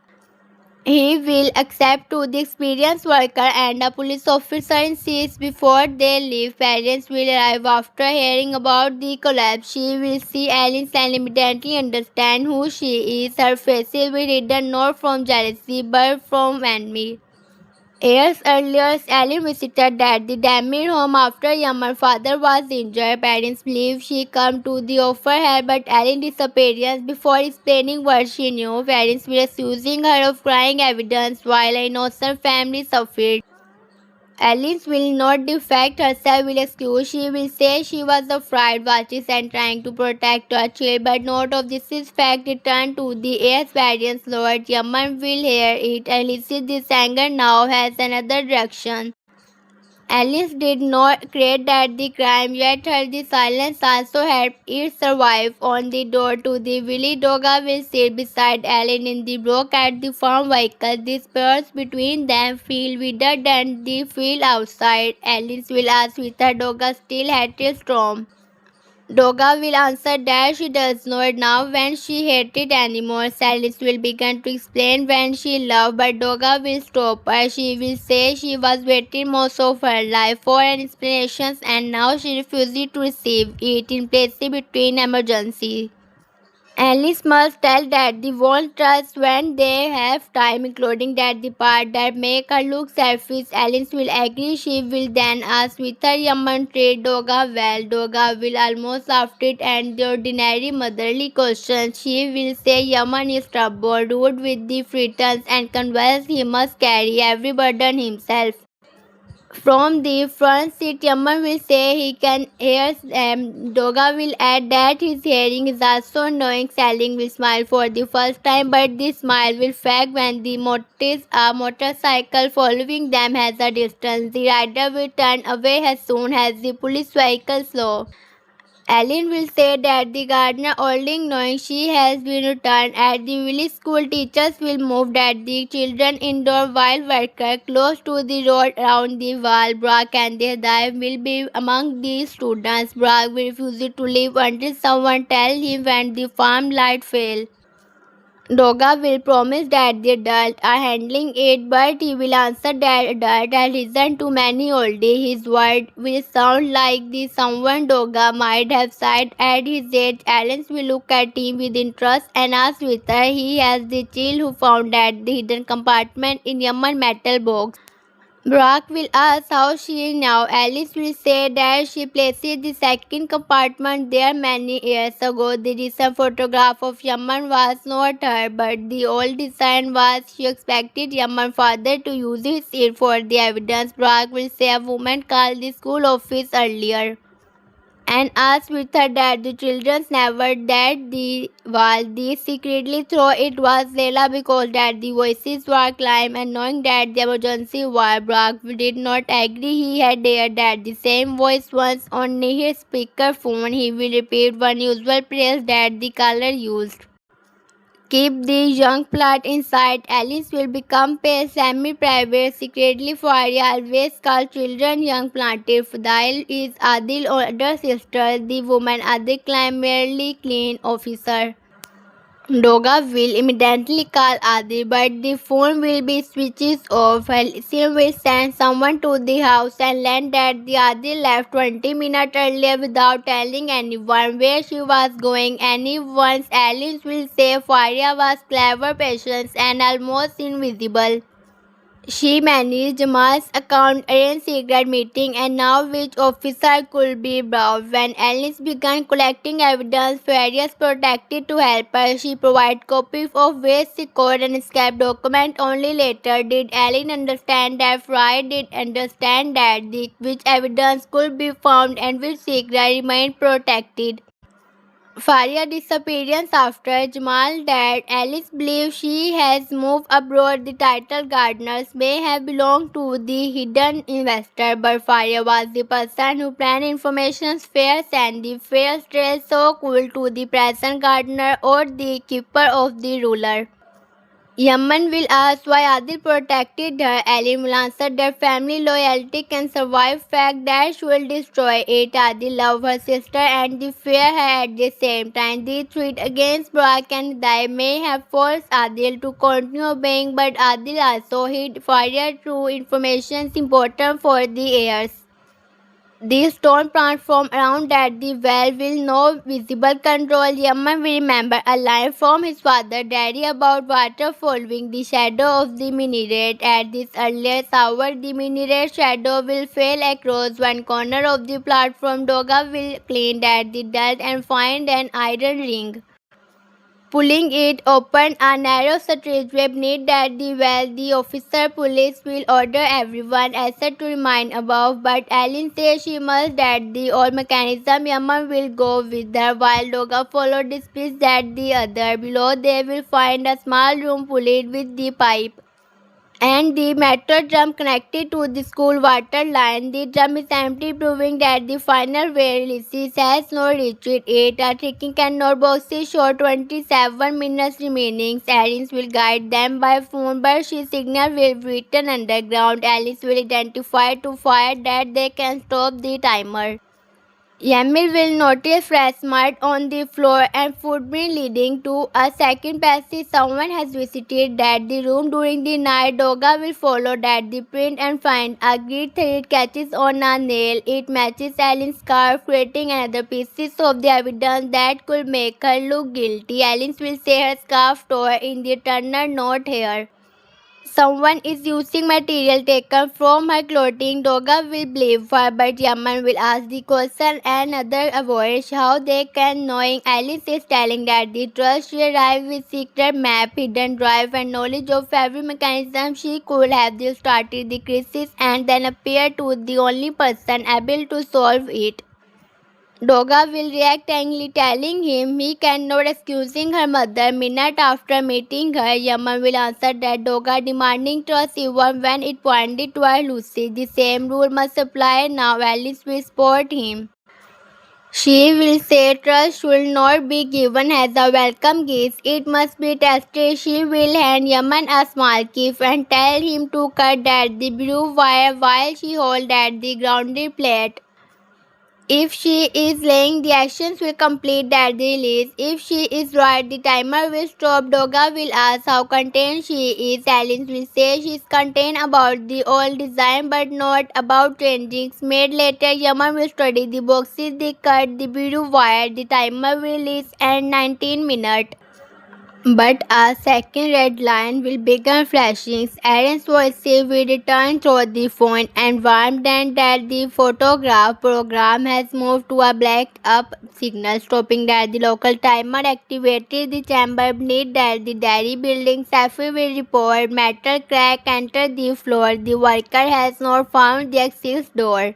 He will accept to the experienced worker and a police officer insists before they leave. Parents will arrive after hearing about the collapse. She will see Alice and immediately understand who she is. Her face will be hidden not from jealousy but from envy. Years earlier, Alice visited the damaged home after Yaman's father was injured. Parents believe she came to the offer her, but Alice disappears before explaining what she knew. Parents were accusing her of crying evidence while an innocent family suffered. Alice will not defect herself with excuse. She will say she was afraid, watches and trying to protect her child, but note of this is fact return to the air's variance Lord Yaman will hear it. Alice's this anger now has another direction. Alice did not create that the crime, yet her the silence also helped it survive. On the door to the Willy Doga will sit beside Ellen in the brook at the farm vehicle. The spares between them feel wider than the field outside. Alice will ask if her Doga still had a storm. Doga will answer that she does not now when she hates it anymore. Alice will begin to explain when she loved, but Doga will stop her. She will say she was waiting most of her life for an explanation and now she refuses to receive it in place between emergency. Alice must tell that they won't trust when they have time, including that the part that make her look selfish. Alice will agree. She will then ask with her Yaman treat Doga well. Doga will almost laugh it and the ordinary motherly question. She will say Yaman is stubborn, rude with the fritters and convinced he must carry every burden himself. From the front seat, Yaman will say he can hear them. Doga will add that his hearing is also annoying. Saling will smile for the first time, but the smile will fade when they notice a motorcycle following them at a distance. The rider will turn away as soon as the police vehicle slows. Ellen will say that the gardener holding knowing she has been returned at the village school teachers will move that the children indoor while worker close to the road around the wall. Brock and their dive will be among the students. Brock will refuse to leave until someone tell him when the farm light fail. Doga will promise that the adults are handling it, but he will answer that adults have listened to many oldies. His word will sound like the someone Doga might have said at his age. Alice will look at him with interest and ask whether he has the child who found at the hidden compartment in Yaman metal box. Brock will ask how she is now. Alice will say that she placed the second compartment there many years ago. The recent photograph of Yaman was not her, but the old design was. She expected Yaman's father to use it for the evidence. Brock will say a woman called the school office earlier and asked with her that the children never that the wall they secretly thought it was Layla because that the voices were climb and knowing that the emergency was Brock did not agree. He had heard that the same voice once on his speaker phone. He will repeat one usual phrase that the caller used. Keep the young plant inside. Alice will become pale, semi-private. Secretly, Faria always calls children young planted. Fadail is Adil's older sister. The woman Adil claims merely clean officer. Doga will immediately call Adil, but the phone will be switches off. Alicia will send someone to the house and learn that the Adil left 20 minutes earlier without telling anyone where she was going. Anyone's Alice will say Faria was clever, patient, and almost invisible. She managed Jamal's account, arranged secret meeting, and now which officer could be brought. When Alice began collecting evidence, various protected to help her. She provided copies of waste record and escape document. Only later did Ellen understand that Fry did understand that which evidence could be found and which secret remained protected. Faria's disappearance after Jamal's death, Alice believes she has moved abroad. The title gardeners may have belonged to the hidden investor, but Faria was the person who planned information fairs and the fair trail so cool to the present gardener or the keeper of the ruler. Yaman will ask why Adil protected her. Alim will answer that family loyalty can survive fact that she will destroy it. Adil loved her sister and the fear her at the same time. The threat against Brock and Dai may have forced Adil to continue obeying, but Adil also hid fire true information is important for the heirs. The stone platform around at the well will no visible control. Yaman will remember a line from his father Daddy about water following the shadow of the minaret. At this earliest hour, the minaret shadow will fail across one corner of the platform. Doga will clean at the dirt and find an iron ring. Pulling it open, a narrow streetway beneath that the well, the officer police will order everyone except to remain above, but Ellen says she must that the old mechanism. Yaman will go with her while Doga follow the speech that the other. Below they will find a small room pulled with the pipe and the metal drum connected to the school water line. The drum is empty, proving that the final way releases has not reached it. A trekking cannot boxes show 27 minutes remaining. Alice will guide them by phone, but she signal will be written underground. Alice will identify to fire that they can stop the timer. Yamil will notice fresh mud on the floor and footprint leading to a second passage. Someone has visited that the room during the night. Doga will follow that the print and find a grid thread catches on a nail. It matches Alice's scarf, creating another pieces of the evidence that could make her look guilty. Alice will say her scarf tore in the tunnel, not here. Someone is using material taken from her clothing. Doga will believe her, but Yaman will ask the question and other avoids how they can, knowing Alice is telling that the trust she arrived with secret map, hidden drive and knowledge of every mechanism. She could have started the crisis and then appear to the only person able to solve it. Doga will react angrily, telling him he cannot, excusing her mother. Minute after meeting her, Yaman will answer that Doga demanding trust even when it pointed toward Lucy. The same rule must apply now. Alice will support him. She will say trust should not be given as a welcome gift. It must be tested. She will hand Yaman a small gift and tell him to cut at the blue wire while she holds at the grounded plate. If she is laying, the actions will complete that release. If she is right, the timer will stop. Doga will ask how content she is. Alice will say she is content about the old design but not about changings made later. Yaman will study the boxes, the cut, the blue wire. The timer will release and 19 minutes. But a second red line will begin flashing. Aaron's voice will return through the phone and warned them that the photograph program has moved to a blacked up signal, stopping that the local timer activated the chamber beneath that the dairy building. Safi will report metal crack entered the floor. The worker has not found the exit door.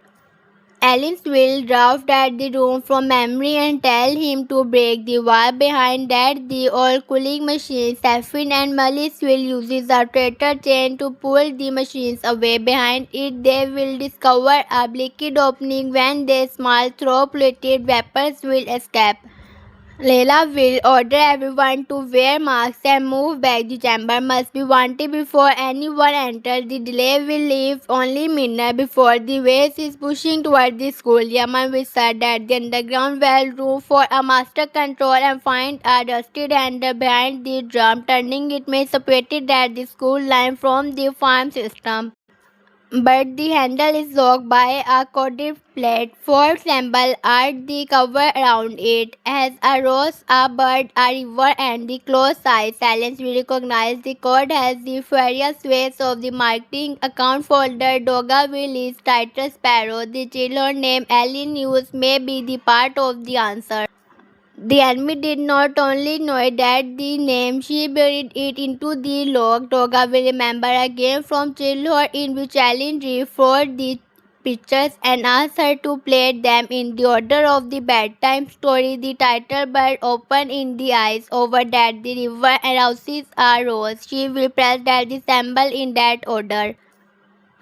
Alice will draft at the room from memory and tell him to break the wall behind that the old cooling machine. Safin and Malice will use a traitor chain to pull the machines away. Behind it, they will discover a liquid opening when the small throw-plated vapors will escape. Leila will order everyone to wear masks and move back. The chamber must be wanted before anyone enters. The delay will leave only minutes before the waste is pushing toward the school. Yaman will start at the underground well room for a master control and find a rusted handle behind the drum, turning it may separated at the school line from the farm system. But the handle is locked by a coded plate. Four symbols are the cover around it. Has a rose, a bird, a river, and the closed eyes. Silence will recognize the code has the various ways of the marketing account folder. Doga will list title sparrow. The children name Ellen News may be the part of the answer. The enemy did not only know that the name, she buried it into the log. Doga will remember a game from childhood in which Ellen drew for the pictures and asked her to play them in the order of the bedtime story. The title bird open in the eyes over that the river arouses a rose. She will press that the symbol in that order.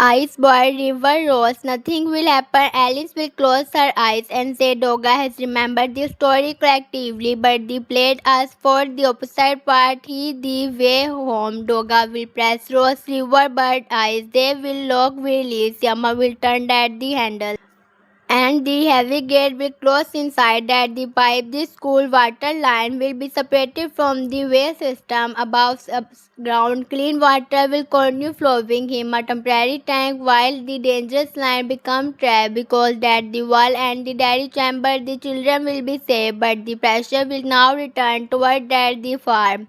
Ice boy, river rose, nothing will happen. Alice will close her eyes and say Doga has remembered the story collectively, but the plate asks for the opposite part. He the way home. Doga will press rose, river, bird eyes. They will lock, release. Yama will turn at the handle. And the heavy gate will close inside that the pipe. The school water line will be separated from the waste system. Above ground, clean water will continue flowing him a temporary tank while the dangerous line become trapped because that the wall and the dairy chamber the children will be safe, but the pressure will now return toward that the farm.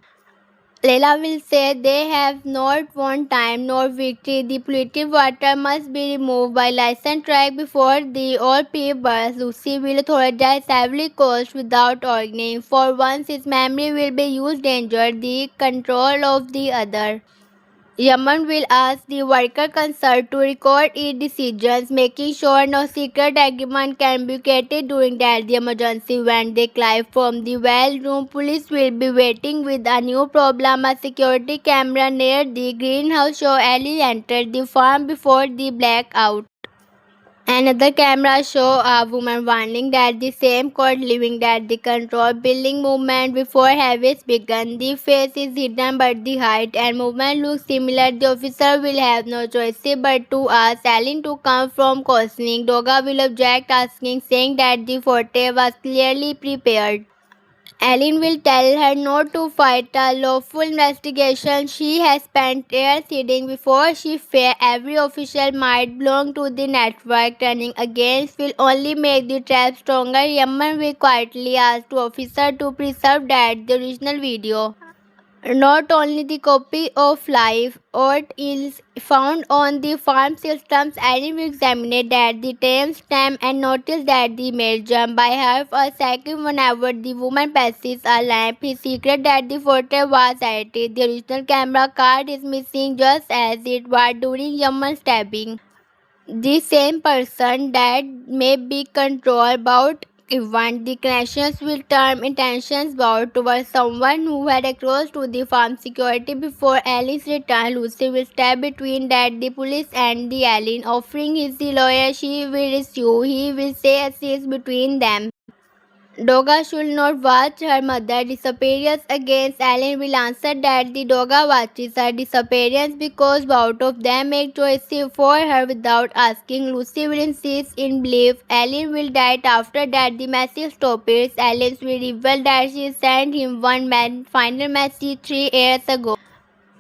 Leila will say they have not won time nor victory. The polluted water must be removed by licensed track before the all bursts. Lucy will authorize every cost without arguing. For once, his memory will be used to enjoy the control of the other. Yaman will ask the worker concerned to record its decisions, making sure no secret agreement can be created during that the emergency. When they climb from the well room, police will be waiting with a new problem. A security camera near the greenhouse show Ellie entered the farm before the blackout. Another camera show a woman warning that the same code living that the control building movement before habits begun. The face is hidden but the height and movement look similar. The officer will have no choice but to ask Alan to come from cautioning. Doga will object asking saying that the forte was clearly prepared. Ellen will tell her not to fight a lawful investigation. She has spent years hiding before she fears every official might belong to the network. Turning against will only make the trap stronger. Yaman will quietly ask the officer to preserve that the original video. Not only the copy of live oat is found on the farm systems, Ellen will examine that the timestamp and notice that the male jump by half a second whenever the woman passes a lamp. His secret that the photo was edited. The original camera card is missing just as it was during Yaman's stabbing. The same person that may be controlled about event, the connections will turn intentions about towards someone who had access to the farm security before Alice's return. Lucy will step between that the police and the alien, offering his the lawyer she will issue. He will say assist between them. Doga should not watch her mother disappearance against Ellen will answer that the Doga watches her disappearance because both of them make choices for her without asking. Lucy will insist in belief Ellen will die after that the message stops. Ellen will reveal that she sent him one final message 3 years ago,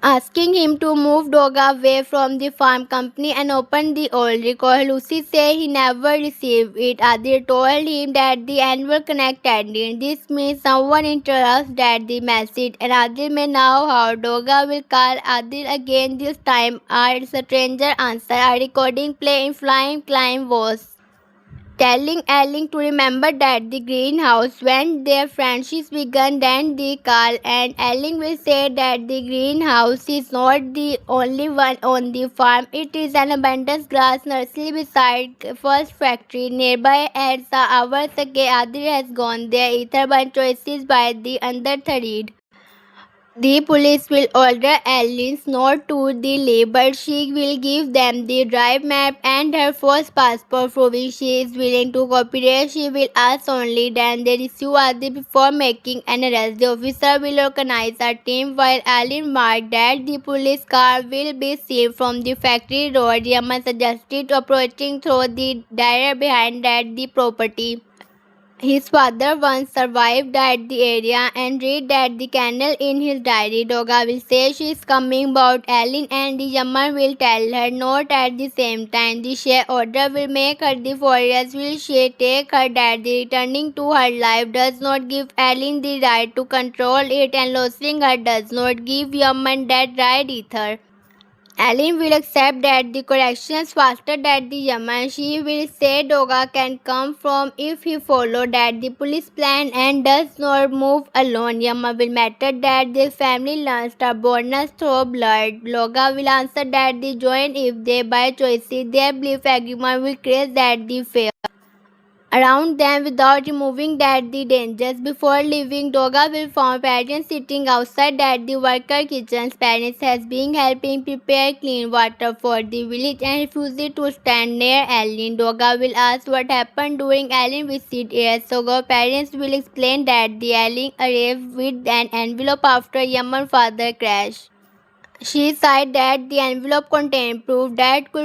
asking him to move Doga away from the farm company and open the old record. Lucy said he never received it. Adil told him that the annual connect ended. This means someone interrupts that the message and Adil may know how Doga will call Adil again this time. A stranger answer. A recording play in flying climb was telling Ellen to remember that the greenhouse when their friendship began. Then they call and Ellen will say that the greenhouse is not the only one on the farm. It is an abundant glass nursery beside first factory nearby. As hours ago, Adil has gone there. Ether one choices by the under-third. The police will order Alice not to the lab, but she will give them the drive map and her first passport proving she is willing to cooperate. She will ask only then they receive Adi before making an arrest. The officer will organize a team while Alin marked that the police car will be seen from the factory road. Yaman suggested approaching through the dyer behind that the property. His father once survived at the area and read that the canal in his diary. Doga will say she is coming about Ellen and the Yaman will tell her not at the same time. The share order will make her the forest will she take her that the returning to her life does not give Ellen the right to control it and losing her does not give Yaman that right either. Ellen will accept that the corrections faster than the Yaman. She will say Doga can come from if he follow that the police plan and does not move alone. Yaman will matter that the family learns stubbornness through blood. Doga will answer that the join if they by choices their belief agreement will create that the fear around them without removing that the dangers. Before leaving, Doga will find parents sitting outside that the worker kitchens. Parents has been helping prepare clean water for the village and refuses to stand near Ellen. Doga will ask what happened during Ellen visit years ago. Parents will explain that the Ellen arrived with an envelope after Yaman's father crashed. She said that the envelope contained proof that could